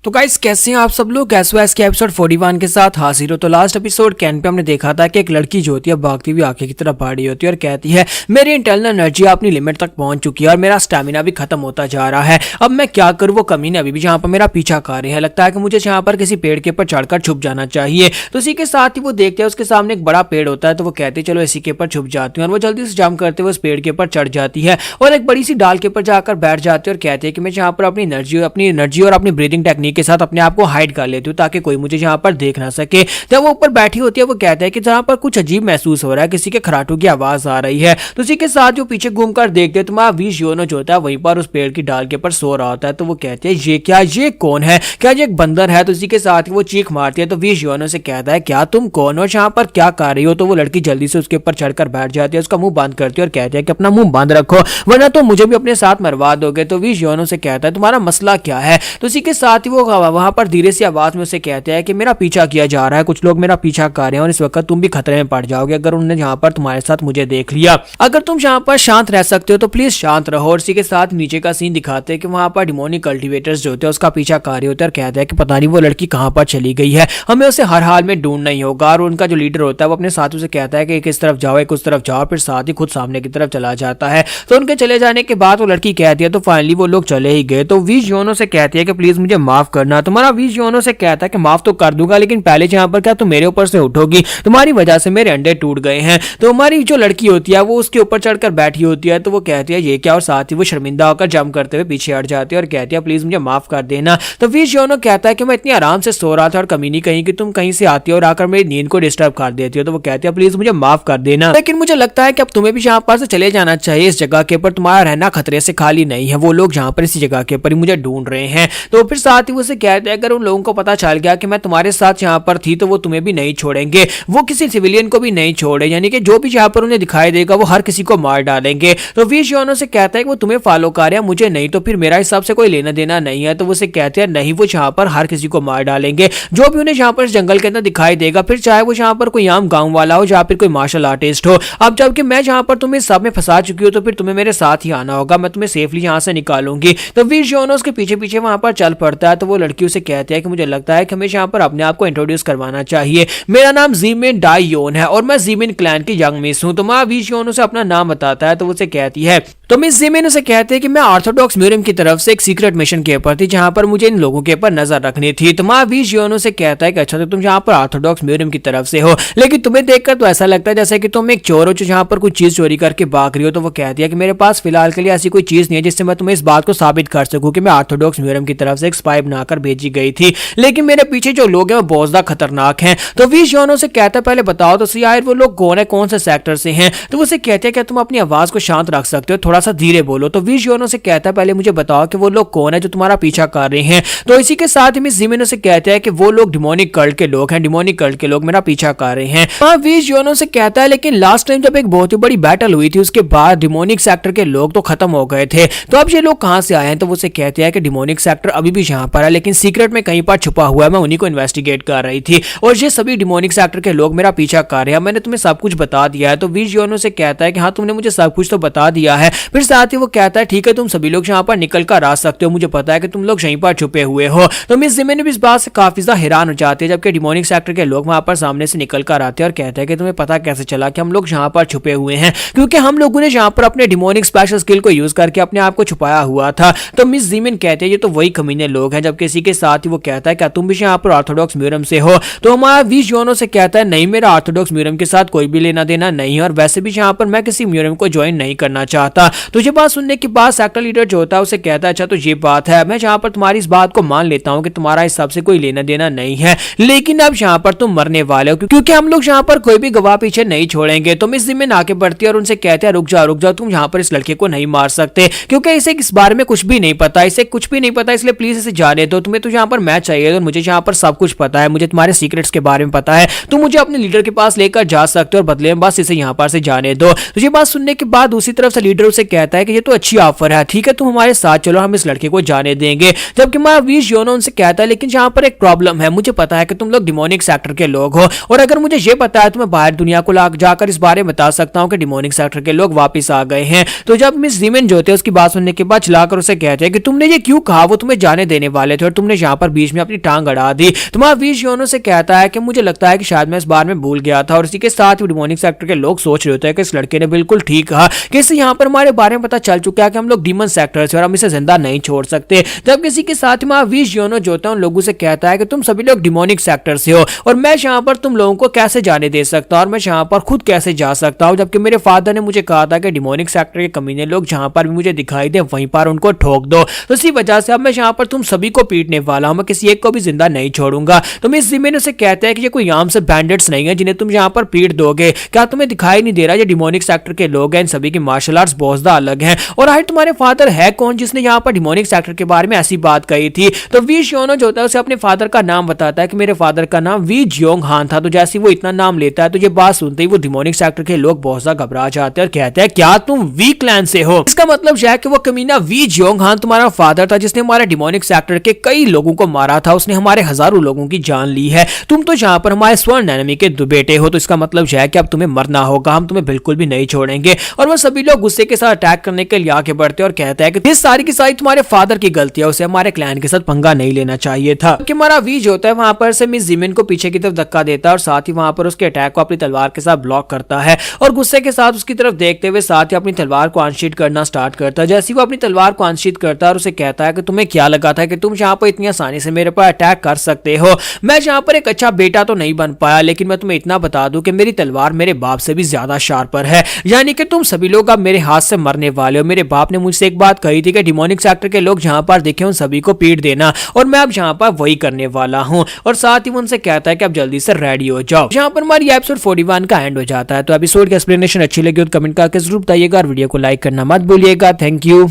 तो गाइस कैसे हैं आप सब लोग। गैस के एपिसोड 41 के साथ हाजिर हो। तो लास्ट एपिसोड कैन पे हमने देखा था कि एक लड़की जो होती है भागती हुई आंखें की तरफ बढ़ रही होती है और कहती है मेरी इंटरनल एनर्जी अपनी लिमिट तक पहुंच चुकी है और मेरा स्टैमिना भी खत्म होता जा रहा है। अब मैं क्या करूं, वो कमीने अभी भी जहां पर मेरा पीछा कर रहे हैं। लगता है कि मुझे यहाँ पर किसी पेड़ के ऊपर चढ़कर छुप जाना चाहिए। तो इसी के साथ ही वो देखते हैं उसके सामने एक बड़ा पेड़ होता है। तो वो कहते हैं चलो इसी के ऊपर छुप जाती हूँ और वो जल्दी से जंप करते हुए उस पेड़ के ऊपर चढ़ जाती है और एक बड़ी सी डाल के ऊपर जाकर बैठ जाती है और कहते हैं कि मैं यहाँ पर अपनी एनर्जी और अपनी ब्रीदिंग टेक्निक के साथ अपने आप को हाइड कर लेती हूँ ताकि कोई मुझे यहाँ पर देख ना सके। जब वो ऊपर बैठी होती है वो कहता है कि जहाँ पर कुछ अजीब महसूस हो रहा है, किसी के खराटों की आवाज आ रही है। तो उसी के साथ जो पीछे घूमकर देखते हैं तुम्हारा वीश योनो जो होता है वहीं पर उस पेड़ की डाल के ऊपर सो रहा होता है। तो वो कहते हैं ये क्या, ये कौन है, क्या ये एक बंदर है। तो इसी के साथ वो चीख मारती है। तो वीश योनो से कहता है क्या तुम कौन हो, यहाँ पर क्या कर रही हो। तो वो लड़की जल्दी से उसके ऊपर चढ़कर बैठ जाती है, उसका मुंह बंद करती है और कहती है कि अपना मुंह बंद रखो वरना तो मुझे भी अपने साथ मरवा दोगे। तो वीश योनो से कहता है तुम्हारा मसला क्या है। तो इसी के साथ ही वो वहां पर धीरे सी आवाज में उसे कहते हैं कि मेरा पीछा किया जा रहा है, कुछ लोग मेरा पीछा कर रहे हैं और इस वक्त तुम भी खतरे में पड़ जाओगे अगर उन्होंने यहाँ पर तुम्हारे साथ मुझे देख लिया। अगर तुम यहाँ पर शांत रह सकते हो तो प्लीज शांत रहो। और इसी के साथ नीचे का सीन दिखाते हैं कि वहां पर डिमोनिक कल्टीवेटर्स जो होते हैं उसका पीछा कर रहे होते हैं और कहते हैं कि पता नहीं वो लड़की कहां पर चली गई है, हमें उसे हर हाल में ढूंढना ही होगा। और उनका जो लीडर होता है वो अपने साथियों से कहता है कि एक इस तरफ जाओ एक उस तरफ जाओ, फिर साथ ही खुद सामने की तरफ चला जाता है। तो उनके चले जाने के बाद वो लड़की कहती है तो फाइनली वो लोग चले ही गए। तो वीश योनो से कहती है कि प्लीज मुझे माफ करना। तुम्हारा वीश योनो से कहता है कि माफ तो कर दूंगा लेकिन पहले यहाँ पर क्या तुम मेरे ऊपर से उठोगी, तुम्हारी वजह से मेरे अंडे टूट गए हैं। तो हमारी जो लड़की होती है वो उसके ऊपर चढ़कर बैठी होती है। तो वो कहती है ये क्या, और साथ ही वो शर्मिंदा होकर जंप करते हुए पीछे हट जाती है और कहती है प्लीज मुझे माफ कर देना। तो वीश योनो कहता है कि मैं इतनी आराम से सो रहा था और कमी नहीं कहीं कि तुम कहीं से आती हो और आकर मेरी नींद को डिस्टर्ब कर देती हो। तो वो कहती है प्लीज मुझे माफ कर देना, लेकिन मुझे लगता है कि अब तुम्हें भी यहाँ पर से चले जाना चाहिए। इस जगह के ऊपर तुम्हारा रहना खतरे से खाली नहीं है, वो लोग यहाँ पर इसी जगह के ऊपर मुझे ढूंढ रहे हैं। तो फिर साथ ही उसे कहते हैं अगर उन लोगों को पता चल गया कि मैं तुम्हारे साथ यहाँ पर थी तो वो तुम्हें भी नहीं छोड़ेंगे, वो किसी सिविलियन को भी नहीं छोड़े, यानी कि जो भी यहाँ पर उन्हें दिखाई देगा वो हर किसी को मार डालेंगे। तो वीश योनो से कहता है कि वो तुम्हें फॉलो कर रहे हैं मुझे नहीं, तो फिर मेरा हिसाब से कोई लेना देना नहीं है। तो वो उसे कहते हैं नहीं, वो यहाँ पर हर किसी को मार डालेंगे जो भी उन्हें यहाँ पर जंगल के अंदर दिखाई देगा, फिर चाहे वो यहाँ पर कोई आम गाँव वाला हो या फिर कोई मार्शल आर्टिस्ट हो। अब जबकि मैं जहाँ पर तुम्हें सब में फंसा चुकी हूँ तो फिर तुम्हें मेरे साथ ही आना होगा, मैं तुम्हें सेफली यहाँ से निकालूंगी। तो वीश योनो उसके पीछे पीछे वहां पर चल पड़ता है। तो वो लड़की उसे कहती है कि मुझे लगता है कि हमें यहाँ पर अपने आप को इंट्रोड्यूस करवाना चाहिए, मेरा नाम ज़ीमिन डाइयोन है और मैं ज़ीमिन क्लैन की यंग मिस हूं। तो माँ वीश योनो से अपना नाम बताता है। तो वो उसे कहती है तो मिस ज़ीमिन उसे कहते हैं कि मैं ऑर्थोडॉक्स म्यूजियम की तरफ से एक सीक्रेट मिशन के ऊपर थी जहां पर मुझे इन लोगों के ऊपर नजर रखनी थी। तो माँ वीश योनो से कहता है कि अच्छा तो तुम यहाँ पर ऑर्थोडॉक्स म्यूजियम की तरफ से हो, लेकिन तुम्हें देखकर तो ऐसा लगता है जैसे कि तुम एक चोर हो जो जहाँ पर कोई चीज चोरी करके भाग रही हो। तो वो कहती है कि मेरे पास फिलहाल के लिए ऐसी कोई चीज नहीं है जिससे मैं तुम्हें इस बात को साबित कर सकूं कि मैं ऑर्थोडॉक्स म्यूजियम की तरफ से एक स्पाई बनाकर भेजी गई थी, लेकिन मेरे पीछे जो लोग हैं वो बहुत ज्यादा खतरनाक हैं। तो वीश योनो से कहता है पहले बताओ तो सही आखिर वो लोग कौन है, कौन से सेक्टर से हैं। तो वो उसे कहते हैं कि तुम अपनी आवाज को शांत रख सकते हो, थोड़ा सा धीरे बोलो। तो वीश योनो से कहता है पहले मुझे बताओ कि वो लोग कौन है जो तुम्हारा पीछा कर रहे हैं। तो इसी के साथ ही मिस ज़ीमिन से कहता है कि वो लोग डिमोनिक कल्ट के लोग हैं, डिमोनिक कल्ट के लोग मेरा पीछा कर रहे हैं। हाँ वीश योनो से कहता है लेकिन लास्ट टाइम जब एक बहुत ही बड़ी बैटल हुई थी उसके बाद डिमोनिक सेक्टर के लोग तो खत्म हो गए थे, तो अब ये लोग कहां से आए हैं। तो वो उसे कहते हैं कि डिमोनिक सेक्टर अभी भी यहाँ पर है लेकिन सीक्रेट में कहीं पर छुपा हुआ है, मैं उन्हीं को इन्वेस्टिगेट कर रही थी और ये सभी डिमोनिक सेक्टर के लोग मेरा पीछा कर रहे हैं, मैंने तुम्हें सब कुछ बता दिया है। तो वीश योनो से कहता है कि हाँ तुमने मुझे सब कुछ तो बता दिया है। फिर साथ ही वो कहता है ठीक है तुम सभी लोग यहाँ पर निकल कर आ सकते हो, मुझे पता है कि तुम लोग यहीं पर छुपे हुए हो। तो मिस ज़ीमिन भी इस बात से काफी ज्यादा हैरान हो जाती है जबकि डिमोनिक सेक्टर के लोग वहां पर सामने से निकल कर आते हैं और कहते हैं कि तुम्हें पता कैसे चला कि हम लोग यहाँ पर छुपे हुए हैं, क्योंकि हम लोगों ने यहाँ पर अपने डिमोनिक स्पेशल स्किल को यूज करके अपने आप को छुपाया हुआ था। तो मिस ज़ीमिन कहते हैं ये तो वही कमीने लोग हैं, जबकि इसी के साथ ही वो कहता है क्या तुम भी यहाँ पर ऑर्थोडॉक्स म्यूजियम से हो। तो हमारा वीश योनो से कहता है नहीं मेरा ऑर्थोडॉक्स म्यूजियम के साथ कोई भी लेना देना नहीं है और वैसे भी यहाँ पर मैं किसी म्यूजियम को ज्वाइन नहीं करना चाहता। तो ये बात सुनने के बाद सेक्टर लीडर जो होता है उसे कहता है अच्छा तो ये बात है, मैं यहाँ पर तुम्हारी इस बात को मान लेता हूँ कि तुम्हारा इस सबसे कोई लेना देना नहीं है, लेकिन अब यहाँ पर तुम मरने वाले हो क्योंकि हम लोग यहाँ पर कोई भी गवाह पीछे नहीं छोड़ेंगे। तो मिस ज़ीमिन आगे बढ़ती है और उनसे कहते हैं रुक जाओ तुम यहाँ पर इस लड़के को नहीं मार सकते क्योंकि इसे इस बारे में कुछ भी नहीं पता, इसे कुछ भी नहीं पता, इसलिए प्लीज इसे जाने दो। तुम्हें तो यहाँ पर मैं चाहिए, तो मुझे यहाँ पर सब कुछ पता है, मुझे तुम्हारे सीक्रेट्स के बारे में पता है, तुम मुझे अपने लीडर के पास लेकर जा सकते हो और बदले में बस इसे यहाँ पर से जाने दो। तो ये बात सुनने के बाद दूसरी तरफ से लीडर उसे कहता है कि ये तो अच्छी ऑफर है, ठीक है तुम हमारे साथ चलो, हम इस लड़के को जाने देंगे। जबकि मैं वीश योनो उनसे कहता है लेकिन यहाँ पर एक प्रॉब्लम है, मुझे पता है कि तुम लोग डिमोनिक सेक्टर के लोग हो और अगर मुझे ये पता है तो मैं बाहर दुनिया को जाकर इस बारे में बता सकता हूँ कि डिमोनिक सेक्टर के लोग वापस आ गए हैं। तो जब मिस ज़ीमिन जो थे उसकी बात सुनने के बाद चिल्लाकर उसे कहते हैं कि तुमने ये क्यों कहा, वो तुम्हें जाने देने वाले वाले थे और तुमने यहाँ पर बीच में अपनी टांग अड़ा दी। तुम्हारा वीज योनो से कहता है कि मुझे लगता है कि शायद मैं इस बार में भूल गया था। और इसी के साथ ही डिमोनिक सेक्टर के लोग सोच रहे होते हैं कि इस लड़के ने बिल्कुल ठीक कहा कि इसे यहाँ पर हमारे बारे में पता चल चुका है कि हम लोग डीमन सेक्टर से और हम इसे जिंदा नहीं छोड़ सकते। जब किसी के साथ हमारा वीज योनो जो होता है उन लोगों से कहता है कि तुम सभी लोग डिमोनिक सेक्टर से हो और मैं यहाँ पर तुम लोगों को कैसे जाने दे सकता हूँ और मैं यहाँ पर खुद कैसे जा सकता हूँ, जबकि मेरे फादर ने मुझे कहा था कि डिमोनिक सेक्टर के कमीने लोग जहाँ पर भी मुझे दिखाई दे वहीं पर उनको ठोक दो। तो इसी वजह से अब मैं यहाँ पर तुम सभी को पीटने वाला हूँ, मैं किसी एक को भी जिंदा नहीं छोड़ूंगा। तो मैं इस जिम्मे से कहते हैं कि ये कोई आम से बैंडिट्स नहीं है जिन्हें तुम यहाँ पर पीट दोगे। क्या तुम्हें दिखाई नहीं दे रहा ये डिमोनिक सेक्टर के लोग हैं, इन सभी की मार्शल आर्ट्स बहुत ज्यादा अलग है। और आखिर तुम्हारे फादर है कौन जिसने यहाँ पर डिमोनिक सेक्टर के बारे में ऐसी बात कही थी? तो वी शियोनो जो होता है उसे अपने फादर का नाम बताता है कि मेरे फादर का नाम वी जियोंग हान था। तो जैसे वो इतना नाम लेता है तो ये बात सुनते ही वो डिमोनिक सेक्टर के लोग बहुत ज्यादा घबरा जाते हैं और कहते हैं क्या तुम वी क्लैन से हो? इसका मतलब यह है कि वो कमीना वी जियोंग हान तुम्हारा फादर था जिसने हमारे डिमोनिक सेक्टर के कई लोगों को मारा था, उसने हमारे हजारों लोगों की जान ली है। तुम तो यहाँ पर हमारे स्वर्ण एनिमी के बेटे हो, तो इसका मतलब यह है कि अब तुम्हें मरना होगा, हम तुम्हें बिल्कुल भी नहीं छोड़ेंगे। और वो सभी लोग गुस्से के साथ अटैक करने के लिए आगे बढ़ते हैं और कहते हैं कि ये सारी की सारी तुम्हारे फादर की गलती है, उसे हमारे क्लैन के साथ पंगा नहीं लेना चाहिए था। कि हमारा वी जो होता है वहां पर से मिस जिमिन को पीछे की तरफ धक्का देता है और साथ ही वहां पर उसके अटैक को अपनी तलवार के साथ ब्लॉक करता है और गुस्से के साथ उसकी तरफ देखते हुए साथ ही अपनी तलवार को अनशीट करना स्टार्ट करता है। जैसे ही वो अपनी तलवार को अनशीट करता है और उसे कहता है कि तुम्हें क्या लगा था कि तुम यहाँ पर इतनी आसानी से मेरे पर अटैक कर सकते हो? मैं यहाँ पर एक अच्छा बेटा तो नहीं बन पाया, लेकिन मैं तुम्हें इतना बता दूं कि मेरी तलवार मेरे बाप से भी ज्यादा शार्पर है, यानी कि तुम सभी लोग अब मेरे हाथ से मरने वाले हो। मेरे बाप ने मुझसे एक बात कही थी कि डिमोनिक सेक्टर के लोग जहां पर दिखे उन सभी को पीट देना, और मैं अब यहाँ पर वही करने वाला हूँ। और साथ ही उनसे कहता है कि अब जल्दी से रेडी हो जाओ। यहाँ पर हमारी एपिसोड 41 का एंड हो जाता है। तो एपिसोड की एक्सप्लेनेशन अच्छी लगी तो कमेंट करके जरूर बताइएगा और वीडियो को लाइक करना मत भूलिएगा। Thank you.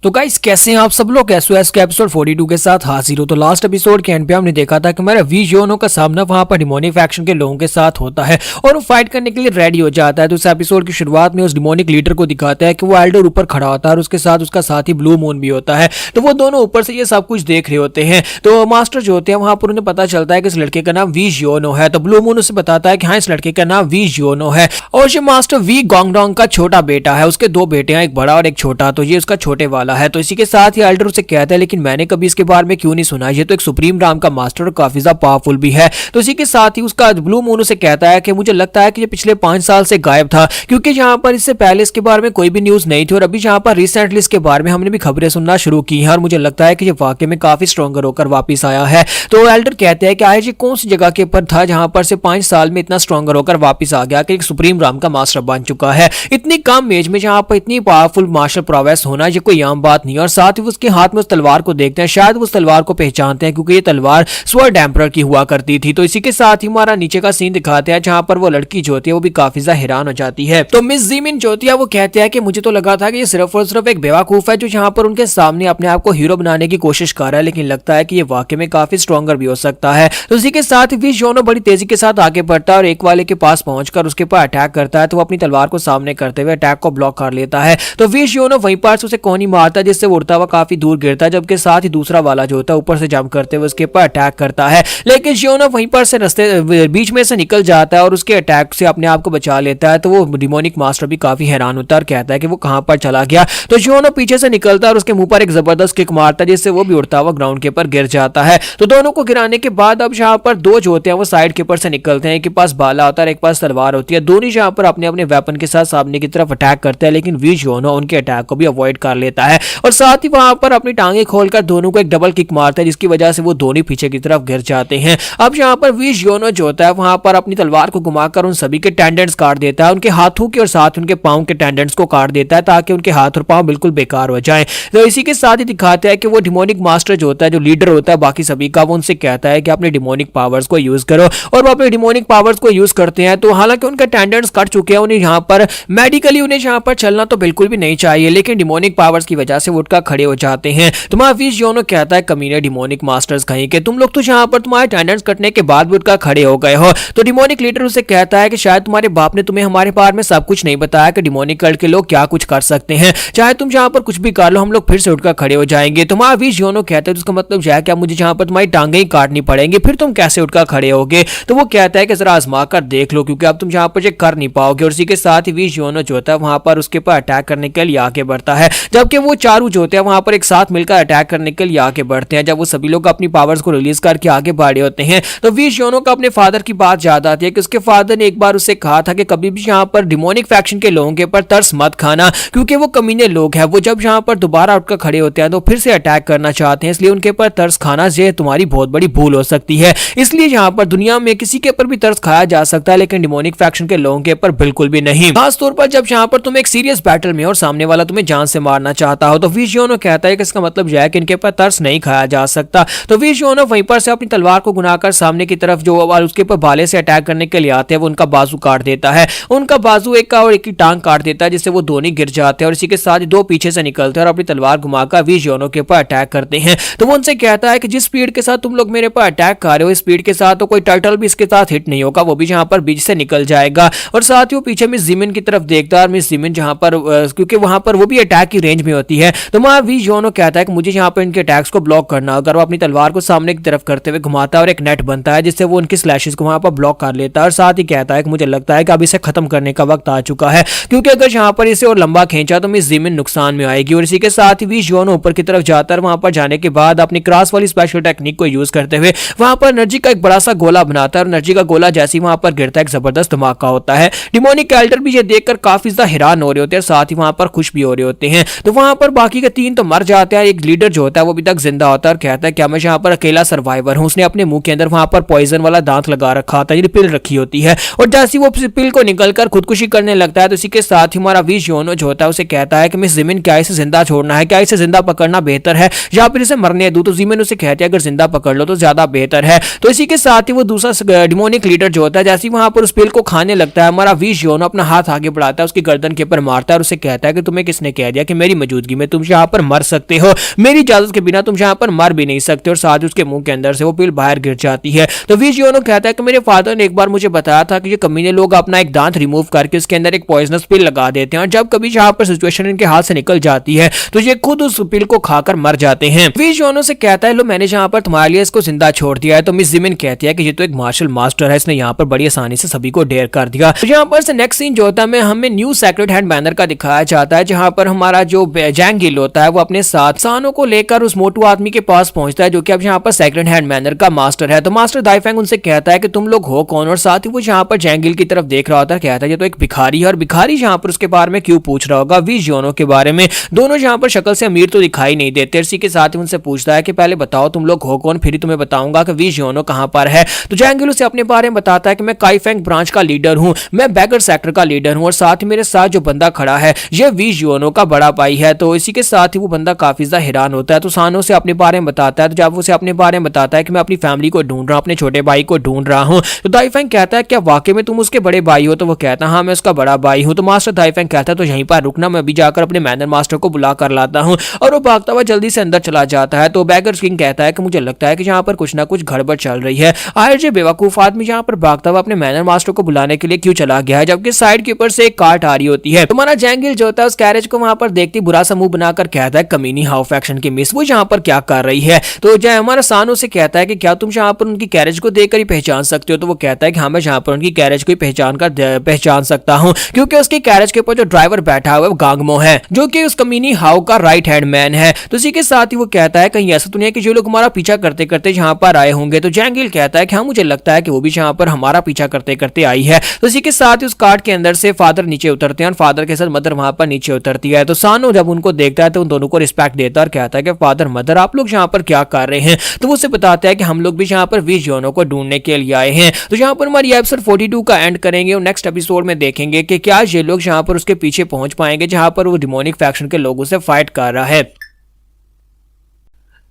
तो गाइस कैसे हैं आप सब लोग? एसओएस के एपिसोड 42 के साथ हाजिर हो। तो लास्ट एपिसोड के एंड पे हमने देखा था कि हमारा वी जियोनो का सामना वहां पर डिमोनिक फैक्शन के लोगों के साथ होता है और वो फाइट करने के लिए रेडी हो जाता है। तो इस एपिसोड की शुरुआत में उस डिमोनिक लीडर को दिखाता है कि वो एल्डर ऊपर खड़ा होता है और उसके साथ उसका साथी ब्लू मून भी होता है। तो वो दोनों ऊपर से ये सब कुछ देख रहे होते हैं। तो मास्टर जो होते हैं वहां पर उन्हें पता चलता है कि इस लड़के का नाम वी जियोनो है। तो ब्लू मून उसे बताता है कि हाँ इस लड़के का नाम वी जियोनो है और ये मास्टर वी गोंगडोंग का छोटा बेटा है। उसके दो बेटे हैं, एक बड़ा और एक छोटा, तो ये उसका छोटे वाला है। तो इसी के साथ ही एल्डर उसे कहता है लेकिन मैंने कभी इसके बारे में क्यों नहीं सुना, ये तो एक सुप्रीम राम का मास्टर और काफी ज्यादा पावरफुल भी है। तो इसी के साथ ही उसका ब्लू मून उसे कहता है कि मुझे लगता है कि ये पिछले 5 साल से गायब था, क्योंकि यहाँ पर इससे पहले इसके बारे में कोई भी न्यूज नहीं थी और अभी यहाँ पर रिसेंटली इसके बारे में हमने भी खबरें सुनना शुरू की हैं और मुझे लगता है कि ये वाकई में काफी स्ट्रॉन्गर होकर वापिस आया है। तो एल्डर कहते हैं कि आज ये कौन सी जगह के ऊपर था जहां पर से 5 साल में इतना स्ट्रॉन्गर होकर वापिस आ गया कि एक सुप्रीम राम का मास्टर बन चुका है। इतनी कम एज में जहां पर इतनी पावरफुल मार्शल प्रोवेस होना ये कोई आम बात नहीं है। और साथ ही उसके हाथ में उस तलवार को देखते हैं, शायद उस तलवार को पहचानते हैं क्योंकि ये तलवार स्वर्ड एम्परर की हुआ करती थी। तो इसी के साथ ही हमारा नीचे का सीन दिखाते हैं जहां पर वो लड़की जो होती है वो भी काफी ज्यादा हैरान हो जाती है। तो मिस जिमिन जो होती है वो कहते हैं कि मुझे तो लगा था कि ये सिर्फ और सिर्फ एक बेवकूफ है जो यहाँ पर उनके सामने अपने आप को हीरो बनाने की कोशिश कर रहा है, लेकिन लगता है कि ये वाकई में काफी स्ट्रॉन्गर भी हो सकता है। तो इसी के साथ ही जियोनो बड़ी तेजी के साथ आगे बढ़ता है और एक वाले के पास पहुंचकर उसके ऊपर अटैक करता है। तो वो अपनी तलवार को सामने करते हुए अटैक को ब्लॉक कर लेता है। तो जियोनो वहीं पर उसे कोनी मारता है जिससे उड़ता हुआ काफी दूर गिरता है, जबकि साथ ही दूसरा वाला जो होता है ऊपर से जंप करते हुए उसके ऊपर अटैक करता है। लेकिन जियोनो वहीं पर से रास्ते बीच में से निकल जाता है और उसके अटैक से अपने आप को बचा लेता है। तो वो डिमोनिक मास्टर भी काफी हैरान होता है और कहता है कि वो कहां पर चला गया। तो जियोनो पीछे से निकलता है और उसके मुंह पर एक जबरदस्त किक मारता है जिससे वो भी उड़ता हुआ ग्राउंड के ऊपर गिर जाता है। तो दोनों को गिराने के बाद अब यहाँ पर दो जो होते हैं वो साइड के ऊपर से निकलते हैं, एक के पास भाला होता है एक पास तलवार होती है। दोनों यहाँ पर अपने अपने वेपन के साथ सामने की तरफ अटैक करते हैं, लेकिन वी जियोनो उनके अटैक को भी अवॉइड कर लेता है और साथ ही वहां पर अपनी टांगे खोलकर दोनों को एक डबल किक मारता है जिसकी वजह से वो दोनों पीछे की तरफ गिर जाते हैं। अब यहाँ पर वी जियोनो जो होता है वहां पर अपनी तलवार को घुमाकर उन सभी के टेंडेंट्स काट देता है, उनके हाथों के और साथ उनके पांव के टेंडेंट्स को काट देता है ताकि उनके हाथ और पांव बिल्कुल बेकार हो जाएं। तो इसी के साथ ही दिखाते हैं कि वो डिमोनिक मास्टर जो होता है, जो लीडर होता है बाकी सभी का, वो उनसे कहता है कि अपने डिमोनिक पावर्स को यूज करो और वो अपने डिमोनिक पावर्स को यूज करते हैं। तो हालांकि उनके टेंडेंट्स कट चुके हैं, उन्हें यहाँ पर मेडिकली उन्हें यहाँ पर चलना तो बिल्कुल भी नहीं चाहिए, लेकिन डिमोनिक पावर्स की वजह से वो उठकर खड़े हो जाते हैं। तुम्हारा वी जियोनो कहता है कमीने डिमोनिक मास्टर्स कहीं के, तुम लोग तो यहाँ पर तुम्हारे टेंडेंट्स कटने के बाद भी उठकर खड़े हो गए हो। तो डिमोनिक लीडर उसे कहता है कि शायद तुम्हारे बाप ने तुम्हें हमारे बारे में सब कुछ नहीं बताया कि डिमोनिक कल्ट के लोग क्या कुछ कर सकते हैं, चाहे तुम यहाँ पर कुछ भी कर लो हम लोग फिर से उठकर खड़े हो जाएंगे। तुम्हारा वी जियोनो कहता है उसका मतलब यह है कि मुझे यहाँ पर तुम्हारी टांगे ही काटनी पड़ेंगी, फिर तुम कैसे उठकर खड़े होगे। तो वो कहता है कि जरा आजमा कर देख लो क्योंकि अब तुम यहाँ पर कर नहीं पाओगे। और इसी के साथ ही वी जियोनो जो होता है वहां पर उसके ऊपर अटैक करने के लिए आगे बढ़ता है, जबकि वो वो चारों जो होते हैं वहां पर एक साथ मिलकर अटैक करने के लिए आगे बढ़ते हैं। जब वो सभी लोग अपनी पावर्स को रिलीज करके आगे बढ़े होते हैं तो वी जियोनो का अपने फादर की बात याद आती है कि उसके फादर ने एक बार उससे कहा था कि कभी भी यहाँ पर डिमोनिक फैक्शन के लोगों के ऊपर तरस मत खाना, क्योंकि वो कमीने लोग हैं। वो जब यहाँ पर दोबारा उठकर खड़े होते हैं तो फिर से अटैक करना चाहते हैं, इसलिए उनके ऊपर तरस खाना ये तुम्हारी बहुत बड़ी भूल हो सकती है। इसलिए यहाँ पर दुनिया में किसी के ऊपर भी तरस खाया जा सकता है, लेकिन डिमोनिक फैक्शन के लोगों के ऊपर बिल्कुल भी नहीं। खासतौर पर जब यहाँ पर तुम एक सीरियस बैटल में और सामने वाला तुम्हें जान से मारना चाहता हो तो वी जियोनो कहता है कि इसका मतलब यह है कि इनके ऊपर तरस नहीं खाया जा सकता। तो वी जियोनो वहीं पर से अपनी तलवार को घुमाकर सामने की तरफ जो उसके ऊपर भाले से अटैक करने के लिए आते हैं वो उनका बाजू काट देता है। उनका बाजू एक का और एक की टांग काट देता है, जिससे वो दोनों गिर जाते हैं और इसी के साथ दो पीछे से निकलते हैं और अपनी तलवार घुमाकर वी जियोनो के ऊपर अटैक करते हैं। तो वो उनसे कहता है कि जिस स्पीड के साथ तुम लोग मेरे पर अटैक कर रहे हो, इस स्पीड के साथ तो कोई टर्टल भी इसके साथ हिट नहीं होगा, वो भी यहाँ पर बीच से निकल जाएगा। और साथ ही वो पीछे मिस जिमिन की तरफ देखता है और मिस जिमिन जहाँ पर क्योंकि वहां पर वो भी अटैक की रेंज में होती है, तो वहां वी जियोनो कहता है कि मुझे यहाँ पर इनके अटैक्स को ब्लॉक करना होगा। वो अपनी तलवार को सामने की तरफ करते हुए घुमाता है और एक नेट बनता है जिससे वो उनकी स्लैशेस को वहां पर ब्लॉक कर लेता है। और साथ ही कहता है कि मुझे लगता है कि अब इसे खत्म करने का वक्त आ चुका है, क्योंकि अगर यहाँ पर इसे और लंबा खींचा तो मिस जिमिन नुकसान में आएगी। और इसी के साथ ही वी जियोनो ऊपर की तरफ जाता है, वहां पर जाने के बाद अपनी क्रॉस वाली स्पेशल टेक्निक को यूज करते हुए वहां पर एनर्जी का एक बड़ा सा गोला बनाता है और एनर्जी का गोला जैसे ही वहां पर गिरता है एक जबरदस्त धमाका होता है। डिमोनिक कैरेक्टर भी ये देखकर काफी ज्यादा हैरान हो रहे होते हैं, साथ ही वहां पर खुश भी हो रहे होते हैं। तो वहां पर बाकी के तीन तो मर जाते हैं, एक लीडर जो होता है वो अभी तक जिंदा होता है और कहता है कि मैं यहाँ पर अकेला सर्वाइवर हूँ। उसने अपने मुंह के अंदर वहां पर पॉइजन वाला दांत लगा रखा था, ये पिल रखी होती है, और जैसे वो पिल को निकलकर खुदकुशी करने लगता है तो इसी के साथ ही हमारा वी जियोनो जो होता है उसे कहता है कि मिस जिमिन क्या इसे जिंदा छोड़ना है, क्या इसे जिंदा पकड़ना बेहतर है या फिर इसे मरने दूं। तो जिमिन उसे कहती है अगर जिंदा पकड़ लो तो ज्यादा बेहतर है। तो इसी के साथ ही वो दूसरा डिमोनिक लीडर जो होता है जैसे ही वहां पर उस पिल को खाने लगता है, हमारा वी जियोनो अपना हाथ आगे बढ़ाता है, उसकी गर्दन के ऊपर मारता है और उसे कहता है कि तुम्हें किसने कह दिया कि मेरी मौजूदगी में तुम यहाँ पर मर सकते हो, मेरी इजाजत के बिना तुम यहाँ पर मर भी नहीं सकते। और साथ ही उसके मुंह के अंदर से वो पिल बाहर गिर जाती है। तो वी जियोनो कहता है कि मेरे फादर ने एक बार मुझे बताया था कि ये कमीने लोग अपना एक दांत रिमूव करके उसके अंदर एक पॉइजनस पिल लगा देते हैं और जब कभी यहाँ पर सिचुएशन इनके हाथ से निकल जाती है तो ये खुद उस पिल को खाकर मर जाते हैं। वी जियोनो से कहता है लो मैंने यहाँ पर तुम्हारे लिए इसको जिंदा छोड़ दिया है। तो मिस जिमिन कहती है कि ये तो एक मार्शल मास्टर है, इसने यहाँ पर बड़ी आसानी से सभी को डेयर कर दिया। तो यहाँ पर से नेक्स्ट सीन जो होता है हमें न्यू सेक्रेट हैंड बैनर का दिखाया जाता है, जहाँ पर हमारा जो जैंगिल होता है वो अपने साथ सानो को लेकर उस मोटू आदमी के पास पहुंचता है जो कि अब यहाँ पर सेक्रेट हैंड बैनर का मास्टर है। तो मास्टर दाइफेंग उनसे कहता है कि तुम लोग हो कौन, और साथ ही वो यहाँ पर जैंगिल की तरफ देख रहा होता है, कहता है ये तो एक भिखारी है, और भिखारी यहाँ पर उसके बारे में क्यों पूछ रहा होगा वी जियोनो के बारे में। दोनों यहाँ पर शक्ल से अमीर तो दिखाई नहीं देते। इसी के साथ ही उनसे पूछता है कि पहले बताओ तुम लोग हो कौन, फिर ही तुम्हें बताऊंगा कि वी जियोनो कहां पर है। तो जैंगिल उसे अपने बारे में बताता है कि मैं काइफेंग ब्रांच का लीडर हूं, मैं बैगर सेक्टर का लीडर हूं, और साथ ही मेरे साथ जो बंदा खड़ा है ये वी जियोनो का बड़ा भाई है। तो इसी के साथ ही वो बंदा काफी ज्यादा हैरान होता है। तो सानो से अपने बारे में बताता है, तो जब उसे अपने बारे में बताता है कि मैं अपनी फैमिली को ढूंढ रहा हूं, अपने छोटे भाई को ढूंढ रहा हूं, तो दाइफेंग कहता है क्या वाकई में तुम उसके बड़े भाई हो। तो वो कहता है हाँ मैं उसका बड़ा भाई हूं। तो मास्टर दाइफेंग कहता है तो यहीं पर रुकना, मैं अभी जाकर अपने मैनर मास्टर को बुला कर लाता हूं, और वो भागता हुआ जल्दी से अंदर चला जाता है। तो बैगर किंग कहता है कि मुझे लगता है कि यहाँ पर कुछ ना कुछ गड़बड़ चल रही है, आखिर ये बेवकूफ आदमी यहाँ पर भागता हुआ अपने मैनर मास्टर को बुलाने के लिए क्यों चला गया है, जबकि साइड के ऊपर से एक कार्ट आ रही होती है। तुम्हारा जैंगिल जो होता है उस कैरेज को वहां पर देखती बुरा सा मुंह बनाकर कहता है कमीनी हाउ फैक्शन की मिस वो यहाँ पर क्या कर रही है। तो जय हमारा सानो से कहता है कि क्या तुम यहाँ पर उनकी कैरेज को देखकर ही पहचान सकते हो। तो वो कहता है कि हाँ मैं यहाँ पर उनकी कैरेज को पहचान सकता हूँ, क्योंकि उसकी कैरेज के ऊपर जो ड्राइवर बैठा हुआ है वो गांगमो है, जो कि उस कमीनी हाउ का राइट हैंड मैन है। तो इसी के साथ ही वो कहता है कहीं ऐसा तो नहीं है कि जो लोग हमारा पीछा करते करते यहाँ पर आए होंगे। तो जैंगिल कहता है कि हाँ मुझे लगता है कि वो भी यहाँ पर हमारा पीछा करते करते आई है। तो इसी के साथ ही उस कार्ट के अंदर से फादर नीचे उतरते हैं और फादर के साथ मदर वहां पर नीचे उतरती है। तो सानो जब उनको देखता है तो उन दोनों को रिस्पेक्ट देता है और कहता है कि फादर मदर आप लोग यहाँ पर क्या कर रहे हैं। तो वो उसे बताता है कि हम लोग भी यहाँ पर वी जियोनो को ढूंढने के लिए आए हैं। तो यहाँ पर हमारी एपिसोड 42 का एंड करेंगे और नेक्स्ट एपिसोड में देखेंगे कि क्या ये लोग यहाँ पर उसके पीछे पहुंच पाएंगे जहां पर वो डिमोनिक फैक्शन के लोगों से फाइट कर रहा है।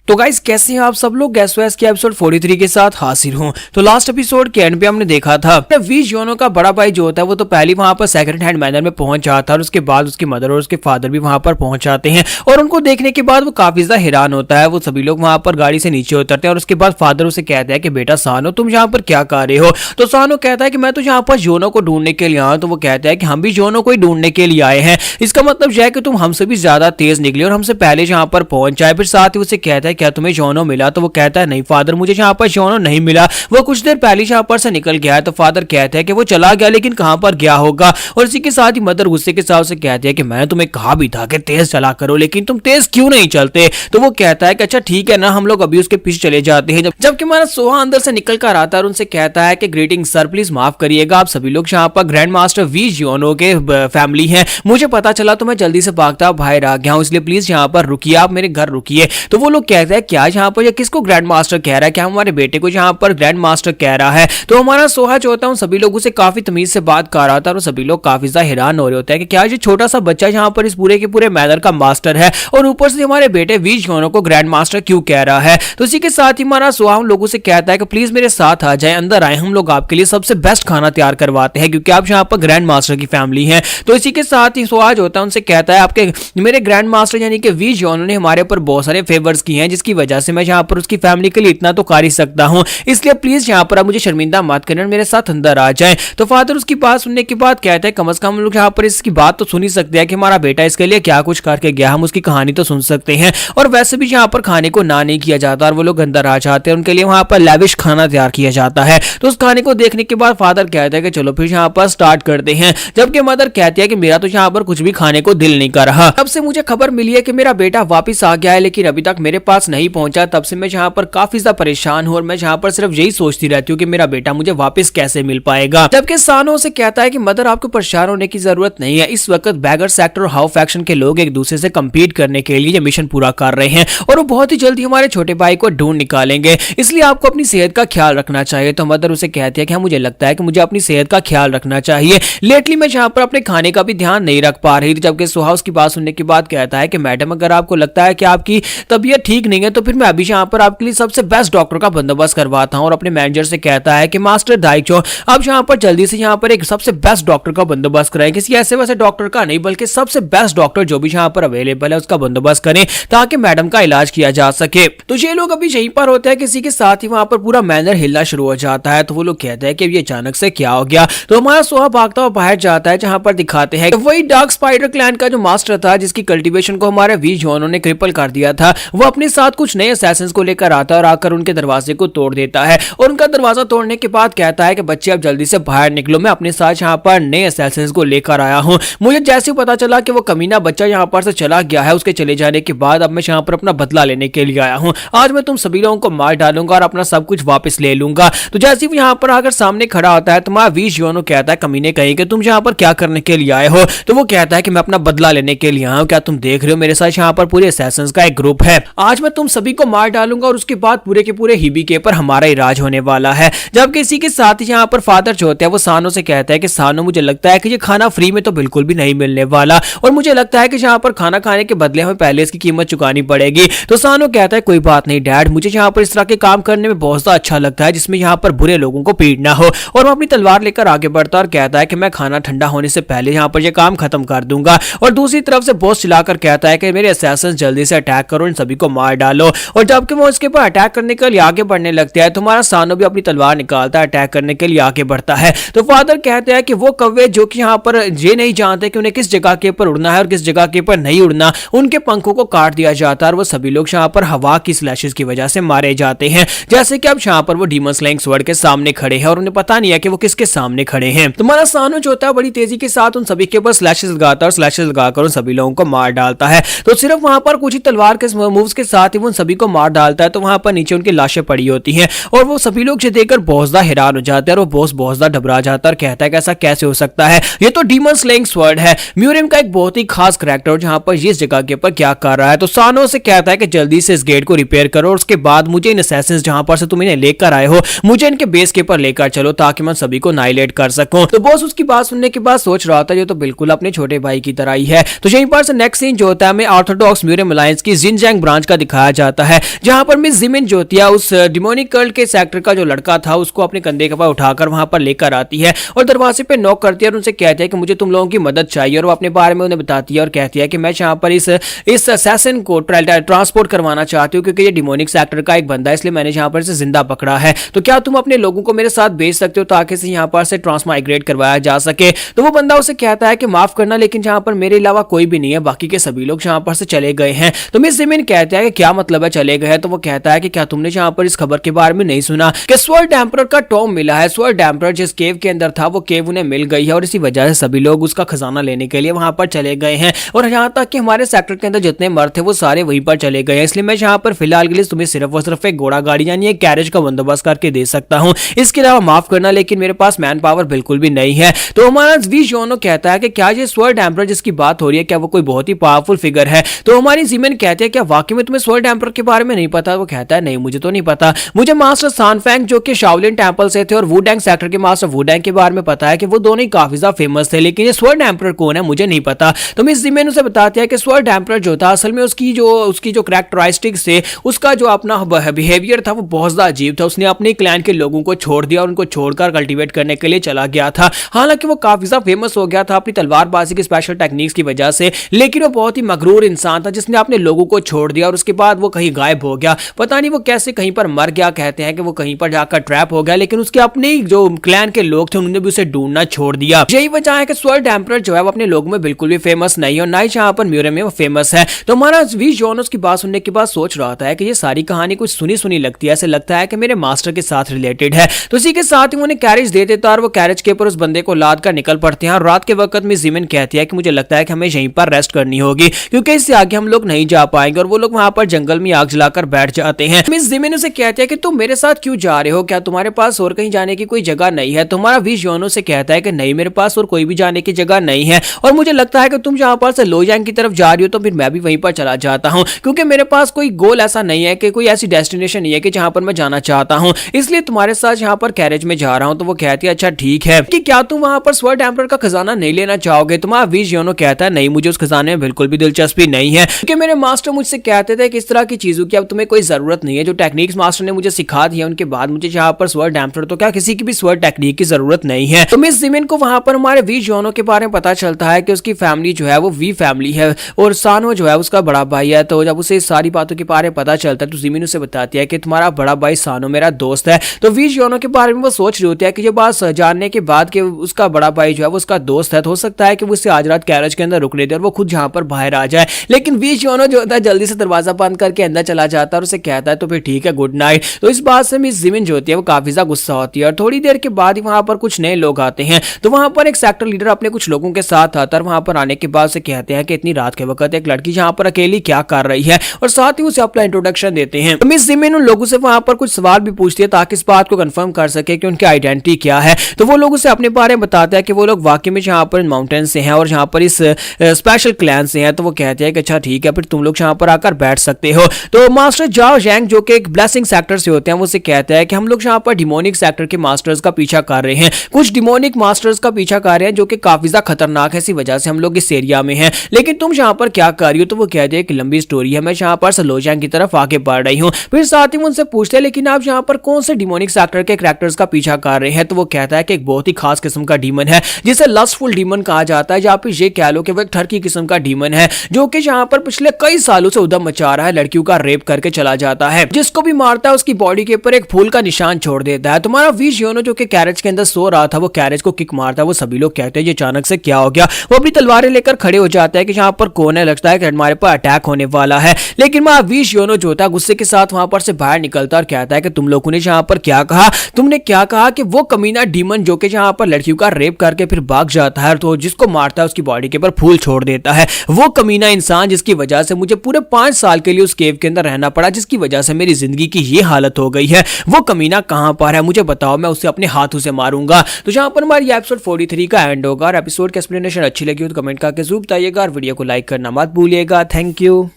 तो गाइस कैसे हैं आप सब लोग, गैसवैस के एपिसोड 43 के साथ हाजिर हूं। तो लास्ट एपिसोड के एंड पे हमने देखा था वी जियोनो का बड़ा भाई जो होता है वो तो पहले वहां पर सेकंड हैंड मैनर में पहुंच जाता है और उसके बाद उसकी मदर और उसके फादर भी वहां पर पहुंच जाते हैं और उनको देखने के बाद वो काफी ज्यादा हैरान होता है। वो सभी लोग वहां पर गाड़ी से नीचे उतरते हैं और उसके बाद फादर उसे कहता है कि बेटा सानो तुम यहाँ पर क्या कर रहे हो। तो सानो कहता है कि मैं तो यहाँ पर जियोनो को ढूंढने के लिए आया। तो वो कहता है कि हम भी जियोनो को ही ढूंढने के लिए आए हैं, इसका मतलब यह है कि तुम हमसे भी ज्यादा तेज निकले और हमसे पहले यहाँ पर पहुंच जाए। फिर साथ ही उसे कहता है क्या तुम्हें जॉनो मिला? तो वो कहता है नहीं फादर, मुझे यहाँ पर जॉनो नहीं मिला, वो कुछ देर पहले यहाँ पर से निकल गया है। तो फादर कहते हैं कि वो चला गया, लेकिन कहाँ पर गया होगा। और इसी के साथ ही मदर गुस्से के साथ से कहती है कि मैंने तुम्हें कहा भी था कि तेज चला करो, लेकिन तुम तेज क्यों नहीं चलते? तो वो कहता है कि अच्छा ठीक है ना, हम लोग अभी उसके पीछे चले जाते हैं। जबकि हमारा सोहा अंदर से निकल कर आता है और उनसे कहता है कि ग्रीटिंग सर, प्लीज माफ करिएगा, आप सभी लोग यहाँ पर ग्रैंड मास्टर वी जियोनो के फैमिली हैं, मुझे पता चला तो मैं जल्दी से भागता बाहर आ गया हूँ, इसलिए प्लीज यहाँ पर रुकिए, आप मेरे घर रुकिए। तो वो लोग कहते हैं क्या यहाँ पर किसको ग्रैंड मास्टर कह रहा है? क्या हमारे बेटे को यहाँ पर ग्रैंड मास्टर कह रहा है? तो हमारा सोहा जो होता है सभी लोग उसे काफी तमीज से बात कर रहा था और सभी लोग काफी ज्यादा हैरान हो रहे होते हैं कि क्या ये छोटा सा बच्चा यहाँ पर इस पूरे के पूरे मैनर का मास्टर है और ऊपर से हमारे बेटे वी जियोनो को ग्रैंड मास्टर क्यों कह रहा है? तो इसी के साथ ही हमारा सोहा हम लोगों से कहता है कि प्लीज मेरे साथ आ जाए, अंदर आए, हम लोग आपके लिए सबसे बेस्ट खाना तैयार करवाते हैं, क्योंकि आप यहाँ पर ग्रैंड मास्टर की फैमिली है। तो इसी के साथ ही सोहा जो होता है उनसे कहता है आपके मेरे ग्रैंड मास्टर यानी कि वी जियोनो ने हमारे ऊपर बहुत सारे फेवर्स किए हैं, जिसकी वजह से मैं यहाँ पर उसकी फैमिली के लिए इतना तो कर ही सकता हूँ, इसलिए प्लीज यहाँ पर आप मुझे शर्मिंदा मत करें, मेरे साथ अंदर आ जाए। तो फादर उसकी बात सुनने के बाद कहते हैं कम से कम हम लोग यहाँ पर इसकी बात तो सुन ही सकते हैं कि हमारा बेटा इसके लिए क्या कुछ करके गया, हम उसकी कहानी तो सुन सकते हैं। और वैसे भी यहाँ पर खाने को ना नहीं किया जाता और वो लोग अंदर आ जाते हैं, उनके लिए वहां पर लैविश खाना तैयार किया जाता है। तो उस खाने को देखने के बाद फादर कहते हैं कि चलो फिर यहाँ पर स्टार्ट करते हैं, जबकि मदर कहती है कि मेरा तो यहाँ पर कुछ भी खाने को दिल नहीं कर रहा। तब से मुझे खबर मिली है कि मेरा बेटा वापस आ गया है, लेकिन अभी तक मेरे पास नहीं पहुंचा, तब से मैं यहाँ पर काफी ज्यादा परेशान हूँ और मैं यहाँ पर सिर्फ यही सोचती रहती हूँ कि मेरा बेटा मुझे वापस कैसे मिल पाएगा। जबकि सानो से कहता है कि मदर आपको परेशान होने की जरूरत नहीं है, इस वक्त बैगर सेक्टर और हाउ फैक्शन के लोग एक दूसरे से कम्पीट करने के लिए मिशन पूरा कर रहे हैं और वो बहुत ही जल्दी हमारे छोटे भाई को ढूंढ निकालेंगे, इसलिए आपको अपनी सेहत का ख्याल रखना चाहिए। तो मदर उसे कहती है कि हाँ मुझे लगता है कि मुझे अपनी सेहत का ख्याल रखना चाहिए, लेटली मैं यहाँ पर अपने खाने का भी ध्यान नहीं रख पा रही थी। जबकि सुहा उसकी बात सुनने के बाद कहता है कि मैडम अगर आपको लगता है कि आपकी तबीयत ठीक नहीं है तो फिर मैं अभी यहाँ पर आपके लिए सबसे बेस्ट डॉक्टर का बंदोबस्त करवाता हूँ। और अपने मैनेजर से कहता है कि मास्टर दाइचो आप यहाँ पर जल्दी से यहाँ पर एक सबसे बेस्ट डॉक्टर का बंदोबस्त कराएं, किसी ऐसे वैसे डॉक्टर का नहीं बल्कि सबसे बेस्ट डॉक्टर जो भी यहाँ पर अवेलेबल है उसका बंदोबस्त करें ताकि मैडम का इलाज किया जा सके। तो ये लोग अभी यहीं पर होते हैं, किसी के साथ ही वहां पर पूरा मैनर हिलना शुरू हो जाता है। तो वो लोग कहते हैं कि ये अचानक से क्या हो गया। तो हमारा सोहा भागता हुआ बाहर जाता है, जहां पर दिखाते हैं वही डार्क स्पाइडर क्लैन का जो मास्टर था जिसकी कल्टीवेशन को हमारे वी जियोनो ने क्रिपल कर दिया था, वो अपने साथ कुछ नए असैसिन्स को लेकर आता है और आकर उनके दरवाजे को तोड़ देता है। और उनका दरवाजा तोड़ने के बाद कहता है कि बच्चे अब जल्दी से बाहर निकलो, मैं अपने साथ यहाँ पर नए असैसिन्स को लेकर आया हूँ। मुझे जैसे पता चला कि वो कमीना बच्चा यहाँ पर से चला गया है, उसके चले जाने के बाद अब मैं यहाँ पर अपना बदला लेने के लिए आया हूँ। आज मैं तुम सभी लोगों को मार डालूंगा और अपना सब कुछ वापस ले लूंगा। तो जैसे ही यहाँ पर आकर सामने खड़ा होता है तो हमारा वी जियोनो कहता है कमीने कहीं कि तुम यहाँ पर क्या करने के लिए आए हो? तो वो कहता है कि मैं अपना बदला लेने के लिए आया हूँ, क्या तुम देख रहे हो मेरे साथ यहाँ पर पूरे असैसिन्स का एक ग्रुप है, आज मैं तुम सभी को मार डालूंगा और उसके बाद पूरे के पूरे हिबी के पर हमारा ही राज होने वाला है। जबकि इसी के साथ ही यहाँ पर फादर जो होते हैं वो सानो से कहता है कि सानो मुझे लगता है कि ये खाना फ्री में तो बिल्कुल भी नहीं मिलने वाला और मुझे लगता है कि यहाँ पर खाना खाने के बदले हमें पहले इसकी कीमत चुकानी पड़ेगी। तो सानो कहता है कोई बात नहीं डैड, मुझे यहाँ पर इस तरह के काम करने में बहुत ज्यादा अच्छा लगता है जिसमें यहाँ पर बुरे लोगों को पीटना हो। और वो अपनी तलवार लेकर आगे बढ़ता और कहता है कि मैं खाना ठंडा होने से पहले यहाँ पर ये काम खत्म कर दूंगा। और दूसरी तरफ से बॉस चिल्लाकर कहता है कि मेरे असैसिन्स जल्दी से अटैक करो, इन सभी को मार डालो। और जबकि वो उसके ऊपर अटैक करने के लिए आगे बढ़ने लगता है तो हमारा सानो भी अपनी तलवार निकालता है, अटैक करने के लिए आगे बढ़ता है। तो फादर कहते हैं कि वो कौवे जो कि यहाँ पर ये नहीं जानते कि उन्हें किस जगह के ऊपर उड़ना है और किस जगह के ऊपर नहीं उड़ना, उनके पंखों को काट दिया जाता है और वो सभी लोग यहाँ पर हवा की स्लैशेस की वजह से मारे जाते हैं। जैसे कि अब यहाँ पर वो डीमन स्लेइंग स्वॉर्ड के सामने खड़े हैं और उन्हें पता नहीं है कि वो किसके सामने खड़े हैं। तुम्हारा सानो जो होता है बड़ी तेजी के साथ उन सभी के ऊपर स्लैशेस लगाता है और स्लैशेस लगाकर उन सभी लोगों को मार डालता है। तो सिर्फ वहां पर कुछ ही तलवार के मूव्स के साथ ही वो उन सभी को मार डालता है। तो वहां पर नीचे उनकी लाशें पड़ी होती हैं और वो सभी लोग से देखकर बहुत ज्यादा हैरान हो जाते हैं और वो बॉस बहुत ज्यादा घबरा जाता है और कहता है कि ऐसा कैसे हो सकता है, ये तो डीमन स्लेइंग स्वॉर्ड है, म्यूरियम का एक बहुत ही खास करैक्टर जहां पर ये इस जगह के ऊपर क्या कर रहा है। तो सानो से कहता है कि जल्दी से इस गेट को रिपेयर करो और उसके बाद मुझे इन असैसिन्स जहां पर से तुम इन्हें लेकर आए हो मुझे इनके बेस के ऊपर लेकर चलो ताकि मैं सभी को नाइलेट कर सकूं। तो बॉस उसकी बात सुनने के बाद सोच रहा था ये तो बिल्कुल अपने छोटे भाई की तरह ही है। तो यहीं पर से नेक्स्ट सीन जो होता है हमें ऑर्थोडॉक्स म्यूरियम अलायंस की जिनजैंग ब्रांच का दिखाया जाता है, जहां पर मिस जिमिन जो होती है उस डिमोनिक कल्ट के सेक्टर का जो लड़का था उसको अपने कंधे के ऊपर उठाकर वहां पर लेकर आती है और दरवाजे पे नॉक करती है और उनसे कहती है कि मुझे तुम लोगों की मदद चाहिए। और वो अपने बारे में उन्हें बताती है और कहती है कि मैं यहाँ पर इस असैसिन को ट्रांसपोर्ट करवाना चाहती हूँ क्योंकि ये डिमोनिक सेक्टर का एक बंदा है, इसलिए मैंने यहाँ पर इसे जिंदा पकड़ा है। तो क्या तुम अपने लोगों को मेरे साथ भेज सकते हो ताकि इसे यहाँ पर से ट्रांसमाइग्रेट करवाया जा सके। तो वो बंदा उसे कहता है कि माफ करना लेकिन यहाँ पर मेरे अलावा कोई भी नहीं है, बाकी के सभी लोग यहाँ पर से चले गए हैं। तो मिस जिमिन कहते हैं कि क्या मतलब है चले गए? तो वो कहता है कि क्या तुमने यहाँ पर इस खबर के बारे में नहीं सुना कि स्वर्ड एम्परर का टॉम मिला है। स्वर्ड एम्परर जिस केव के अंदर था वो केव उन्हें मिल गई है और इसी वजह से सभी लोग उसका खजाना लेने के लिए वहां पर चले गए हैं और यहाँ तक कि हमारे सेक्टर के अंदर जितने मर्द थे वो सारे वहीं पर चले गए हैं। इसलिए मैं यहाँ पर फिलहाल के लिए तुम्हें सिर्फ और सिर्फ एक घोड़ा गाड़ी यानी एक कैरेज का बंदोबस्त करके दे सकता हूँ। इसके अलावा माफ करना लेकिन मेरे पास मैन पावर बिल्कुल भी नहीं है। तो हमारा वी जोनो कहता है कि क्या ये स्वर्ड एम्परर जिसकी बात हो रही है क्या वो कोई बहुत ही पावरफुल फिगर है? तो हमारी जीमेन कहते हैं क्या वाकई में तुम्हें स्वर्ड एम्परर के बारे में नहीं पता? वो कहता है नहीं मुझे तो नहीं पता, मुझे मास्टर सानफैंग जो कि शाओलिन टेंपल से थे और वुडैंग सेक्टर के मास्टर वुडैंग के बारे में पता है कि वो दोनों ही काफी ज्यादा फेमस थे, लेकिन ये स्वर्ड एम्परर कौन है मुझे नहीं पता। तो मिस जिमेन उसे बताते हैं कि स्वर्ड एम्परर जो था असल में उसकी जो कैरेक्टरिस्टिक्स थे, उसका जो अपना बिहेवियर था वो बहुत ज्यादा अजीब था। उसने अपने क्लैन के लोगों को छोड़ दिया और उनको छोड़कर कल्टीवेट करने के लिए चला गया था। हालांकि वो काफी ज्यादा फेमस हो गया था अपनी तलवारबाजी की स्पेशल टेक्निक्स की वजह से, लेकिन वो बहुत ही मगरूर इंसान था जिसने अपने लोगों को छोड़ दिया और उसके बाद वो कहीं गायब हो गया। पता नहीं वो कैसे कहीं पर मर गया, कहते हैं कि वो कहीं पर जाकर ट्रैप हो गया, लेकिन उसके अपने जो क्लैन के लोग थे उन्होंने भी उसे ढूंढना छोड़ दिया। यही वजह है कि स्वर्ड एम्परर जो है वो अपने लोगों में बिल्कुल भी फेमस नहीं है और ना ही यहाँ पर म्यूरे में वो फेमस है। तो हमारा वी जोनस की बात सुनने के बाद सोच रहा था कि ये सारी कहानी कुछ सुनी सुनी लगती है, ऐसे लगता है कि मेरे मास्टर के साथ रिलेटेड है। तो इसी के साथ ही उन्हें कैरेज दे देता और वो कैरेज के ऊपर उस बंदे को लाद कर निकल पड़ते हैं। और रात के वक्त में जिमिन कहती है कि मुझे लगता है कि हमें यहीं पर रेस्ट करनी होगी क्योंकि इससे आगे हम लोग नहीं जा पाएंगे, और वो लोग वहां पर जंगल में आग जलाकर बैठ जाते हैं। मिस जिमिन उसे कहती है कि तुम मेरे साथ क्यों जा रहे हो, क्या तुम्हारे पास और कहीं जाने की कोई जगह नहीं है? तुम्हारा वी जोनो से कहता है कि नहीं मेरे पास और कोई भी जाने की जगह नहीं है और मुझे लगता है कि तुम जहां पर से लोयांग की तरफ जा रही हो तो फिर मैं भी वहीं पर चला जाता हूं, क्योंकि मेरे पास कोई गोल ऐसा नहीं है कि कोई ऐसी डेस्टिनेशन नहीं है कि जहां पर मैं जाना चाहता हूं, इसलिए तुम्हारे साथ यहाँ पर कैरेज में जा रहा हूं। तो वो कहती है अच्छा ठीक है कि क्या तुम वहां पर स्वर्ड एम्परर का खजाना नहीं लेना चाहोगे? तुम्हारा वी जोनो कहता है नहीं मुझे उस खजाने में बिल्कुल भी दिलचस्पी नहीं है, क्योंकि मेरे मास्टर मुझसे कहते थे कि इस तरह की चीजों की अब तुम्हें कोई जरूरत नहीं है। जो टेक्निक्स मास्टर ने मुझे सिखा दी है उनके बाद मुझे यहाँ पर स्वर्ड एम्परर तो क्या किसी की भी स्वर्ड टेक्निक की जरूरत नहीं है। तो मिस जिमिन को वहां पर हमारे वी जोनो के बारे में पता चलता है कि उसकी फैमिली जो है वो वी फैमिली है और सानो जो है उसका बड़ा भाई है। तो जब उसे सारी बातों के बारे में पता चलता है तो जिमिन उसे बताती है कि तुम्हारा बड़ा भाई सानो मेरा दोस्त है। तो वी जोनो के बारे में वो सोच रही होती है कि ये बात जानने के बाद कि उसका बड़ा भाई जो है वो उसका दोस्त है, तो हो सकता है कि वो उसे आज रात कैरेज के अंदर रुकने दे और वो खुद यहाँ पर बाहर आ जाए। लेकिन वी जोनो जो होता है जल्दी से दरवाजा बंद करके अंदर चला जाता है और उसे कहता है तो फिर ठीक है गुड नाइट। तो इस बात से मिस जिमिन जो होती है वो काफी ज्यादा गुस्सा होती है और थोड़ी देर के बाद ही वहां पर कुछ नए लोग आते हैं। तो वहां पर एक सेक्टर लीडर अपने कुछ लोगों के साथ आता है। वहां पर आने के बाद से कहते हैं कि इतनी रात के वक्त एक लड़की यहाँ पर अकेली क्या कर रही है, और साथ ही उसे अपना इंट्रोडक्शन देते हैं। तो मिस जिमिन उन लोगों से वहां पर कुछ सवाल भी पूछती है ताकि इस बात को कंफर्म कर सके कि उनकी आइडेंटिटी क्या है। तो वो लोग उसे अपने बारे में बताते हैं कि वो लोग वाकई में यहाँ पर माउंटेन से हैं और यहाँ पर इस स्पेशल क्लैन से हैं। तो वो कहते हैं कि अच्छा ठीक है फिर तुम लोग यहाँ पर आकर बैठ सकते हो। तो मास्टर जाओ जैंग जो कि एक ब्लेसिंग सेक्टर से होते हैं वो उसे कहते हैं कि हम लोग यहाँ पर डिमोनिक सेक्टर के मास्टर्स का पीछा कर रहे हैं, कुछ डिमोनिक मास्टर्स का पीछा कर रहे हैं जो कि काफी ज्यादा खतरनाक है, इसी वजह से हम लोग इस एरिया में हैं। लेकिन तुम यहाँ पर क्या कर रही हो? तो वो कहते हैं कि लंबी स्टोरी है, मैं यहाँ पर सलोजांग की तरफ आगे बढ़ रही हूँ। फिर साथ ही उनसे पूछते हैं लेकिन आप यहाँ पर कौन से डिमोनिक सेक्टर के कैरेक्टर्स का पीछा कर रहे हैं? तो वो कहता है कि एक बहुत ही खास किस्म का डीमन है जिसे लस्टफुल डीमन कहा जाता है, या फिर ये कह लो कि वो एक ठरकी किस्म का डीमन है जो कि यहाँ पर पिछले कई सालों से उधम मचा रहा है, लड़कियों का रेप करके चला जाता है, जिसको भी मारता है उसकी बॉडी के ऊपर एक फूल का निशान छोड़ देता है। तुम्हारा वी जियोनो जो कि कैरेज के अंदर सो रहा था वो कैरेज को किक मारता है। वो सभी लोग कहते हैं ये अचानक से क्या हो गया। वो अपनी तलवारें लेकर खड़े हो जाता है कि यहाँ पर कौन है, लगता है कि हमारे पर अटैक होने वाला है। लेकिन वहां वी जियोनो जो था गुस्से के साथ वहां पर से बाहर निकलता और कहता है कि तुम लोगों ने यहाँ पर क्या कहा? तुमने क्या कहा कि वो कमीना डीमन जो कि यहाँ पर लड़कियों का रेप करके फिर भाग जाता है तो जिसको मारता है उसकी बॉडी के ऊपर फूल छोड़ देता है, वो कमीना इंसान जिसकी वजह से मुझे पूरे 5 साल के लिए उस केव के अंदर रहना पड़ा, जिसकी वजह से मेरी जिंदगी की ये हालत हो गई है, वो कमीना कहां पर है मुझे बताओ, मैं उसे अपने हाथों से मारूंगा। तो जहां पर हमारी एपिसोड 43 का एंड होगा। और एपिसोड की एक्सप्लेनेशन अच्छी लगी हो तो कमेंट करके जरूर बताइएगा और वीडियो को लाइक करना मत भूलिएगा। Thank you.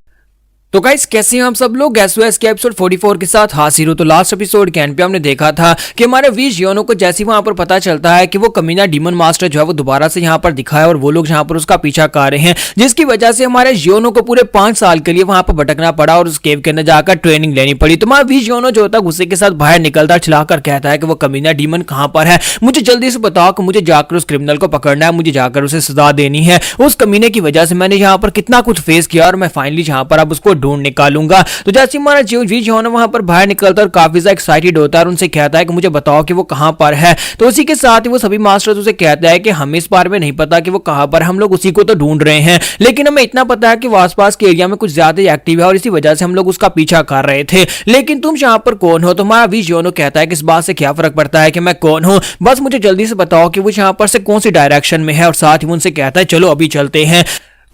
तो गाइस कैसे हैं हम सब लोग एसओएस के एपिसोड 44 के साथ हाजिर हो। तो लास्ट एपिसोड के एंड पे हमने देखा था कि हमारे वी जियोनो को जैसे वहां पर पता चलता है कि वो कमीना डीमन मास्टर जो है वो दोबारा से यहाँ पर दिखा है और वो लोग यहाँ पर उसका पीछा कर रहे हैं, जिसकी वजह से हमारे जियोनो को पूरे 5 साल के लिए वहां पर भटकना पड़ा और उस केव के अंदर जाकर ट्रेनिंग लेनी पड़ी। तो हमारा वी जियोनो जो होता है गुस्से के साथ बाहर निकलता चिल्लाकर कहता है कि वो कमीना डीमन कहां पर है, मुझे जल्दी से बताओ कि मुझे जाकर उस क्रिमिनल को पकड़ना है, मुझे जाकर उसे सजा देनी है। उस कमीने की वजह से मैंने यहाँ पर कितना कुछ फेस किया और मैं फाइनली यहाँ पर अब उसको ढूंढ निकालूंगा। तो जैसे हमारा वी जो है ना वहां पर बाहर निकलता है और काफी ज्यादा एक्साइटेड होता है और उनसे कहता है कि मुझे बताओ कि वो कहां पर है। तो उसी के साथ ही वो सभी मास्टर्स उसे कहते हैं कि हमें इस बारे में नहीं पता कि वो कहां पर, हम लोग उसी को तो ढूंढ रहे हैं, लेकिन हमें इतना पता है कि वो आसपास के एरिया में कुछ ज्यादा ही एक्टिव है और इसी वजह से हम लोग उसका पीछा कर रहे थे। लेकिन तुम यहाँ पर कौन हो? तो हमारा वी जोनो कहता है कि इस बात से क्या फर्क पड़ता है कि मैं कौन हूं, बस मुझे जल्दी से बताओ कि वो यहाँ पर से कौन सी डायरेक्शन में है। और साथ ही उनसे कहता है चलो अभी चलते हैं।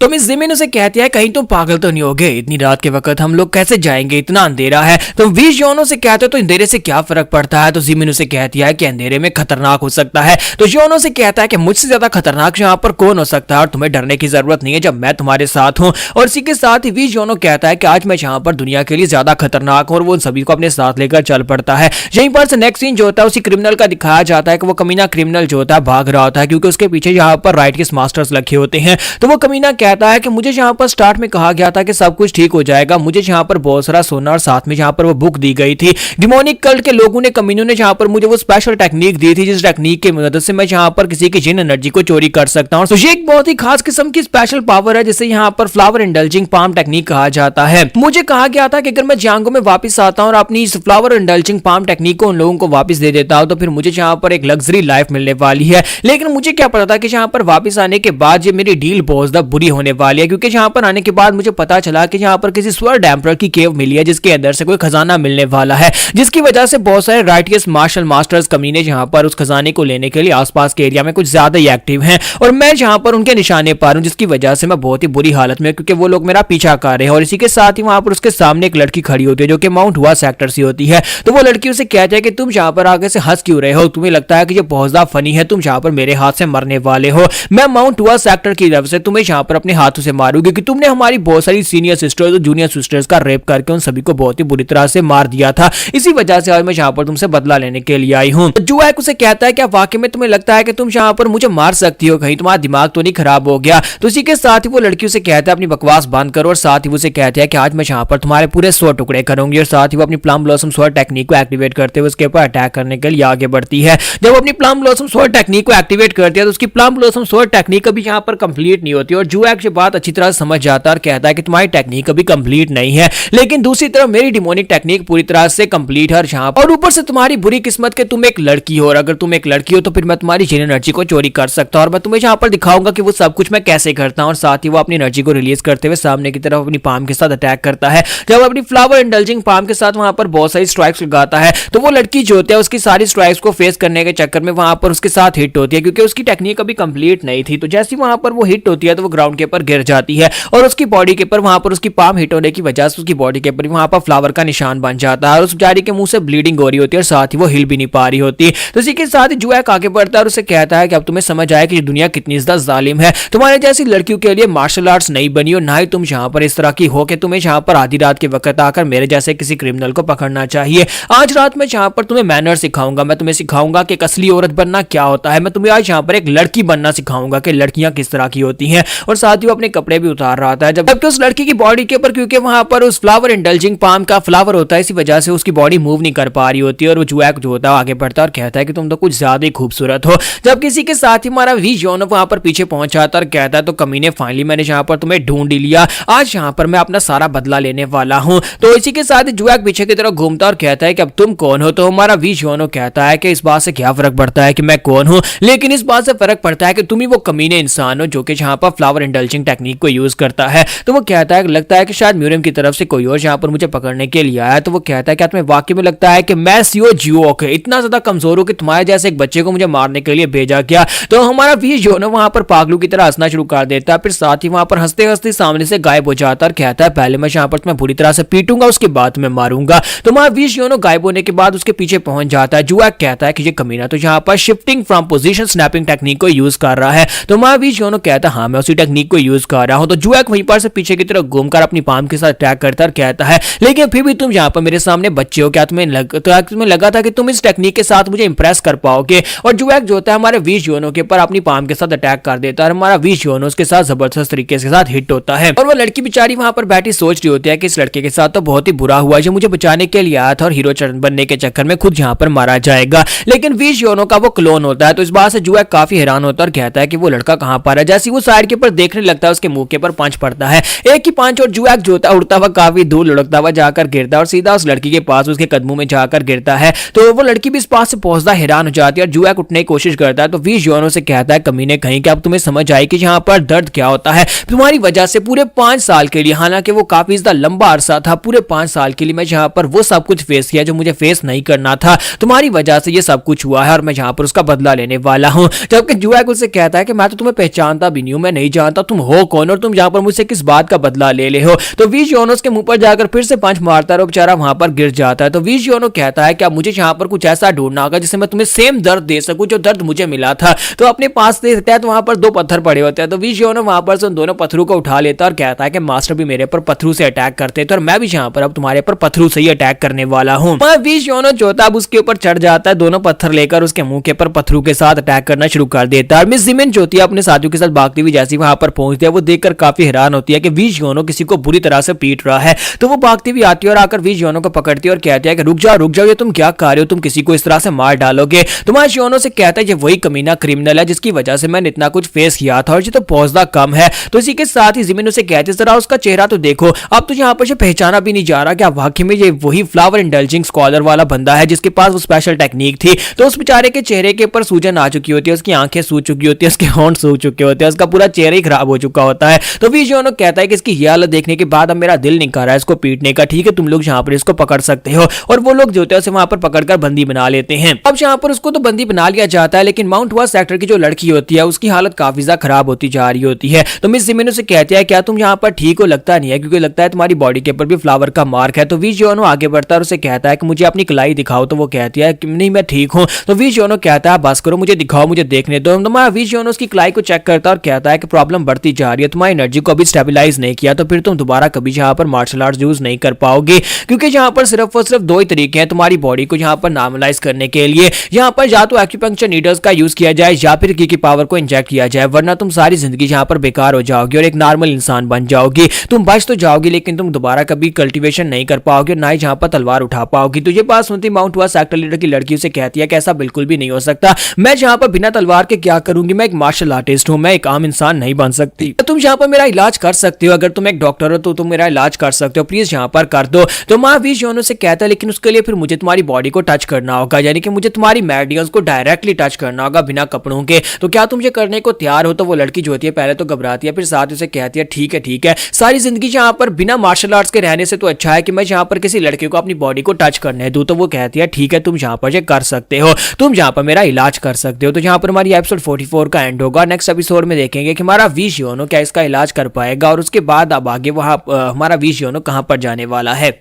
तो मिस जिमिन उसे कहती है कहीं तुम पागल तो नहीं हो गए, इतनी रात के वक्त हम लोग कैसे जाएंगे, इतना अंधेरा है। तो वी जोनो से कहते हो तो अंधेरे से क्या फर्क पड़ता है। तो जिमिन उसे कहती है कि अंधेरे में खतरनाक हो सकता है। तो जोनो से कहता है कि मुझसे ज्यादा खतरनाक यहाँ पर कौन हो सकता है और तुम्हें डरने की जरूरत नहीं है जब मैं तुम्हारे साथ हूँ। और इसी के साथ ही वी जोनो कहता है कि आज मैं यहाँ पर दुनिया के लिए ज्यादा खतरनाक हूँ और वो उन सभी को अपने साथ लेकर चल पड़ता है। यहीं पर से नेक्स्ट सीन जो होता है उसी क्रिमिनल का दिखाया जाता है कि वो कमीना क्रिमिनल जो होता है भाग रहा होता है क्योंकि उसके पीछे यहाँ पर राइट के मास्टर्स लगे होते हैं। तो वो कमीना कहता है कि मुझे यहाँ पर स्टार्ट में कहा गया था कि सब कुछ ठीक हो जाएगा, मुझे यहाँ पर बहुत सारा सोना और साथ में यहाँ पर वो बुक दी गई थी। डिमोनिक कल्ट के लोगों ने, कमीनों ने यहाँ पर मुझे वो स्पेशल टेक्निक दी थी जिस टेक्निक की मदद से मैं यहाँ पर किसी की जिन एनर्जी को चोरी कर सकता हूँ। तो ये एक बहुत ही खास किस्म की स्पेशल पावर है जिसे यहाँ पर फ्लावर इंडल्जिंग पाम टेक्निक कहा जाता है। मुझे कहा गया था कि अगर मैं जांगो में वापस आता हूँ और अपनी इस फ्लावर इंडल्जिंग पाम टेक्निक को उन लोगों को वापस दे देता हूँ तो फिर मुझे यहाँ पर एक लग्जरी लाइफ मिलने वाली है। लेकिन मुझे क्या पता था कि यहाँ पर वापस आने के बाद ये मेरी डील बहुत ज्यादा बुरी होने वाली है, क्योंकि यहाँ पर आने के बाद मुझे पता चला कि यहाँ पर किसी स्वर्ड एम्परर की केव मिली है जिसके अंदर से कोई खजाना मिलने वाला है, जिसकी वजह से बहुत सारे राइटियस मार्शल मास्टर्स कमीने यहाँ पर उस खजाने को लेने के लिए आसपास के एरिया में कुछ ज्यादा ही एक्टिव हैं और मैं यहाँ पर उनके निशाने पा रहा हूँ, जिसकी वजह से मैं बहुत ही बुरी हालत में, क्योंकि वो लोग मेरा पीछा कर रहे हैं। और इसी के साथ ही वहां पर उसके सामने एक लड़की खड़ी होती है जो कि माउंट हुआ सेक्टर से होती है। तो वो लड़की उसे कहती है कि तुम यहाँ पर आगे से हंस क्यों रहे हो, तुम्हें लगता है कि ये बहुत ज्यादा फनी है, तुम यहाँ पर मेरे हाथ से मरने वाले हो। मैं माउंट हुआ सेक्टर की तरफ से तुम्हें यहाँ पर अपने हाथों से मारूंगी कि तुमने हमारी बहुत सारी सीनियर सिस्टर्स और जूनियर सिस्टर्स का रेप करके उन सभी को बहुत ही बुरी तरह से मार दिया था। इसी वजह से आज मैं यहाँ पर तुमसे बदला लेने के लिए आई हूँ। जुएक उसे कहता है क्या वाकई में तुम्हें लगता है कि तुम यहाँ पर मुझे मार सकती हो, कहीं तुम्हारा दिमाग तो नहीं खराब हो गया। तो इसी के साथ ही वो लड़की उसे कहता है अपनी बकवास बंद करो और साथ ही उसे कहते हैं कि आज मैं यहाँ पर तुम्हारे पूरे 100 टुकड़े करूंगी। और साथ ही वो अपनी प्लम ब्लॉसम स्वॉर्ड टेक्निक को एक्टिवेट करते हुए उसके ऊपर अटैक करने के लिए आगे बढ़ती है। जब वो अपनी प्लम ब्लॉसम स्वॉर्ड टेक्निक को एक्टिवेट करती है तो उसकी प्लम ब्लॉसम स्वॉर्ड टेक्निक अभी यहाँ पर कंप्लीट नहीं होती और जुएक ये बात अच्छी तरह समझ जाता है और कहता है कि तुम्हारी टेक्निक अभी कंप्लीट नहीं है, लेकिन दूसरी तरफ मेरी डिमोनिक टेक्निक पूरी तरह से कंप्लीट है और ऊपर से तुम्हारी बुरी किस्मत के तुम एक लड़की हो और अगर तुम एक लड़की हो तो फिर मैं तुम्हारी जिन एनर्जी को चोरी कर सकता हूं और मैं तुम्हें यहाँ पर दिखाऊंगा कि वो सब कुछ मैं कैसे करता हूं। और साथ ही वो अपनी एनर्जी को रिलीज करते हुए सामने की तरफ अपनी पाम के साथ अटैक करता है। जब अपनी फ्लावर इंडल्जिंग पाम के साथ वहां पर बहुत सारी स्ट्राइक्स लगाता है तो वो लड़की जो होती है उसकी सारी स्ट्राइक्स को फेस करने के चक्कर में वहां पर उसके साथ हिट होती है, क्योंकि उसकी टेक्निक अभी कंप्लीट नहीं थी। तो जैसे वहां पर वो हिट होती है तो वो ग्राउंड के ऊपर गिर जाती है और उसकी बॉडी के ऊपर वहां पर उसकी पाम हिट होने की वजह से उसकी बॉडी के ऊपर वहां पर फ्लावर का निशान बन जाता है और उस बेचारी के मुंह से ब्लीडिंग हो रही होती है और साथ ही वो हिल भी नहीं पा रही होती। तो इसी के साथ ही जुएक आगे बढ़ता है और उसे कहता है कि अब तुम्हें समझ आया कि ये दुनिया कितनी ज्यादा जालिम है, तुम्हारे जैसी लड़कियों के लिए मार्शल आर्ट्स नहीं बनी और ना ही तुम यहाँ पर इस तरह की हो कि तुम्हें यहाँ पर आधी रात के वक्त आकर मेरे जैसे किसी क्रिमिनल को पकड़ना चाहिए। आज रात में यहाँ पर तुम्हें मैनर सिखाऊंगा, मैं तुम्हें सिखाऊंगा कि असली औरत बनना क्या होता है, मैं तुम्हें आज यहाँ पर एक लड़की बनना सिखाऊंगा कि लड़कियां किस तरह की होती हैं। और साथ ही वो अपने कपड़े भी उतार रहा था जबकि उस लड़की की बॉडी के ऊपर, क्योंकि वहां पर उस फ्लावर इंडल्जिंग पाम का फ्लावर होता है, इसी वजह से उसकी बॉडी मूव नहीं कर पा रही होती है और वो जुएक जो होता है आगे बढ़ता है और कहता है कि तुम तो कुछ ज्यादा ही खूबसूरत हो। जब किसी के साथ ही हमारा वी जोनो वहां पर पीछे पहुंच जाता है और कहता है तो कमीने फाइनली मैंने यहाँ पर तुम्हें ढूंढ ही लिया, आज यहाँ पर मैं अपना सारा बदला लेने वाला हूँ। तो इसी के साथ जुएक पीछे की तरफ घूमता और कहता है कि अब तुम कौन हो। तो हमारा वी जोनो कहता है कि इस बात से क्या फर्क पड़ता है कि मैं कौन हूँ, लेकिन इस बात से फर्क पड़ता है कि तुम ही वो कमीने इंसान हो जो कि यहाँ पर फ्लावर इंडल्जिंग टेक्निक को यूज करता है। तो वो कहता है लगता है कि शायद म्यूरियम की तरफ से कोई और यहाँ पर मुझे पकड़ने के लिए आया। तो वो कहता है क्या तुम्हें वाकई में लगता है कि मैं सीओ जियोक इतना ज्यादा कमजोर हूं कि तुम्हारे जैसे एक बच्चे को मुझे मारने के लिए भेजा गया। तो हमारा वी जोनो वहां पर पागलू की तरह हंसना शुरू कर देता है, फिर साथ ही वहां पर हंसते हंसते सामने से गायब हो जाता है और कहता है पहले मैं यहाँ पर तुम्हें बुरी तरह से पीटूंगा उसके बाद मैं मारूंगा। तो हमारा वी जोनो गायब होने के बाद उसके पीछे पहुंच जाता है। जुएक कहता है कि ये कमीना तो यहाँ पर shifting from position snapping technique को यूज कर रहा है। तो हमारा वी जोनो कहता है हाँ मैं उसी टेक्निक को यूज कर रहा हूँ। तो जुएक वहीं पर से पीछे की तरफ घूमकर अपनी पाम के साथ अटैक करता है और कहता है लेकिन फिर भी तुम यहाँ पर मेरे सामने बच्चे हो, क्या तुम्हें लगा था कि तुम इस टेक्निक के साथ मुझे इंप्रेस कर पाओगे। और जुएक जो होता है हमारे वी जोनो के ऊपर अपनी पाम के साथ अटैक कर देता है और हमारा वी जोनो उसके साथ जबरदस्त तरीके के साथ हिट होता है। और वो लड़की बेचारी वहां पर बैठी सोच रही होती है कि इस लड़के के साथ तो बहुत ही बुरा हुआ जो मुझे बचाने के लिए आया था और हीरो बनने के चक्कर में खुद यहाँ पर मारा जाएगा, लेकिन वी जोनो का वो क्लोन होता है। तो इस बात से जुएक काफी हैरान होता है और कहता है कि वो लड़का कहाँ पर है। जैसे वो साइड के ऊपर देखने उठने लगता है, उसके मुंह के ऊपर पंच पड़ता है, एक ही पंच और जुएक जो होता है उड़ता हुआ काफी दूर लुढ़कता हुआ जाकर गिरता है और सीधा उस लड़की के पास उसके कदमों में जाकर गिरता है। तो वो लड़की भी इस पास से पहुंचता हैरान हो जाती है और जुएक उठने की कोशिश करता है। तो वी जियोनो से कहता है कमीने कहीं कि अब तुम्हें समझ आई कि यहाँ पर दर्द क्या होता है, तुम्हारी वजह से पूरे 5 साल के लिए, हालांकि वो काफी ज्यादा लंबा अरसा था, पूरे 5 साल के लिए मैं यहाँ पर वो सब कुछ फेस किया जो मुझे फेस नहीं करना था, तुम्हारी वजह से ये सब कुछ हुआ है और मैं यहाँ पर उसका बदला लेने वाला हूँ। जबकि जुएक उससे कहता है कि मैं तो तुम्हें पहचानता भी नहीं हूँ, मैं नहीं जानता तुम हो कौन और तुम यहाँ पर मुझसे किस बात का बदला ले ले हो। तो वी जियोनो उसके मुंह पर जाकर फिर से पंच मारता है और बेचारा वहां पर गिर जाता है। तो वी जियोनो कहता है कि मुझे यहाँ पर कुछ ऐसा ढूंढना होगा जिससे मैं तुम्हें सेम दर्द दे सकूं जो दर्द मुझे मिला था। तो अपने पास देखता है तो वहां पर 2 पत्थर पड़े होते हैं। तो वी जियोनो वहां पर से उन दोनों पत्थरों को उठा लेता है और कहता है कि मास्टर भी मेरे पर पत्थरों से अटैक करते थे और मैं भी यहाँ पर अब तुम्हारे पर पत्थरों से ही अटैक करने वाला हूँ। वी जियोनो जो था अब उसके ऊपर चढ़ जाता है, दोनों पत्थर लेकर उसके मुंह के ऊपर पत्थरों के साथ अटैक करना शुरू कर देता है। मिस जिमिन जो होती है अपने साथियों के साथ भागती हुई जैसी वहां पर पहुंचती है, वो देखकर काफी हैरान होती है कि वी जियोनो किसी को बुरी तरह से पीट रहा है। तो वो भागती हुई आती है और आकर वी जियोनो को पकड़ती है और कहती है कि रुक जाओ, ये तुम क्या कर रहे हो, तुम किसी को इस तरह से मार डालोगे। तुम्हारे जियोनो से कहता है ये वही कमीना क्रिमिनल है जिसकी वजह से मैंने इतना कुछ फेस किया था और ये तो बहुत ज्यादा कम है। तो इसी के साथ ही जिमिन उसे कहती है जरा उसका चेहरा तो देखो, अब तो यहाँ पर पहचाना भी नहीं जा रहा क्या वाकई में ये वही फ्लावर इंडल्जिंग स्कॉलर वाला बंदा है जिसके पास वो स्पेशल टेक्निक थी। तो उस बेचारे के चेहरे के ऊपर सूजन आ चुकी होती है, उसकी आंखें सूज चुकी होती है, उसके होंठ सूज चुके होते हैं, उसका पूरा चेहरा ही खराब हो चुका होता है। तो वी जियोनो कहता है कि इसकी ये हालत देखने के बाद अब मेरा दिल नहीं कर रहा है इसको पीटने का, ठीक है तुम लोग यहाँ पर इसको पकड़ सकते हो। और वो लोग जो होते हैं उसे वहां पर पकड़कर बंदी बना लेते हैं। अब यहाँ पर उसको तो बंदी बना लिया जाता है, लेकिन माउंट हुआ सेक्टर की जो लड़की होती है उसकी हालत काफी ज्यादा खराब होती जा रही होती है। तो मिस जिमिनो से कहती है क्या तुम यहाँ पर ठीक हो, लगता नहीं है क्योंकि लगता है तुम्हारी बॉडी के ऊपर भी फ्लावर का मार्क है। तो वी जियोनो आगे बढ़ता है और उसे कहता है कि मुझे अपनी कलाई दिखाओ। तो वो कहती है कि नहीं मैं ठीक हूँ। तो वी जियोनो कहता है बस करो, मुझे दिखाओ, मुझे देखने दो। तो वी जियोनो उसकी कलाई को चेक करता है और कहता है कि प्रॉब्लम बढ़ती जा रही है, तुम्हारी एनर्जी को अभी स्टेबलाइज नहीं किया तो फिर तुम दोबारा कभी यहाँ पर मार्शल आर्ट्स यूज नहीं कर पाओगे, क्योंकि यहाँ पर सिर्फ और सिर्फ 2 ही तरीके हैं तुम्हारी बॉडी को यहाँ पर नॉर्मलाइज करने के लिए। यहाँ पर या तो एक्यूपंक्चर नीडल्स का यूज किया जाए या फिर की पावर को इंजेक्ट किया जाए, वरना तुम सारी जिंदगी यहाँ पर बेकार हो जाओगे और एक नॉर्मल इंसान बन जाओगी। तुम बच तो जाओगी लेकिन तुम दोबारा कभी कल्टीवेशन नहीं कर पाओगे, ना ही यहाँ पर तलवार उठा पाओगी। तो ये बात सुनती माउंट हुआ सेक्टर लीडर की लड़की उसे कहती है कि ऐसा बिल्कुल भी नहीं हो सकता, मैं यहाँ पर बिना तलवार के क्या करूंगी, मैं एक मार्शल आर्टिस्ट हूँ, मैं एक आम इंसान नहीं बन सकती। तुम यहाँ पर मेरा इलाज कर सकते हो, अगर तुम एक डॉक्टर हो तो तुम मेरा इलाज कर सकते हो, प्लीज यहाँ पर कर दो। तो माँ वी जियोनो से कहता है लेकिन उसके लिए फिर मुझे तुम्हारी बॉडी को टच करना होगा, यानी कि मुझे तुम्हारी मेरिडियंस को डायरेक्टली टच करना होगा बिना कपड़ों के। तो क्या तुम ये करने को तैयार हो? तो वो लड़की जो होती है पहले तो घबराती है, फिर साथ उसे कहती है ठीक है, सारी जिंदगी यहाँ पर बिना मार्शल आर्ट्स के रहने से तो अच्छा है कि मैं यहाँ पर किसी लड़के को अपनी बॉडी को टच करने दूं। तो वो कहती है ठीक है तुम यहाँ पर ये कर सकते हो, तुम यहाँ पर मेरा इलाज कर सकते हो। तो यहाँ पर हमारी एपिसोड 44 का एंड होगा। नेक्स्ट एपिसोड में देखेंगे कि हमारा वी जियोनो क्या इसका इलाज कर पाएगा और उसके बाद अब आगे वहां हमारा वी जियोनो कहां पर जाने वाला है।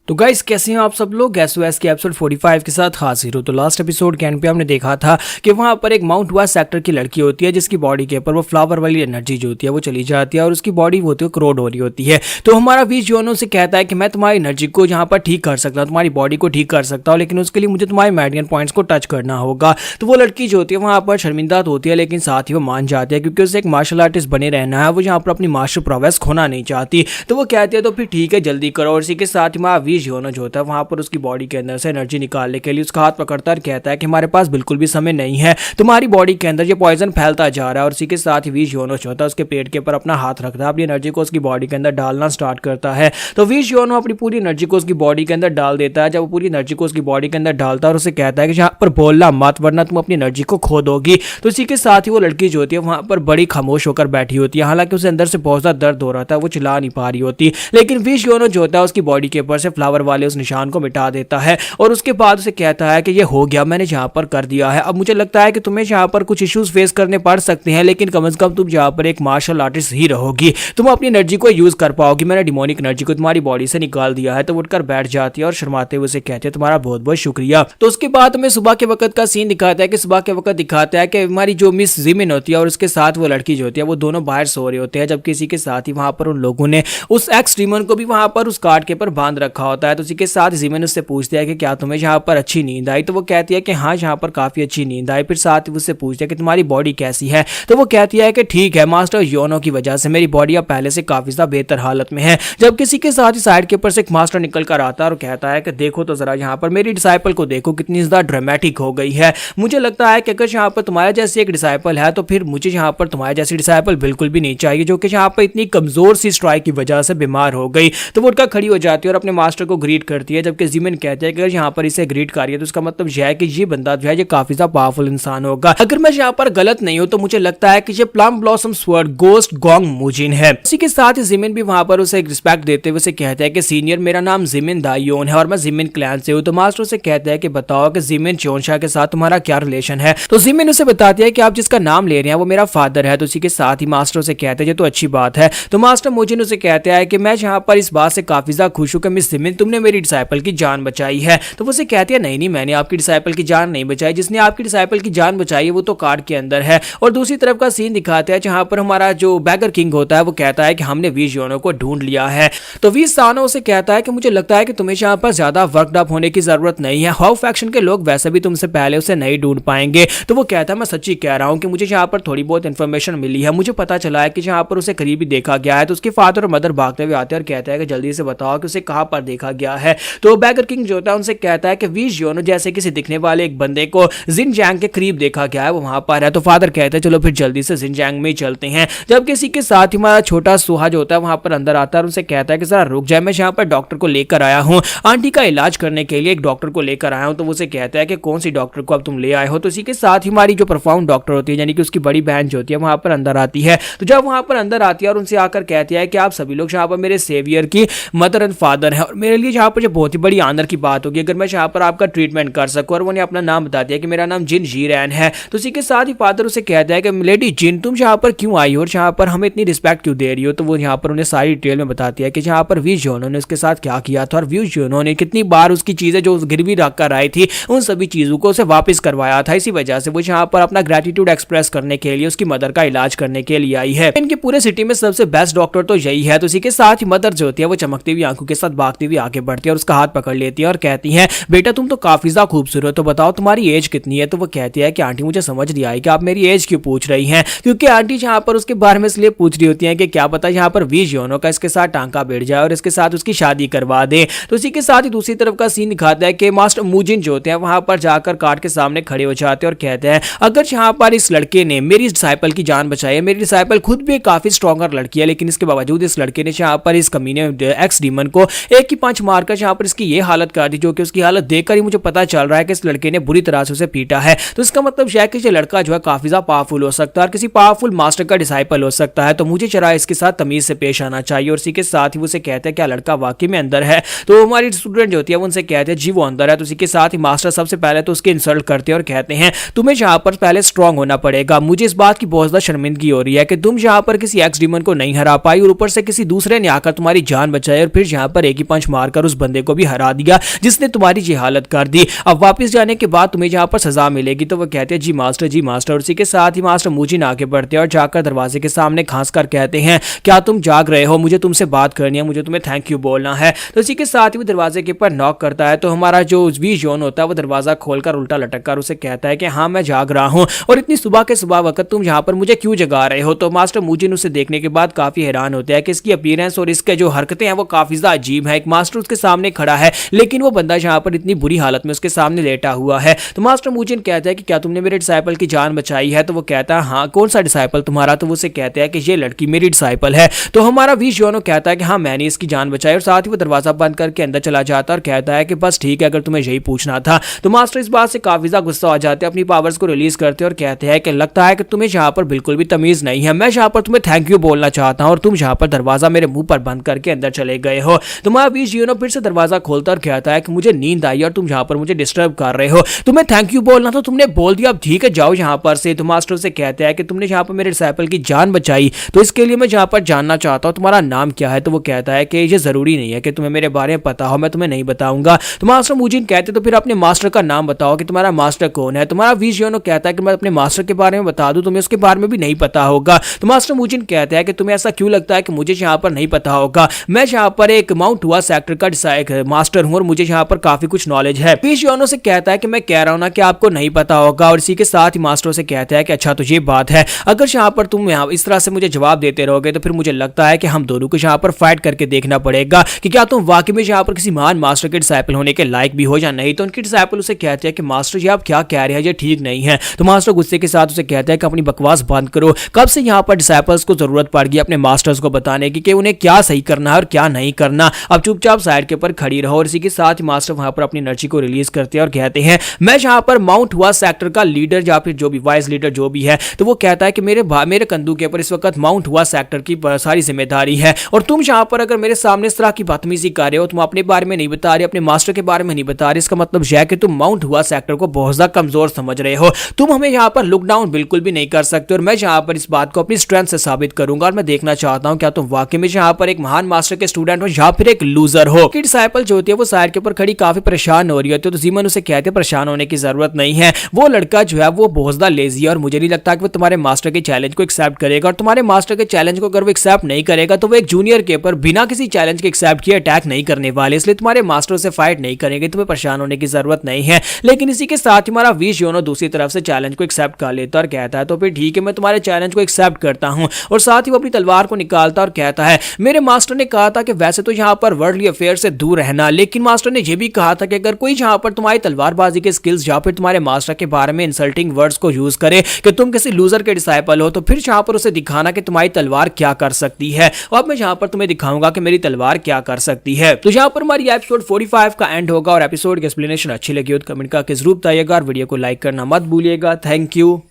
तो गाइस कैसे हैं आप सब लोग, एसओएस के एपिसोड 45 के साथ हाजिर हो। तो लास्ट एपिसोड के एंड पे हमने देखा था कि वहां पर एक माउंट हुआ सेक्टर की लड़की होती है जिसकी बॉडी के ऊपर वो फ्लावर वाली एनर्जी जो होती है वो चली जाती है और उसकी बॉडी होती है क्रोड हो रही होती है। तो हमारा वी जियोनो से कहता है कि मैं तुम्हारी एनर्जी को यहाँ पर ठीक कर सकता हूँ, तुम्हारी बॉडी को ठीक कर सकता हूँ, लेकिन उसके लिए मुझे तुम्हारे मेरिडियन पॉइंट्स को टच करना होगा। तो वो लड़की जो होती है वहां पर शर्मिंदा तो होती है लेकिन साथ ही वो मान जाती है क्योंकि उसे एक मार्शल आर्टिस्ट बने रहना है, वो यहाँ पर अपनी मार्शल प्रोग्रेस खोना नहीं चाहती। तो वो कहती है तो फिर ठीक है जल्दी करो। और इसी के साथ हमारा वी जियोनो जो होता है वहां पर उसकी बॉडी के अंदर से एनर्जी निकालने के लिए उसका हाथ पकड़ता है और कहता है कि हमारे पास बिल्कुल भी समय नहीं है, तुम्हारी बॉडी के अंदर ये पॉइजन फैलता जा रहा है। और इसी के साथ ही वी जियोनो जो होता है उसके पेट के ऊपर अपना हाथ रखता है, अपनी एनर्जी को उसकी बॉडी के अंदर डालना स्टार्ट करता है। तो वी जियोनो अपनी पूरी एनर्जी को उसकी बॉडी के अंदर डाल देता है। जब वो पूरी एनर्जी को उसकी बॉडी के अंदर डालता है और उसे कहता है कि यहाँ पर बोलना मत वरना तुम अपनी एनर्जी को खो दोगी। तो इसी के साथ ही वो लड़की जो होती है वहां पर बड़ी खामोश होकर बैठी होती है, हालांकि उसे अंदर से बहुत ज्यादा दर्द हो रहा था, वो चिल्ला नहीं पा रही होती। लेकिन वी जियोनो जो होता है उसकी बॉडी के ऊपर से फ्लावर वाले उस निशान को मिटा देता है और उसके बाद उसे कहता है कि ये हो गया, मैंने यहाँ पर कर दिया है। अब मुझे लगता है कि तुम्हें यहाँ पर कुछ इश्यूज फेस करने पड़ सकते हैं, लेकिन कम से कम तुम यहाँ पर एक मार्शल आर्टिस्ट ही रहोगी, तुम अपनी एनर्जी को यूज कर पाओगी, मैंने डिमोनिक एनर्जी को तुम्हारी बॉडी से निकाल दिया है। तो उठकर बैठ जाती है और शर्माते हुए उसे कहते हैं तुम्हारा बहुत बहुत शुक्रिया। तो उसके बाद हमें सुबह के वक्त का सीन दिखाता है कि सुबह के वक्त दिखाता है कि हमारी जो मिस जिमिन होती है और उसके साथ वो लड़की जो होती है वो दोनों बाहर सो रहे होते हैं, जबकि इसी के साथ ही वहां पर उन लोगों ने उस एक्स डीमन को भी वहां पर उस कार्ड के ऊपर बांध रखा होता है। तो उसी के साथ जिमिन उससे पूछता है कि क्या तुम्हें यहाँ पर अच्छी नींद आई? तो वो कहती है कि हाँ, यहाँ पर काफी अच्छी नींद आई। फिर साथ ही उससे पूछता है कि तुम्हारी बॉडी कैसी है? तो वो कहती है कि ठीक है, मास्टर योनो की वजह से मेरी बॉडी अब पहले से काफी ज्यादा बेहतर हालत में है। जब किसी के साथ ही साइड के ऊपर से एक मास्टर निकल कर आता है और कहता है कि देखो तो जरा यहाँ पर मेरी डिसाइपल को देखो, कितनी ज्यादा ड्रामेटिक हो गई है। मुझे लगता है कि अगर यहाँ पर तुम्हारे जैसी एक डिसाइपल है तो फिर मुझे यहाँ पर तुम्हारे जैसी डिसाइपल बिल्कुल भी नहीं चाहिए, जो कि यहाँ पर इतनी कमजोर सी स्ट्राइक की वजह से बीमार हो गई। तो वो उठकर खड़ी हो जाती है और अपने मास्टर को ग्रीट करती है, जबकि जिमिन कहते हैं कि अगर यहाँ पर इसे ग्रीट करिए तो उसका मतलब यह है कि ये बंदा जो है ये काफी ज्यादा पावरफुल इंसान होगा। अगर मैं यहाँ पर गलत नहीं हूं तो मुझे लगता है कि ये plum blossom sword ghost gong Mujin है। इसी के साथ ही जिमिन भी वहां पर उसे एक रिस्पेक्ट देते हुए उसे कहता है कि सीनियर, मेरा नाम जिमिन दायोन है और मैं जिमिन क्लैन से हूं। तो मास्टर उसे कहता है कि बताओ कि जिमिन चोनशा के साथ तुम्हारा क्या रिलेशन है? तो जिमिन उसे बताती है कि आप जिसका नाम ले रहे हैं वो मेरा फादर है। तो इसी के साथ ही मास्टर उसे कहते हैं ये तो अच्छी बात है। तो मास्टर मुजिन उसे कहता है कि मैं यहाँ पर इस बात से काफी ज्यादा खुश हूं कि मिस जिमिन तुमने मेरी डिसाइपल की जान बचाई है। तो वो उसे कहती है नहीं, मैंने आपकी डिसाइपल की जान नहीं बचाई, जिसने आपकी डिसाइपल की जान बचाई है वो तो कार्ड के अंदर है। और दूसरी तरफ का सीन दिखाते हैं जहां पर हमारा जो बैगर किंग होता है वो कहता है कि हमने वी योनो को ढूंढ लिया है। तो वी सानो उसे कहता है कि मुझे लगता है कि तुम्हें यहाँ पर ज्यादा वर्कड अप होने की जरूरत नहीं है, हाउ फैक्शन के लोग वैसे भी तुमसे पहले उसे नहीं ढूंढ पाएंगे। तो वो कहता है मैं सच्ची कह रहा हूँ कि मुझे यहाँ पर थोड़ी बहुत इंफॉर्मेशन मिली है, मुझे पता चला है कि यहाँ पर उसे करीबी देखा गया है। तो उसके फादर और मदर भागते हुए आते हैं और कहते हैं कि जल्दी से बताओ कि उसे कहाँ पर देखा गया है। तो बैगर किंग जो होता है उनसे कहता है कि वी योनो जैसे किसी दिखने वाले एक बंदे को जिनजैंग के करीब देखा गया है, वो वहां पर है। तो फादर कहते हैं चलो फिर जल्दी से जिनजैंग में चलते हैं। जब किसी के साथ ही हमारा छोटा सुहा जो होता है वहां पर अंदर आता है और उनसे कहता है कि जरा रुक जाए, मैं यहाँ पर डॉक्टर को लेकर आया हूँ, आंटी का इलाज करने के लिए एक डॉक्टर को लेकर आया हूँ। तो वो उसे कहता है कि कौन सी डॉक्टर को अब तुम ले आए हो? तो इसी के साथ ही हमारी जो परफॉर्म डॉक्टर होती है यानी कि उसकी बड़ी बहन जो होती है वहां पर अंदर आती है। तो जब वहां पर अंदर आती है और उनसे आकर कहती है कि आप सभी लोग यहाँ पर मेरे सेवियर की मदर एंड फादर है और मेरे लिए यहाँ पर बहुत ही बड़ी आनर की बात होगी अगर मैं यहाँ पर आपका ट्रीटमेंट कर सकूं। और उन्हें अपना नाम बता दिया कि मेरा नाम जिन जीरैन है। तो इसी के साथ ही फादर उसे कहता है कि लेडी जिन तुम यहाँ पर क्यों आई हो और यहाँ पर हमें इतनी रिस्पेक्ट क्यों दे रही हो? तो वो यहाँ पर उन्हें सारी डिटेल में बताती है कि यहाँ पर वी योनो ने उसके साथ क्या किया था और वी योनो ने कितनी बार उसकी चीजें जो गिरवी रख कर आई थी उन सभी चीजों को उसे वापस करवाया था। इसी वजह से वो यहाँ पर अपना ग्रेटिट्यूड एक्सप्रेस करने के लिए उसकी मदर का इलाज करने के लिए आई है। इनके पूरे सिटी में सबसे बेस्ट डॉक्टर तो यही है। तो इसी के साथ ही मदर जो होती है वो चमकती हुई आंखों के साथ भागती हुई आगे बढ़ती है और उसका हाथ पकड़ लेती है और कहती है बेटा तुम तो काफी ज्यादा खूबसूरत हो, बताओ तुम्हारी एज कितनी है? तो वो कहती है कि आंटी मुझे समझ नहीं आई कि आप मेरी एज क्यों पूछ रही हैं, क्योंकि आंटी यहाँ पर उसके बारे में इसलिए पूछ रही होती है कि क्या पता यहाँ पर वी योनो का इसके साथ टांका भिड़ जाए और इसके साथ उसकी शादी करवा दे। तो इसी के साथ ही दूसरी तरफ का सीन दिखाता है कि मास्टर मुजिन जो होते हैं वहां पर जाकर कार्ड के सामने खड़े हो जाते हैं और कहते हैं अगर यहाँ पर इस लड़के ने मेरी डिसाइपल की जान बचाई है, मेरी डिसाइपल खुद भी काफी स्ट्रॉन्गर लड़की है, लेकिन इसके बावजूद इस लड़के ने यहाँ पर इस कमीने एक्स डीमन को एक ही पंच मारकर यहाँ पर इसकी ये हालत कर दी, जो कि उसकी हालत देखकर ही मुझे पता चल रहा है कि इस लड़के ने बुरी तरह से उसे पीटा है। तो इसका मतलब यह है कि ये लड़का जो है काफी ज्यादा पावरफुल हो सकता है और किसी पावरफुल मास्टर का डिसाइपल हो सकता है। तो मुझे जरा इसके साथ तमीज से पेश आना चाहिए। और इसी के साथ ही वो उसे कहते हैं क्या लड़का वाकई में अंदर है? तो हमारी स्टूडेंट जो होती है वो उनसे कहते हैं जी वो अंदर है। तो इसी के साथ ही मास्टर सबसे पहले तो उसके इंसल्ट करते हैं और कहते हैं तुम्हें यहाँ पर पहले स्ट्रांग होना पड़ेगा। मुझे इस बात की बहुत ज्यादा शर्मिंदगी हो रही है कि तुम यहाँ पर किसी एक्स डीमन को नहीं हरा पाई और ऊपर से किसी दूसरे ने आकर तुम्हारी जान बचाई और फिर यहाँ पर एक ही पंच मारकर उस बंदे को भी हरा दिया जिसने तुम्हारी ये हालत कर दी। अब वापस जाने के बाद तुम्हें यहाँ पर सजा मिलेगी। तो वो कहते हैं जी मास्टर जी मास्टर। और इसी के साथ ही मास्टर मुजिन आगे बढ़ते हैं और जाकर दरवाजे के सामने खांस कर कहते हैं क्या तुम जाग रहे हो? मुझे तुमसे बात करनी है, मुझे तुम्हें थैंक यू बोलना है। तो इसी के साथ ही वो दरवाजे के ऊपर नॉक करता है। तो हमारा जो वी योन होता है वो दरवाजा खोलकर उल्टा लटक कर उसे कहता है कि हाँ मैं जाग रहा हूँ और इतनी सुबह के सुबह वक्त तुम यहाँ पर मुझे क्यों जगा रहे हो? तो मास्टर मुजिन उसे देखने के बाद काफी हैरान होता है कि इसकी अपीयरेंस और इसके जो हरकतें हैं वो काफी ज्यादा अजीब है। एक मास्टर उसके सामने खड़ा है लेकिन वो बंदा यहाँ पर इतनी बुरी हालत में उसके सामने लेटा हुआ है। तो मास्टर मुजिन कहता है कि क्या तुमने मेरे डिसाइपल की जान बचाई है? तो वो कहता है हाँ। कौन सा डिसाइपल तुम्हारा? तो वो उसे कहते हैं कि ये लड़की मेरी डिसाइपल है। तो हमारा वी योनो कहता है कि हाँ मैंने इसकी जान बचाई और साथ ही वो दरवाजा बंद करके अंदर चला जाता है और कहता है कि बस ठीक है अगर तुम्हें यही पूछना था। तो मास्टर इस बात से काफी ज्यादा गुस्सा हो जाते हैं, अपनी पावर्स को रिलीज करते हैं और कहते हैं कि लगता है कि तुम्हें यहाँ पर बिल्कुल भी तमीज नहीं है, मैं यहाँ पर तुम्हें थैंक यू बोलना चाहता हूँ और तुम यहाँ पर दरवाजा मेरे मुंह पर बंद करके अंदर चले गए हो। तुम्हारा वी योनो फिर से दरवाजा खोलता और कहता है कि मुझे नींद आई और तुम यहाँ पर मुझे डिस्टर्ब कर रहे हो, तुम्हें थैंक यू बोलना था, तुमने बोल दिया, अब ठीक है जाओ यहाँ पर से। तो मास्टर से कहता है कि तुमने यहाँ पर मेरे डिसाइपल की जान बचाई तो इसके लिए मैं यहाँ पर जानना चाहता हूँ तुम्हारा नाम क्या है? तो वो कहता है कि ये जरूरी नहीं है कि तुम्हें मेरे बारे में पता हो, मैं तुम्हें नहीं बताऊंगा। तो मास्टर मुजिन कहते तो फिर अपने मास्टर का नाम बताओ कि तुम्हारा मास्टर कौन है? तुम्हारा वी योनो कहता है कि मैं अपने मास्टर के बारे में बता दूं, तुम्हें उसके बारे में भी नहीं पता होगा। तो मास्टर मुजिन कहता है कि तुम्हें ऐसा क्यों लगता है कि मुझे यहाँ पर नहीं पता होगा? मैं यहाँ पर एक माउंट हुआ सेक्टर का मास्टर हूँ और मुझे यहाँ पर काफी कुछ नॉलेज है। बीच योनो से कहता है कि मैं कह रहा हूँ ना कि आपको नहीं पता होगा, और इसी के साथ ही मास्टर से कहता है कि अच्छा तो ये बात है, अगर यहाँ पर तुम यहाँ इस तरह से मुझे जवाब देते रहोगे तो फिर मुझे लगता है कि हम दोनों को यहाँ पर फाइट करके देखना पड़ेगा कि क्या तुम वाकई में यहाँ पर किसी महान मास्टर के डिसाइपल होने के लायक भी हो या नहीं। तो उनके डिसाइपल उसे कहते हैं कि मास्टर जी आप क्या कह रहे हैं, ये ठीक नहीं है। तो मास्टर गुस्से के साथ उसे कहता है कि अपनी बकवास बंद करो, कब से यहाँ पर डिसाइपल्स को जरूरत पड़ गई अपने मास्टर्स को बताने की कि उन्हें क्या सही करना है और क्या नहीं करना, अब चुपचाप साइड के ऊपर खड़ी रहो। और इसी के साथ ही मास्टर वहां पर अपनी एनर्जी को रिलीज करते हैं और कहते हैं मैं यहाँ पर माउंट हुआ सेक्टर का लीडर या फिर जो भी वाइस लीडर जो भी है, तो वो कहता है कि मेरे कंधों के ऊपर इस वक्त माउंट हुआ सेक्टर की सारी जिम्मेदारी है, और तुम यहाँ पर अगर मेरे सामने इस तरह की बदतमीजी कर रहे हो, तुम अपने बारे में नहीं बता रहे, अपने मास्टर के बारे में नहीं बता रहे, इसका मतलब यह है कि तुम माउंट हुआ सेक्टर को बहुत ज्यादा कमजोर समझ रहे हो, तुम हमें यहाँ पर लुक डाउन बिल्कुल भी नहीं कर सकते। और मैं यहाँ पर इस बात को अपनी स्ट्रेंथ से साबित करूंगा और मैं देखना चाहता हूँ क्या तुम वाकई में यहाँ पर एक महान मास्टर के स्टूडेंट हो या फिर एक लूजर हो। कि डिसाइपल जो होती है वो साइड के ऊपर खड़ी काफी परेशान हो रही होती है, तो जीमन उसे कहते हैं परेशान होने की जरूरत नहीं है, वो लड़का जो है वो बहुत ज्यादा लेजी है और मुझे नहीं लगता कि वो तुम्हारे मास्टर के चैलेंज को एक्सेप्ट करेगा, और तुम्हारे मास्टर के चैलेंज को अगर वो एक्सेप्ट नहीं करेगा तो वो एक जूनियर के ऊपर बिना किसी चैलेंज के एक्सेप्ट किए अटैक नहीं करने वाले, इसलिए तुम्हारे मास्टर से फाइट नहीं करेंगे, तुम्हें परेशान होने की जरूरत नहीं है। लेकिन इसी के साथ ही हमारा वीश योनो दूसरी तरफ से चैलेंज को एक्सेप्ट कर लेता और कहता है तो फिर ठीक है मैं तुम्हारे चैलेंज को एक्सेप्ट करता हूं, और साथ ही वो अपनी तलवार को निकालता और कहता है मेरे मास्टर ने कहा था कि वैसे तो यहाँ पर वर्ल्डली अफेयर से दूर रहना, लेकिन मास्टर ने यह भी कहा था कि अगर कोई यहाँ पर तुम्हारी तलवारबाजी के स्किल्स या फिर तुम्हारे मास्टर के बारे में इंसल्टिंग वर्ड्स को यूज करे कि तुम किसी लूजर के डिसाइपल हो, तो फिर यहाँ पर उसे दिखाना कि तुम्हारी तलवार क्या कर सकती है, और अब मैं यहाँ पर तुम्हें दिखाऊंगा कि मेरी तलवार क्या कर सकती है। तो यहाँ पर हमारी एपिसोड 45 का एंड होगा, और एपिसोड की एक्सप्लेनेशन अच्छी लगी हो तो कमेंट करके जरूर बताइएगा और वीडियो को लाइक करना मत भूलिएगा। Thank you.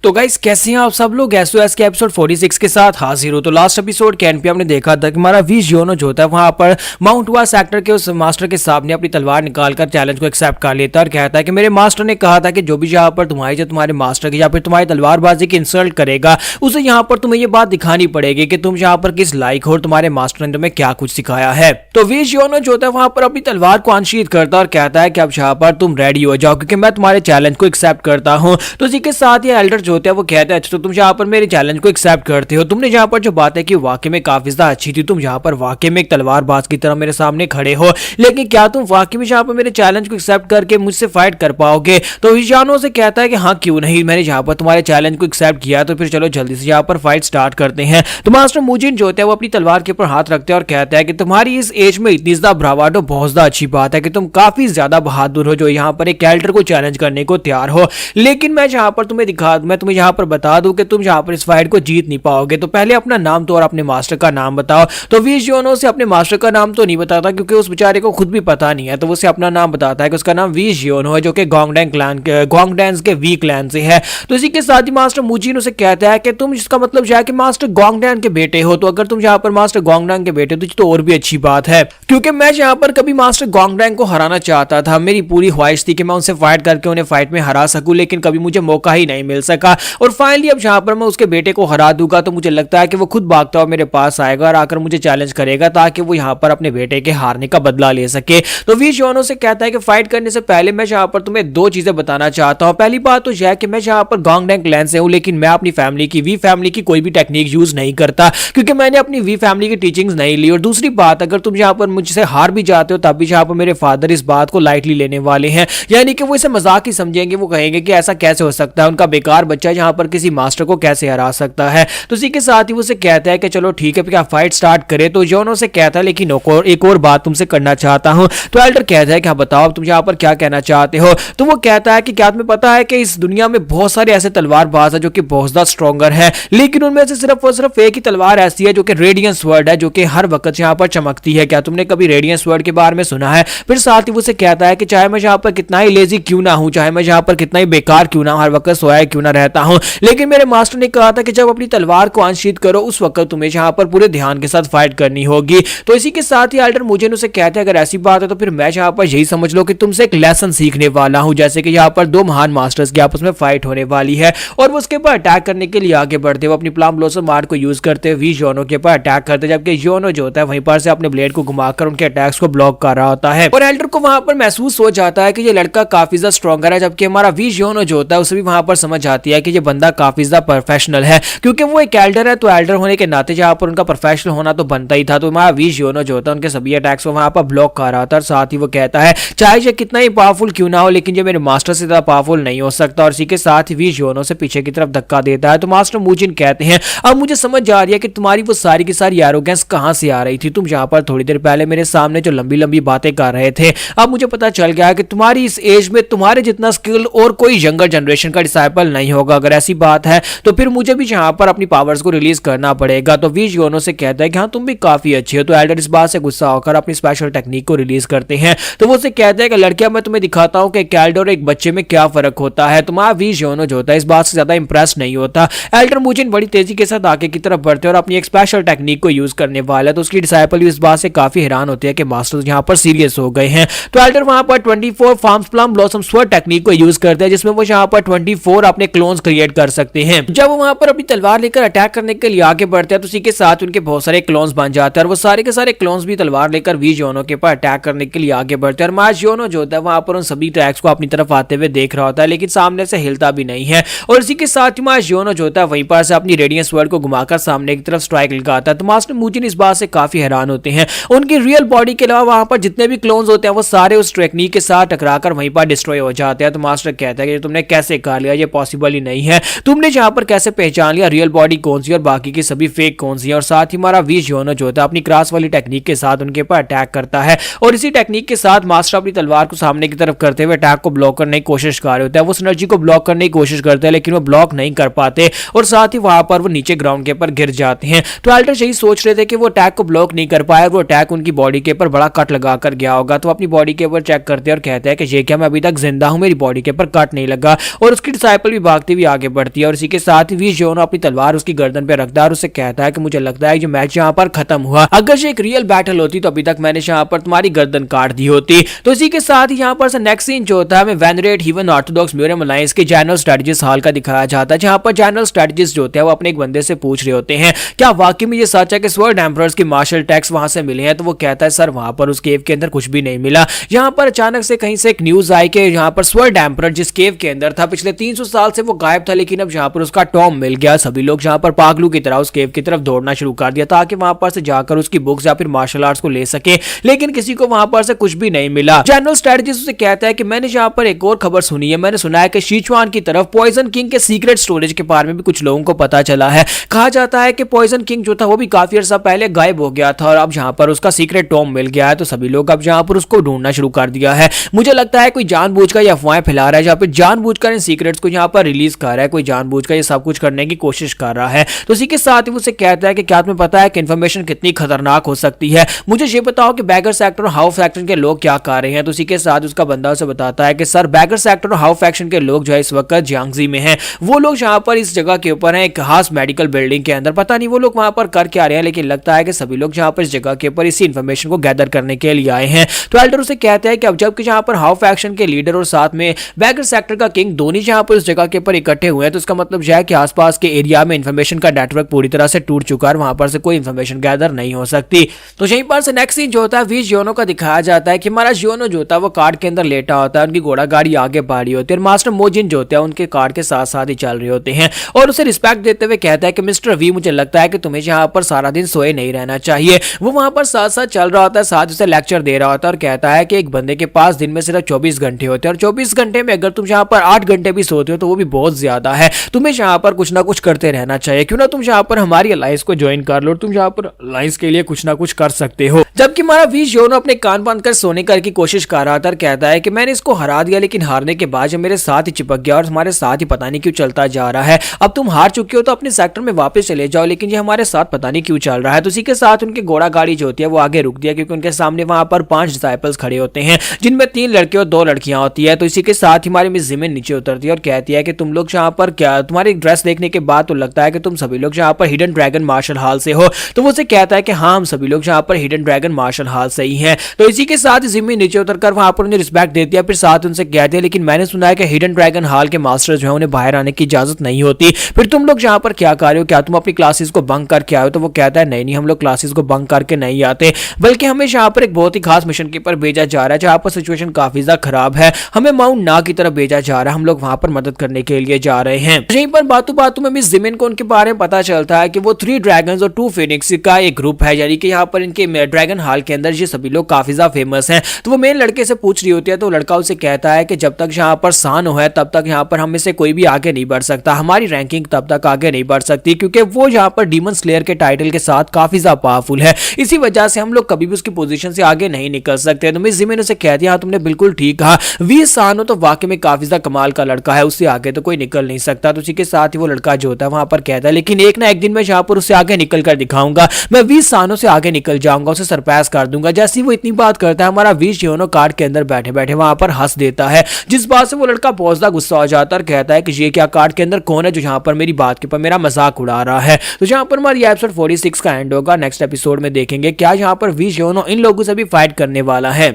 तो गाइस कैसे हैं आप सब लोग, एसओएस के एपिसोड 46 के साथ हाजिर हो। तो लास्ट एपिसोड कैन पे हमने देखा था कि हमारा वीज योनो जो होता है वहां पर माउंट हुआ सेक्टर के उस मास्टर के सामने अपनी तलवार निकालकर चैलेंज को एक्सेप्ट कर लेता है और कहता है कि मेरे मास्टर ने कहा था कि जो भी यहाँ पर तुम्हारे मास्टर की या फिर तुम्हारी तलवारबाजी की इंसल्ट करेगा उसे यहाँ पर तुम्हें ये बात दिखानी पड़ेगी कि तुम यहाँ पर किस लायक हो और तुम्हारे मास्टर ने तुम्हें क्या कुछ सिखाया है। तो वीज योनो जो होता है वहां पर अपनी तलवार को अनशीथ करता और कहता है कि अब यहाँ पर तुम रेडी हो जाओ क्योंकि मैं तुम्हारे चैलेंज को एक्सेप्ट करता हूँ। तो इसी के साथ ही एल्डर जो होता है वो कहता है तो तुम यहाँ पर मेरे चैलेंज को एक्सेप्ट करते हो, तुमने यहाँ पर जो बात है कि वाकई में काफी ज्यादा अच्छी थी, तुम यहाँ पर वाकई में एक तलवारबाज की तरह मेरे सामने खड़े हो, लेकिन क्या तुम वाकई में यहाँ पर मेरे चैलेंज को एक्सेप्ट करके मुझसे फाइट कर पाओगे। तो ईशानो से कहता है कि हाँ क्यों नहीं, मैंने यहाँ पर तुम्हारे चैलेंज को एक्सेप्ट किया तो फिर चलो जल्दी से यहाँ पर फाइट स्टार्ट करते हैं। तो मास्टर मुजिन जो होता है वो अपनी तलवार के ऊपर हाथ रखते हैं और कहता है कि तुम्हारी इस एज में इतनी ज्यादा ब्रावाडो बहुत ज्यादा अच्छी बात है कि तुम काफी ज्यादा बहादुर हो जो यहाँ पर एक कैरेक्टर को चैलेंज करने को तैयार हो, लेकिन मैं यहाँ पर तुम्हें यहाँ पर बता दूं कि तुम यहाँ पर इस फाइट को जीत नहीं पाओगे। तो पहले अपना नाम तो और अपने मास्टर का नाम बताओ। तो वीज योनो से अपने मास्टर का नाम तो नहीं बताता क्योंकि उस बेचारे को खुद भी पता नहीं है, तो उसे अपना नाम बताता है कि उसका नाम वीज योनो है जो कि गोंगडैंस के वी क्लैन से है। तो इसी के साथ ही मास्टर मुजिन उसे कहता है कि तुम इसका मतलब यह है कि मास्टर गोंगडैन के बेटे हो, तो अगर तुम यहाँ पर मास्टर गोंगडैन के बेटे हो तो और भी अच्छी बात है क्योंकि मैं यहाँ पर कभी मास्टर गोंगडैन को हराना चाहता था, मेरी पूरी ख्वाहिश थी कि मैं उनसे फाइट करके उन्हें फाइट में हरा सकूं, लेकिन कभी मुझे मौका ही नहीं मिल सका। और फाइनली अब यहाँ पर मैं उसके बेटे को हरा दूंगा तो मुझे लगता है कि वो खुद भागता हुआ मेरे पास आएगा और आकर मुझे चैलेंज करेगा ताकि वो यहाँ पर अपने बेटे के हारने का बदला ले सके। तो वी योनो से कहता है कि फाइट करने से पहले मैं यहाँ पर तुम्हें दो चीजें बताना चाहता हूँ। पहली बात तो यह है कि मैं यहाँ पर गोंगडैंग क्लैन से हूँ, लेकिन मैं अपनी फैमिली की वी फैमिली की कोई भी टेक्निक यूज नहीं करता क्योंकि मैंने अपनी वी फैमिली की टीचिंग्स नहीं ली। और दूसरी बात, अगर तुम यहाँ पर मुझसे हार भी जाते हो तब भी यहाँ पर मेरे फादर इस बात को लाइटली लेने वाले हैं, यानी कि वो इसे मजाक ही समझेंगे, वो कहेंगे कि ऐसा कैसे हो सकता है, उनका बेकार बच्चा यहाँ पर किसी मास्टर को कैसे हरा सकता है। तो इसी के साथ ही उसे कहता है कि चलो ठीक है क्या फाइट स्टार्ट करे। तो योनो से कहता है लेकिन एक और बात तुमसे करना चाहता हूं। तो एल्डर कहता है कि हाँ बताओ तुम यहाँ पर क्या कहना चाहते हो। तो वो कहता है कि क्या तुम्हें पता है कि इस दुनिया में बहुत सारे ऐसे तलवारबाज है जो कि बहुत ज्यादा स्ट्रॉन्गर है, लेकिन उनमें से सिर्फ और सिर्फ एक ही तलवार ऐसी है जो कि रेडियंस वर्ड है जो कि हर वक्त यहाँ पर चमकती है। क्या तुमने कभी रेडियंस वर्ड के बारे में सुना है? फिर साथ ही उसे कहता है कि चाहे मैं यहाँ पर कितना ही लेजी क्यों ना हूं, चाहे मैं यहाँ पर कितना ही बेकार क्यों ना हर वक्त सोया क्यों ना रहता हूं, लेकिन मेरे मास्टर ने कहा था कि जब अपनी तलवार को अनशीथ करो उस वक्त तुम्हें यहाँ पर पूरे ध्यान के साथ फाइट करनी होगी। तो इसी के साथ ही एल्डर मुझे उसे कहते हैं अगर ऐसी बात है तो फिर मैं यहाँ पर यही समझ लो कि तुमसे एक लेसन सीखने वाला हूं, जैसे कि यहाँ पर दो महान मास्टर्स की आपस में फाइट होने वाली है और वो उसके ऊपर अटैक करने के लिए आगे बढ़ते हुए अपनी प्लाम ब्लॉसम आर्ट को यूज करते हुए वी योनो के ऊपर अटैक करते, जबकि योनो जो होता है वहीं पर से अपने ब्लेड को घुमाकर उनके अटैक्स को ब्लॉक कर रहा होता है। और एल्डर को वहां पर महसूस हो जाता है कि ये लड़का काफी ज्यादा स्ट्रॉन्गर है, जबकि हमारा वी योनो जो होता है उसे भी वहां पर समझ आती है कि ये बंदा काफी ज्यादा प्रोफेशनल है, क्योंकि वो एक एल्डर है, तो एल्डर होने के नाते जहां पर उनका प्रोफेशनल होना तो बनता ही था। तो वहां वी जियोनो जो होता है उनके सभी अटैक्स को वहां पर ब्लॉक कर रहा था, और साथ ही वो कहता है चाहे ये कितना ही पावरफुल क्यों ना हो, लेकिन ये मेरे मास्टर से ज्यादा पावरफुल नहीं हो सकता, और इसी के साथ वी जियोनो से पीछे की तरफ धक्का देता है। तो मास्टर मूजिन कहते हैं अब मुझे समझ जा रही है कि तुम्हारी वो सारी की सारी एरोगेंस कहां से आ रही थी। तुम जहां पर थोड़ी देर पहले मेरे सामने जो लंबी लंबी बातें कर रहे थे, अब मुझे पता चल गया है कि तुम्हारी इस एज में तुम्हारे जितना स्किल और कोई यंगर जनरेशन का डिसाइपल नहीं होगा। अगर ऐसी बात है तो फिर मुझे भी यहाँ पर अपनी पावर्स को रिलीज करना पड़ेगा। तो वी जियोनो से कहता है कि हाँ तुम भी काफी अच्छी हो। तो एल्डर इस बात से गुस्सा होकर अपनी स्पेशल टेक्निक को रिलीज करते हैं। तो वो उसे कहते हैं कि लड़कियां मैं तुम्हें दिखाता हूँ कि एक एल्डर और एक बच्चे में क्या फर्क होता है। तुम्हारा वी जियोनो जो होता है इस बात से ज्यादा इंप्रेस नहीं होता। एल्डर मूजिन बड़ी तेजी के साथ आगे की तरफ बढ़ते और अपनी एक स्पेशल टेक्निक को यूज करने वाला है। तो उसकी डिसाइपल भी इस बात से काफी हैरान होते हैं कि मास्टर यहाँ पर सीरियस हो गए हैं। तो एल्डर वहां पर 24 farms plum blossom sword technique को यूज करते हैं, जिसमें वो यहाँ पर 24 अपने क्लोन्स क्रिएट कर सकते हैं। जब वो वहां पर अपनी तलवार लेकर अटैक करने के लिए आगे बढ़ते हैं तो उसी के साथ उनके बहुत सारे क्लोन्स बन जाते हैं, और वो सारे के सारे क्लोन्स भी तलवार लेकर वी जियोनो के ऊपर अटैक करने के लिए आगे बढ़ते हैं। और मास जियोनो जो होता है वहां पर उन सभी ट्रैक्स को अपनी तरफ आते हुए देख रहा होता है, लेकिन सामने से हिलता भी नहीं है। और इसी के साथ ही मास जियोनो जो होता है वहीं पर से अपनी रेडियंस स्वर्ड को घुमाकर सामने की तरफ स्ट्राइक लगाता है। तो मास्टर मूजिन इस बात से काफी हैरान होते हैं। उनकी रियल बॉडी के अलावा वहां पर जितने भी क्लोन्स होते हैं वो सारे उस टेक्निक के साथ टकराकर वहीं पर डिस्ट्रॉय हो जाते हैं। तो मास्टर कहता है कि तुमने कैसे कर लिया, ये पॉसिबल ही नहीं है। तुमने जहां पर कैसे पहचान लिया रियल बॉडी कौन सी और बाकी की सभी फेक कौन सी है। और साथ ही हमारा वी जियोनो जो होता है अपनी क्रॉस वाली टेक्निक के साथ उनके ऊपर अटैक करता है, और इसी टेक्निक के साथ मास्टर अपनी तलवार को सामने की तरफ करते हुए अटैक को ब्लॉक करने की कोशिश कर रहे होते हैं। वो एनर्जी को ब्लॉक करने की कोशिश करते हैं, लेकिन वो ब्लॉक नहीं कर पाते, और साथ ही वहां पर वो नीचे ग्राउंड के ऊपर गिर जाते हैं। तो एल्डर यही सोच रहे थे कि वो अटैक को ब्लॉक नहीं कर पाए, वो अटैक उनकी बॉडी के ऊपर बड़ा कट लगा कर गया होगा। तो अपनी बॉडी के ऊपर चेक करते हैं और कहते हैं कि ये क्या मैं अभी तक जिंदा हूं, मेरी बॉडी के ऊपर कट नहीं लगा। और उसकी डिसाइपल भी भागती हुई आगे बढ़ती है, और इसी के साथ वी जियोनो अपनी तलवार उसकी गर्दन पे रखता है और उससे कहता है कि मुझे लगता है जो मैच यहाँ पर खत्म हुआ, अगर ये एक रियल बैटल होती तो अभी तक मैंने यहाँ पर तुम्हारी गर्दन काट दी होती। तो इसी के साथ ही यहाँ पर से नेक्स्ट सीन जो होता है हमें वेनरेट हीवन ऑर्थोडॉक्स म्यूरियम अलायंस के जनरल स्ट्रेटजिस्ट हॉल का दिखाया जाता है, जहां पर जनरल स्ट्रेटजिस्ट जो होते हैं वो अपने एक बंदे से पूछ रहे होते हैं क्या वाकई में ये सच है कि स्वर्ड एम्परर्स की मार्शल टैक्स वहां से मिले हैं। तो वो कहता है सर वहां पर उस केव के अंदर कुछ भी नहीं मिला। यहाँ पर अचानक से कहीं से एक न्यूज आई कि यहाँ पर स्वर्ड एम्परर जिस केव के अंदर था पिछले 300 साल से वो गायब था, लेकिन अब यहाँ पर उसका टॉम मिल गया। सभी लोग यहाँ पर पागलू की तरह उस केव की तरफ दौड़ना शुरू कर दिया ताकि वहां पर से जाकर उसकी बुक्स या फिर मार्शल आर्ट्स को ले सके, लेकिन किसी को वहां पर से कुछ भी नहीं मिला। जनरल स्ट्रेटजिस्ट उसे कहता है कि मैंने यहाँ पर एक और खबर सुनी है, मैंने सुना है कि सिचुआन की तरफ पॉइजन किंग के सीक्रेट स्टोरेज के बारे में भी कुछ लोगों को पता चला है। कहा जाता है कि पॉइजन किंग जो था वो भी काफी अर्सा पहले गायब हो गया था, और अब यहाँ पर उसका सीक्रेट टॉम मिल गया है। तो सभी लोग अब यहाँ पर उसको ढूंढना शुरू कर दिया है। मुझे लगता है कोई जानबूझकर ये अफवाहें फैला रहा है, या फिर जानबूझकर इन सीक्रेट्स को यहाँ पर रिलीज कर रहा है, कोई जानबूझकर ये सब कुछ करने की कोशिश कर रहा है। तो इसी के साथ ही उसे कहता है कि क्या तुम्हें पता है कि इन्फॉर्मेशन कितनी खतरनाक हो सकती है, मुझे ये बताओ कि बैगर सेक्टर और हाउ फैक्शन के लोग क्या कर रहे हैं। तो इसी के साथ उसका बंदा उसे बताता है कि सर बैगर सेक्टर और हाउ फैक्शन के लोग जो है इस वक्त जियांगजी में हैं। वो लोग यहाँ पर इस जगह के ऊपर हैं एक खास मेडिकल बिल्डिंग के अंदर, पता नहीं वो लोग वहां पर कर क्या रहे हैं, लेकिन लगता है कि सभी लोग यहाँ पर इस जगह के ऊपर इसी इन्फॉर्मेशन को गैदर करने के लिए आए हैं। तो एल्डर उसे कहता है कि अब जबकि यहाँ पर हाउ फैक्शन के लीडर और साथ में बैगर सेक्टर का किंग दोनों यहाँ पर इस जगह के ऊपर इकट्ठे हुए हैं, तो इसका मतलब यह है कि आसपास के एरिया में इन्फॉर्मेशन का नेटवर्क पूरी तरह से टूट चुका है, वहां पर से कोई इन्फॉर्मेशन गैदर नहीं हो सकती। तो यहीं पर से नेक्स्ट सीन जो होता है वी जियोनो का दिखाया जाता है कि हमारा जियोनो जो होता है वो कार्ड के अंदर लेटा होता है, उनकी घोड़ा गाड़ी आगे बढ़ रही होती है, और मास्टर मोजिन जो होते हैं उनके कार्ड के साथ साथ ही चल रहे होते हैं, और उसे रिस्पेक्ट देते हुए कहता है कि मिस्टर वी मुझे लगता है कि तुम्हें यहाँ पर सारा दिन सोए नहीं रहना चाहिए। वो वहां पर साथ साथ चल रहा होता है, साथ उसे लेक्चर दे रहा होता है, और कहता है कि एक बंदे के पास दिन में सिर्फ 24 घंटे होते हैं, और 24 घंटे में अगर तुम यहाँ पर 8 घंटे भी सोते हो तो वो भी बहुत ज्यादा है। तुम्हें यहाँ पर कुछ ना कुछ करते रहना चाहिए, क्यों ना तुम यहाँ पर हमारी अलायंस को ज्वाइन कर लो, तुम यहाँ पर अलायंस के लिए कुछ ना कुछ कर सकते हो। जबकि हमारा वी जियोनो अपने कान बंद कर सोने कर की कोशिश कर रहा था, कहता है कि मैंने इसको हरा दिया, लेकिन हारने के बाद मेरे साथ ही चिपक गया और हमारे साथ ही पता नहीं क्यों चलता जा रहा है। अब तुम हार चुके हो तो अपने सेक्टर में वापस चले जाओ, लेकिन ये हमारे साथ पता नहीं क्यों चल रहा है। तो इसी के साथ उनकी घोड़ा गाड़ी जो होती है वो आगे रुक दिया, क्योंकि उनके सामने वहां पर 5 डिसाइपल्स खड़े होते हैं, जिनमें 3 लड़के और 2 लड़कियां होती है। तो इसी के साथ ही हमारी मिस जिमिन नीचे उतरती है और कहती है कि तुम लोग यहाँ पर क्या, तुम्हारी ड्रेस देखने के बाद तो लगता है कि तुम सभी लोग यहाँ पर हिडन ड्रैगन मार्शल हॉल से हो। तो वो उसे कहता है कि हाँ हम सभी लोग यहाँ पर हिडन ड्रैगन मार्शल हॉल से ही हैं। तो इसी के साथ जिमिन नीचे उतरकर वहां पर उन्हें रिस्पेक्ट देती है, फिर साथ उनसे कहती है लेकिन मैंने सुना है कि हिडन ड्रैगन हॉल के मास्टर जो है उन्हें बाहर आने की इजाजत नहीं होती, फिर तुम लोग यहाँ पर क्या कर रहे हो, क्या तुम अपनी क्लासेस को बंक करके आए हो। तो वो कहता है नहीं हम लोग क्लासेस को बंक करके नहीं आते, बल्कि हमें यहाँ पर एक बहुत ही खास मिशन के ऊपर भेजा जा रहा है, जहाँ पर सिचुएशन काफी ज्यादा खराब है, हमें माउंट ना की तरफ भेजा जा रहा है, हम लोग वहां पर मदद करने के लिए जा रहे हैं। यहीं पर बातों बातों में मिस जिमिन को उनके बारे में पता चलता है कि वो 3 ड्रैगन्स और 2 फिनिक्स का एक ग्रुप है, यानी कि यहाँ पर इनके ड्रैगन हॉल के अंदर ये सभी लोग काफी ज्यादा फेमस हैं। तो वो मेन लड़के से पूछ रही होती है, तो लड़का उसे कहता है कि जब तक यहाँ पर सानो है तब तक यहाँ पर हम में से कोई भी आगे नहीं बढ़ सकता, हमारी रैंकिंग तब तक आगे नहीं बढ़ सकती, क्योंकि वो यहाँ पर डीमन स्लेयर के टाइटल के साथ काफी ज्यादा पावरफुल है। इसी वजह से हम लोग कभी भी उसकी पोजीशन से आगे नहीं निकल सकते। तो मिस जिमिन उसे कहती है, हाँ तुमने बिल्कुल ठीक कहा, वी सानो तो वाकई में काफी ज्यादा कमाल का लड़का है, उससे आगे तो कोई निकल नहीं सकता। तो उसी के साथ ही वो लड़का जो होता है वहां पर कहता है, लेकिन एक ना एक दिन मैं यहाँ पर उससे आगे निकल कर दिखाऊंगा, मैं वी सानो से आगे निकल जाऊंगा, उसे सरपास कर दूंगा। जैसे ही वो इतनी बात करता है, हमारा वी शियोनो कार्ड के अंदर बैठे बैठे वहां पर हंस देता है, जिस बात से वो लड़का बहुत ज्यादा गुस्सा हो जाता है और कहता है कि ये क्या कार्ड के अंदर कौन है जो यहाँ पर मेरी बात के ऊपर मेरा मजाक उड़ा रहा है। तो यहाँ पर हमारी एपिसोड 46 का एंड होगा। नेक्स्ट एपिसोड में देखेंगे क्या यहाँ पर वी शियोनो इन लोगों से भी फाइट करने वाला है।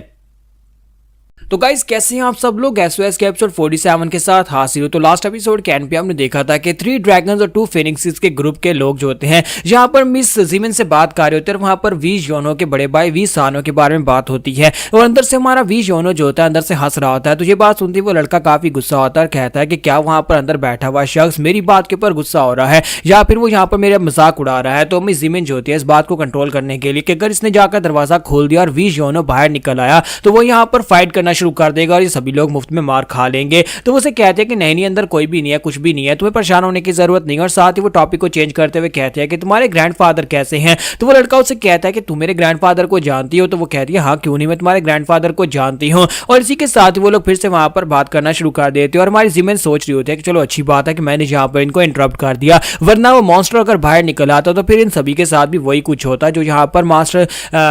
तो गाइस कैसे हैं आप सब लोग एसओएस के एपिसोड 47 के साथ हाजिर हो। तो लास्ट एपिसोड कैन पे हमने देखा था कि 3 ड्रैगन्स और 2 फिनिक्सेस के ग्रुप के लोग जो होते हैं यहाँ पर मिस जिमिन से बात कर रहे होते हैं, वहां पर वी योनो के बड़े भाई वी सानो के बारे में बात होती है और अंदर से हमारा वी योनो जो होता है अंदर से हंस रहा होता है। तो ये बात सुनती वो लड़का काफी गुस्सा होता है और कहता है कि क्या वहां पर अंदर बैठा हुआ शख्स मेरी बात के ऊपर गुस्सा हो रहा है या फिर वो यहाँ पर मेरा मजाक उड़ा रहा है। तो मिस जिमिन जो होती है इस बात को कंट्रोल करने के लिए कि अगर इसने जाकर दरवाजा खोल दिया और वी योनो बाहर निकल आया तो वो यहाँ पर फाइट करना शुरू कर देगा और सभी लोग मुफ्त में मार खा लेंगे। तो वो उसे कहते हैं कि नहीं अंदर कोई भी नहीं है, कुछ भी नहीं है, तुम्हें परेशान होने की जरूरत नहीं। और साथ ही वो टॉपिक को चेंज करते हुए कहते हैं कि तुम्हारे ग्रैंडफादर कैसे हैं। तो वो लड़का उसे कहता है कि तुम मेरे ग्रैंडफादर को जानती हो। तो वो कहती है हाँ क्यों नहीं, मैं तुम्हारे ग्रैंडफादर को जानती हूँ। और इसी के साथ वो लोग फिर से वहां पर बात करना शुरू कर देते हैं और हमारी जिमिन सोच रही होती है कि चलो अच्छी बात है कि मैंने यहाँ पर इनको इंटरप्ट कर दिया, वरना वो मॉन्स्टर अगर बाहर निकल आता तो फिर इन सभी के साथ भी वही कुछ होता जो यहाँ पर मास्टर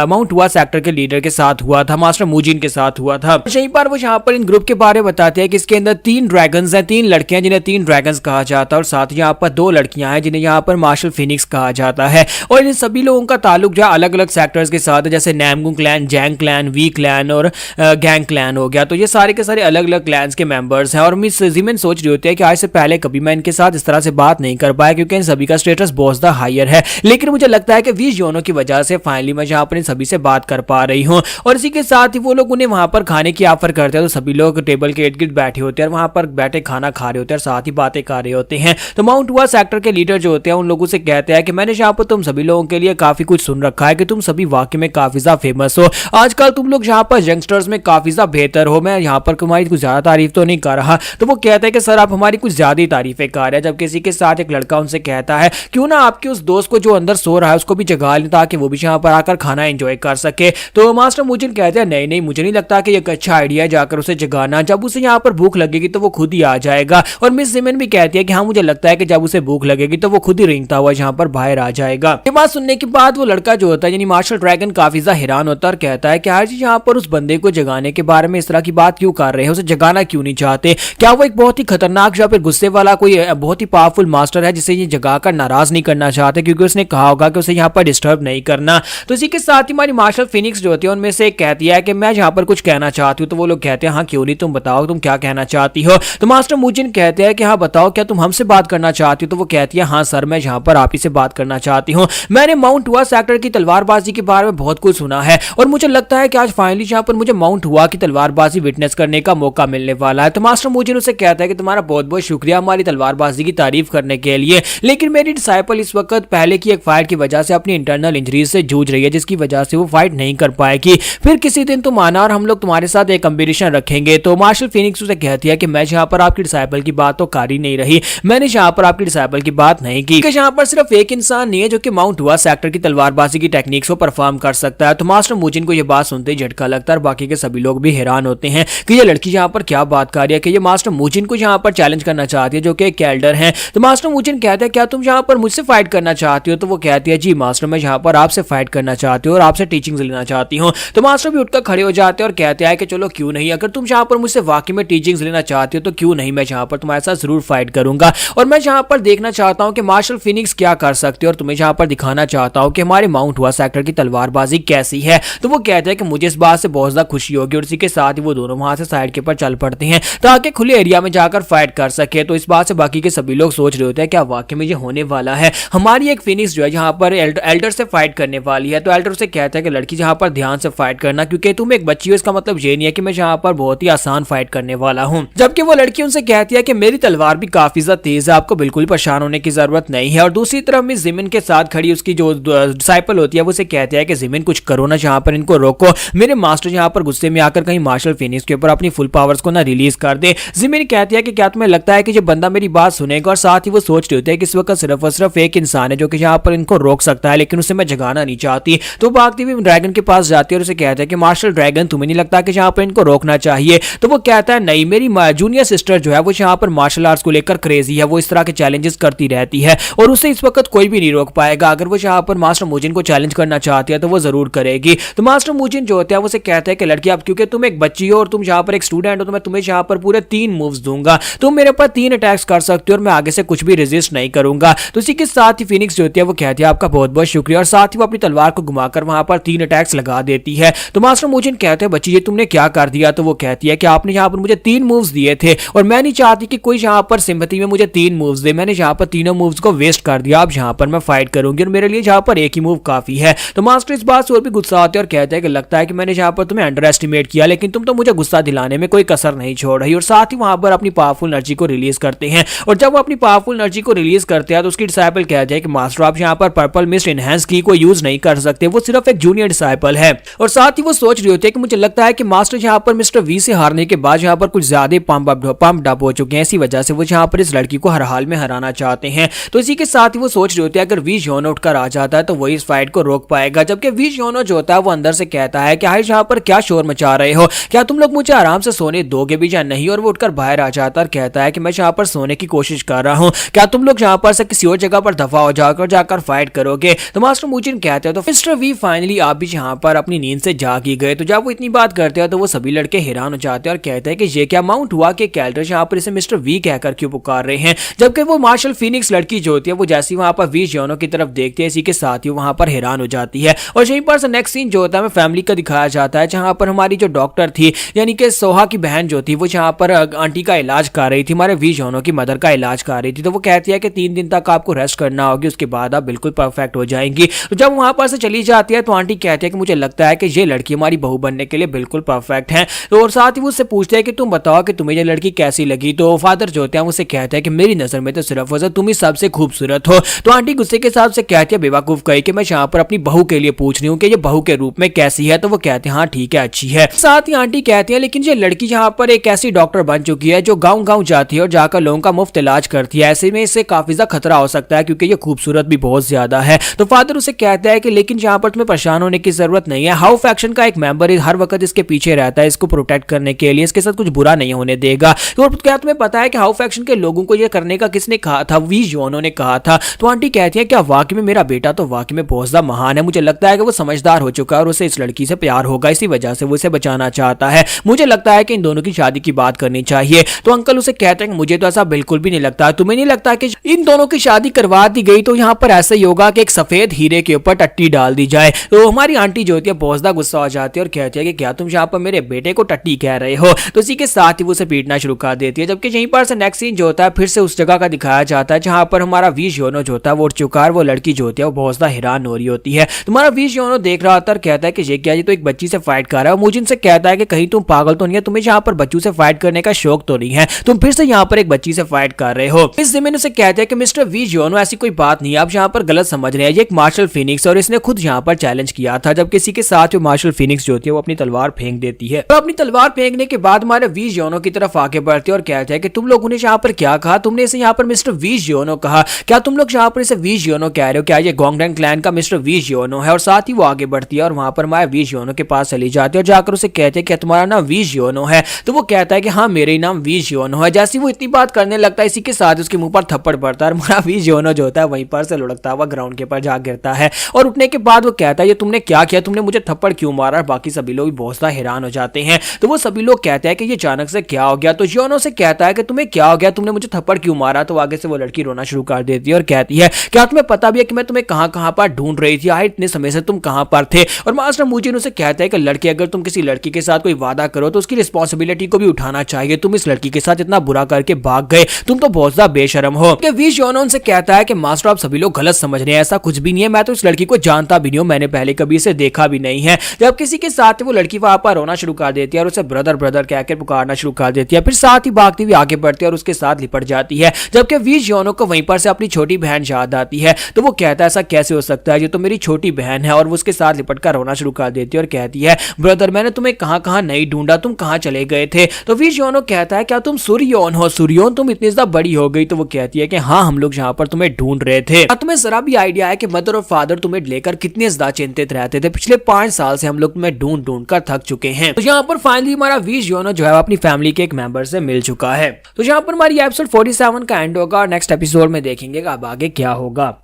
माउंट हुआ सेक्टर के लीडर के साथ हुआ था, मास्टर मूजिन के साथ हुआ था। यहीं पर वो यहाँ पर इन ग्रुप के बारे में बताते हैं कि इसके अंदर 3 ड्रैगन्स हैं, 3 लड़कियां जिन्हें 3 ड्रैगन्स कहा जाता है और साथ ही यहाँ पर 2 लड़कियां हैं जिन्हें यहाँ पर मार्शल फिनिक्स कहा जाता है। और इन सभी लोगों का ताल्लुक जो अलग अलग सेक्टर्स के साथ है, जैसे Namgung clan, Jang clan, Wi clan और गैंग क्लैन हो गया। तो ये सारे के सारे अलग अलग क्लैंस के मेंबर्स हैं। और मिस जिमिन सोच रही होती है कि आज से पहले कभी मैं इनके साथ इस तरह से बात नहीं कर पाया क्योंकि इन सभी का स्टेटस बहुत ज्यादा हायर है, लेकिन मुझे लगता है कि वी योनो की वजह से फाइनली मैं यहाँ पर इन सभी से बात कर पा रही हूँ। और इसी के साथ ही वो लोग उन्हें वहां पर खाने की ऑफर करते हैं। तो सभी लोग टेबल के इर्द गिर्द बैठे होते हैं, वहां पर बैठे खाना खा रहे होते हैं, साथ ही बातें कर रहे होते हैं। तो माउंट हुआ सेक्टर के लीडर जो होते हैं उन लोगों से कहते हैं कि मैंने यहाँ पर तुम सभी लोगों के लिए काफी कुछ सुन रखा है कि तुम सभी वाकई में काफी ज्यादा फेमस हो, आजकल तुम लोग यहाँ पर यंगस्टर्स में काफी ज्यादा बेहतर हो। मैं यहाँ पर तुम्हारी कुछ ज्यादा तारीफ तो नहीं कर रहा। तो वो कहते हैं कि सर आप हमारी कुछ ज्यादा ही तारीफें कर रहे हैं। जब किसी के साथ एक लड़का उनसे कहता है क्यों ना आपके उस दोस्त को जो अंदर सो रहा है उसको भी जगा लें ताकि वो भी यहाँ पर आकर खाना एंजॉय कर सके। तो मास्टर मूजिन कहते हैं नहीं नहीं, मुझे नहीं लगता कि एक अच्छा आइडिया है जाकर उसे जगाना, जब उसे यहाँ पर भूख लगेगी तो वो खुद ही आ जाएगा। और मिस जिमिन भी कहती है कि हाँ मुझे लगता है कि जब उसे भूख लगेगी तो वो खुद ही रेंगता हुआ यहाँ पर बाहर आ जाएगा। ये बात सुनने के बाद वो लड़का जो होता है यानी मार्शल ड्रैगन काफी ज्यादा हैरान होता है और कहता है कि आज यहाँ पर उस बंदे को जगाने के बारे में इस तरह की बात क्यों कर रहे हैं, उसे जगाना क्यों नहीं चाहते? क्या वो एक बहुत ही खतरनाक या फिर गुस्से वाला कोई बहुत ही पावरफुल मास्टर है जिसे ये जगाकर नाराज नहीं करना चाहते क्योंकि उसने कहा होगा कि उसे यहाँ पर डिस्टर्ब नहीं करना। तो इसी के साथ ही हमारी मार्शल फिनिक्स जो होती है उनमें से एक कहती है कि मैं यहाँ पर कुछ कहना चाहती हूँ। तो वो लोग कहते हैं हाँ क्यों नहीं, तुम बताओ तुम क्या कहना चाहती हो। तो मास्टर मूजिन कहते हैं कि हाँ बताओ क्या तुम हमसे बात करना चाहती हो। तो वो कहती है हाँ सर मैं यहाँ पर आप ही से बात करना चाहती हूँ। मैंने माउंट हुआ सेक्टर की तलवारबाजी के बारे में बहुत कुछ सुना है और मुझे लगता है कि आज फाइनली यहाँ पर मुझे माउंट हुआ की तलवारबाजी विटनेस करने का मौका मिलने वाला है। तो मास्टर मूजिन उसे कहता है कि तुम्हारा बहुत बहुत शुक्रिया हमारी तलवारबाजी की तारीफ करने के लिए, लेकिन मेरी डिसाइपल इस वक्त पहले की एक फाइट की वजह से अपनी इंटरनल इंजरीज से जूझ रही है जिसकी वजह से वो फाइट नहीं कर पाएगी। फिर किसी दिन तुम आना और हम लोग तुम्हारे साथ एक कंपटीशन रखेंगे। तो मार्शल फिनिक्स उसे कहती है कि मैं यहाँ पर आपकी डिसाइपल की बात तो कर ही नहीं रही, मैंने यहाँ पर आपकी डिसाइपल की बात नहीं की। यहाँ पर सिर्फ एक इंसान नहीं है जो कि माउंट हुआ सेक्टर की तलवारबाजी की टेक्निक्स को परफॉर्म कर सकता है। तो मास्टर मूजिन को यह बात सुनते ही झटका लगता है और बाकी के सभी लोग भी हैरान होते हैं कि ये लड़की यहाँ पर क्या बात कर रही है कि ये मास्टर मूजिन को यहाँ पर चैलेंज करना चाहती है जो कि एक एल्डर है। तो मास्टर मूजिन कहता है क्या तुम यहाँ पर मुझसे फाइट करना चाहती हो? तो वो कहती है जी मास्टर मैं यहाँ पर आपसे फाइट करना चाहती हूँ और आपसे टीचिंग्स लेना चाहती हूँ। तो मास्टर भी उठकर खड़े हो जाते हैं और कहते हैं कि चलो क्यों नहीं, अगर तुम यहाँ पर मुझसे वाकई में टीचिंग्स लेना चाहती हो तो क्यों नहीं, मैं यहाँ पर तुम्हारे साथ जरूर फाइट करूंगा। और मैं यहाँ पर देखना चाहता हूँ कि मार्शल फिनिक्स क्या कर सकते हो और तुम्हें यहाँ पर दिखाना चाहता हूँ कि हमारे माउंट हुआ सेक्टर की तलवारबाजी कैसी है। तो वो कहते हैं कि मुझे इस बात से बहुत ज्यादा खुशी होगी और इसी के साथ ही वो दोनों वहां से साइड के ऊपर चल पड़ते हैं ताकि खुले एरिया में जाकर फाइट कर सके। तो इस बात से बाकी के सभी लोग सोच रहे होते हैं क्या वाकई में ये होने वाला है, हमारी एक फिनिक्स जो है यहाँ पर एल्डर से फाइट करने वाली है। तो एल्डर से कहता है कि लड़की यहाँ पर ध्यान से फाइट करना क्योंकि तुम एक बच्ची हो, इसका मतलब ये नहीं है है कि मैं यहाँ पर बहुत ही आसान फाइट करने वाला हूँ। जबकि वो लड़की उनसे कहती है कि मेरी तलवार भी काफी ज्यादा तेज है, आपको बिल्कुल परेशान होने की जरूरत नहीं है। और दूसरी तरफ मिस जिमिन के साथ खड़ी उसकी जो डिसाइपल होती है वो उसे कहती है कि जिमिन कुछ करो ना, यहाँ पर इनको रोको। मेरे मास्टर यहाँ पर गुस्से में आकर कहीं मार्शल फिनिक्स के ऊपर अपनी फुल पावर्स को ना रिलीज कर दे। जिमिन कहती है कि क्या तुम्हें लगता है कि जो बंदा मेरी बात सुनेगा। और साथ ही वो सोच रही होती है कि इस वक्त सिर्फ और सिर्फ एक इंसान है जो कि यहाँ पर इनको रोक सकता है, लेकिन उसे मैं जगाना नहीं चाहती। तो भागती हुई ड्रैगन के पास जाती है और उसे कहता है कि मार्शल ड्रैगन, तुम्हें नहीं लगता कि यहाँ पर इनको रोकना चाहिए। तो वो कहता है नहीं, मेरी जूनियर सिस्टर जो है वो यहाँ पर मार्शल आर्ट्स को लेकर क्रेजी है, वो इस तरह के चैलेंजेस करती रहती है और उसे इस वक्त कोई भी नहीं रोक पाएगा। अगर वो यहाँ पर मास्टर मुजिन को चैलेंज करना चाहती है तो वो जरूर करेगी। तो मास्टर मुजिन जो होता है वो उसे कहता है कि लड़की, अब क्योंकि तुम एक बच्ची हो और तुम यहाँ पर एक स्टूडेंट हो, तो मैं तुम्हें यहाँ पर पूरे 3 मूव्स दूंगा, तुम मेरे ऊपर 3 अटैक्स कर सकते हो और मैं आगे से कुछ भी रेजिस्ट नहीं करूंगा। तो इसी के साथ ही फिनिक्स जो होती है वो कहती है आपका बहुत बहुत शुक्रिया, और साथ ही वो अपनी तलवार को घुमाकर वहां पर 3 अटैक्स लगा देती है। तो मास्टर मुजिन कहते हैं बच्ची ये तुमने क्या कर दिया। तो वो कहती है कि आपने यहाँ पर मुझे 3 मूव्स दिए थे और मैं नहीं चाहती कि कोई यहाँ पर सिंपैथी में मुझे 3 मूव्स दे, मैंने यहाँ पर तीनों मूव्स को वेस्ट कर दिया, अब यहाँ पर मैं फाइट करूंगी और मेरे लिए यहाँ पर एक ही मूव काफी है। तो मास्टर इस बात से और भी गुस्सा आते हैं और कहते हैं कि लगता है कि मैंने यहाँ पर तुम्हें अंडर एस्टिमेट किया, लेकिन तुम तो मुझे गुस्सा दिलाने में कोई कसर नहीं छोड़ रही। और साथ ही वहां पर अपनी पावरफुल एनर्जी को रिलीज करते हैं और जब वो अपनी पावरफुल एनर्जी को रिलीज करते हैं तो उसकी डिसाइपल कहते हैं कि मास्टर आप यहाँ पर पर्पल मिस्ट इनहेंस की को यूज नहीं कर सकते, वो सिर्फ एक जूनियर डिसाइपल है। और साथ ही वो सोच रही होती है कि मुझे लगता है कि मास्टर यहाँ पर मिस्टर वी से हारने के बाद यहाँ पर कुछ ज्यादा पंप अप हो चुके हैं, इसी वजह से वो यहाँ पर इस लड़की को हर हाल में हराना चाहते हैं। तो इसी के साथ ही वो सोच रही होती है अगर वी योनो उठकर आ जाता है तो वही इस फाइट को रोक पाएगा। जबकि वी योनो जो होता है वो अंदर से कहता है कि हाय यहाँ पर क्या शोर मचा रहे हो, क्या तुम लोग मुझे आराम से सोने दोगे भी या नहीं। और वो उठकर बाहर आ जाता है और कहता है कि मैं यहाँ पर सोने की कोशिश कर रहा हूँ, क्या तुम लोग यहाँ पर से किसी और जगह पर दफा हो जाकर फाइट करोगे। तो मास्टर मुजिन कहते हैं तो मिस्टर वी फाइनली आप भी यहाँ पर अपनी नींद से जाग ही गए। तो जब वो इतनी बात करते हैं तो वो सभी लड़के हैरान हो जाते हैं और कहते हैं कि ये क्या माउंट हुआ कि कैरेक्टर यहाँ पर इसे मिस्टर वी कहकर क्यों पुकार रहे हैं। जबकि वो मार्शल फिनिक्स लड़की जो होती है वो जैसी वहां पर वी योनो की तरफ देखती है इसी के साथ ही वहां पर हैरान हो जाती है। और यहीं पर नेक्स्ट सीन जो होता है फैमिली का दिखाया जाता है जहां पर हमारी जो डॉक्टर थी यानी कि सोहा की बहन जो थी वो यहाँ पर आंटी का इलाज कर रही थी, हमारे वी योनो की मदर का इलाज कर रही थी। तो वो कहती है कि 3 दिन तक आपको रेस्ट करना होगी, उसके बाद आप बिल्कुल परफेक्ट हो जाएंगी। तो जब वहां पर से चली जाती है तो आंटी कहती है कि मुझे लगता है कि ये लड़की हमारी बहू बनने के लिए बिल्कुल परफेक्ट है। तो और साथ ही वो उससे पूछते हैं कि तुम बताओ कि तुम्हें ये लड़की कैसी लगी। तो फादर जो होते हैं उसे कहते हैं कि मेरी नजर में तो सिर्फ वजह तुम ही सबसे खूबसूरत हो। तो आंटी गुस्से के साथ से कहती है बेवकूफ कही कि मैं यहाँ पर अपनी बहू के लिए पूछ रही हूँ कि ये बहू के रूप में कैसी है। तो वो कहते हैं हाँ ठीक है अच्छी है। साथ ही आंटी कहती है लेकिन ये लड़की यहाँ पर एक ऐसी डॉक्टर बन चुकी है जो गाँव गाँव जाती है और जाकर लोगों का मुफ्त इलाज करती है, ऐसे में इससे काफी ज्यादा खतरा हो सकता है क्योंकि ये खूबसूरत भी बहुत ज्यादा है। तो फादर उसे कहता है कि लेकिन यहाँ पर तुम्हें परेशान होने की जरूरत नहीं है, हाउ फैक्शन का एक मेंबर हर वक्त इसके पीछे रहता है इसको प्रोटेक्ट करने के लिए, इसके साथ कुछ बुरा नहीं होने देगा। तो क्या तुम्हें पता है कि हाउ फैक्शन के लोगों को यह करने का किसने कहा था, वी योनो ने कहा था। तो आंटी कहती है क्या वाकई में मेरा बेटा तो वाकई में बहुत ज्यादा महान है, मुझे लगता है कि वो समझदार हो चुका है और उसे इस लड़की से प्यार होगा, इसी वजह से वो इसे बचाना चाहता है, मुझे लगता है कि इन दोनों की शादी की बात करनी चाहिए। तो अंकल उसे कहते हैं मुझे तो ऐसा बिल्कुल भी नहीं लगता, तुम्हें नहीं लगता कि इन दोनों की शादी करवा दी गई तो यहाँ पर ऐसा ही होगा कि एक सफेद हीरे के ऊपर टट्टी डाल दी जाए। तो हमारी आंटी जो होती है बहुत ज्यादा गुस्सा हो जाती है और कहती है कि क्या तुम यहाँ पर मेरे बेटे को टट्टी कह रहे हो। तो इसी के साथ ही वो उसे पीटना शुरू कर देती है। जबकि यहीं पर से नेक्स्ट सीन जो होता है फिर से उस जगह का दिखाया जाता है जहां पर हमारा वी योनो जो होता है वो उठ चुका है, वो लड़की जो होती है वो बहुत ज्यादा हैरान हो रही होती है। तुम्हारा वी योनो देख रहा होता है, कहता है कि ये क्या, ये तो एक बच्ची से फाइट कर रहा है। मुझे इनसे कहता है कि कहीं तुम पागल तो नहीं है, तुम्हें यहाँ पर बच्चों से फाइट करने का शौक तो नहीं है, तुम फिर से यहाँ पर एक बच्ची से फाइट कर रहे हो। इस जमीन से कहते हैं कि मिस्टर वी योनो ऐसी कोई बात नहीं है, आप यहाँ पर गलत समझ रहे हैं, ये एक मार्शल फिनिक्स और इसने खुद यहाँ पर चैलेंज किया था। जब किसी के साथ जो मार्शल फिनिक्स जो होती है वो अपनी तलवार फेंक देती है। तो अपनी तलवार फेंकने के बाद हमारे वी योनो की तरफ आगे बढ़ते और कहते हैं कि तुम लोगों ने यहाँ पर क्या कहा, तुमने इसे यहाँ पर मिस्टर वी योनो कहा, क्या तुम लोग यहाँ पर इसे वी योनो कह रहे हो, क्या ये गोंगडन क्लैन का मिस्टर वी योनो है। और साथ ही वो आगे बढ़ती है और वहां पर हमारे वी योनो के पास चली जाती है और जाकर उसे कहते हैं कि तुम्हारा नाम वी योनो है। तो वो कहता है कि हाँ मेरे नाम वी योनो है। जैसे वो इतनी बात करने लगता है इसी के साथ उसके मुंह पर थप्पड़ पड़ता है और हमारा वी योनो जो होता है वहीं पर से लुढ़कता हुआ ग्राउंड के पर जा गिरता है। और उठने के बाद वो कहता है ये तुमने क्या किया, तुमने मुझे थप्पड़ क्यों मारा। बाकी सभी लोग बहुत ज्यादा हैरान हो जाते हैं। तो वो सभी लोग कहते हैं कि ये अचानक से क्या हो गया। तो योनो से कहता है कि तुम्हें क्या हो गया, तुमने मुझे थप्पड़ क्यों मारा। तो आगे से वो लड़की रोना शुरू कर देती है और कहती है क्या तुम्हें पता भी है कि मैं तुम्हें कहां कहां पर ढूंढ रही थी, इतने समय से तुम कहां पर थे। और मास्टर मुजिन उसे कहता है कि लड़की अगर तुम किसी लड़की के साथ कोई वादा करो तो उसकी रिस्पॉन्सिबिलिटी को भी उठाना चाहिए, तुम इस लड़की के साथ इतना बुरा करके भाग गए, तुम तो बहुत ज्यादा बेशरम हो। वी योनो उनसे कहता है कि मास्टर आप सभी लोग गलत समझ रहे हैं, ऐसा कुछ भी नहीं है, मैं तो इस लड़की को जानता भी नहीं हूं, मैंने पहले कभी इसे देखा भी नहीं है। जब किसी के साथ वो लड़की वहां पर रोना शुरू कर देती है और उसे ब्रदर ब्रदर कहकर पुकारना शुरू कर देती है। फिर साथ ही भागती हुई आगे बढ़ती है और उसके साथ लिपट जाती है। जबकि वी जियोनो को वहीं पर से अपनी छोटी बहन याद आती है, तो वो कहता है ऐसा कैसे हो सकता है, ये तो मेरी छोटी बहन है। और वो उसके साथ लिपट कर रोना शुरू कर देती है और कहती है ब्रदर मैंने तुम्हें कहां कहां नहीं ढूंढा, तुम कहां चले गए थे। तो वी जियोनो कहता है क्या तुम सूर्योन हो, सूर्योन तुम इतनी ज्यादा बड़ी हो गई। तो वो कहती है कि हाँ हम लोग यहाँ पर तुम्हें ढूंढ रहे थे। तुम्हें जरा भी आइडिया है कि मदर और फादर तुम्हें लेकर कितने ज्यादा चिंतित रहते थे, पिछले 5 साल से हम लोग तुम्हें ढूंढ ढूंढ कर थक चुके हैं। तो यहाँ पर फाइनली हमारा वी जियोनो जो है अपनी फैमिली के एक मेंबर से मिल चुका है। तो यहाँ पर हमारी एपिसोड 47 का एंड होगा और नेक्स्ट एपिसोड में देखेंगे अब आगे क्या होगा।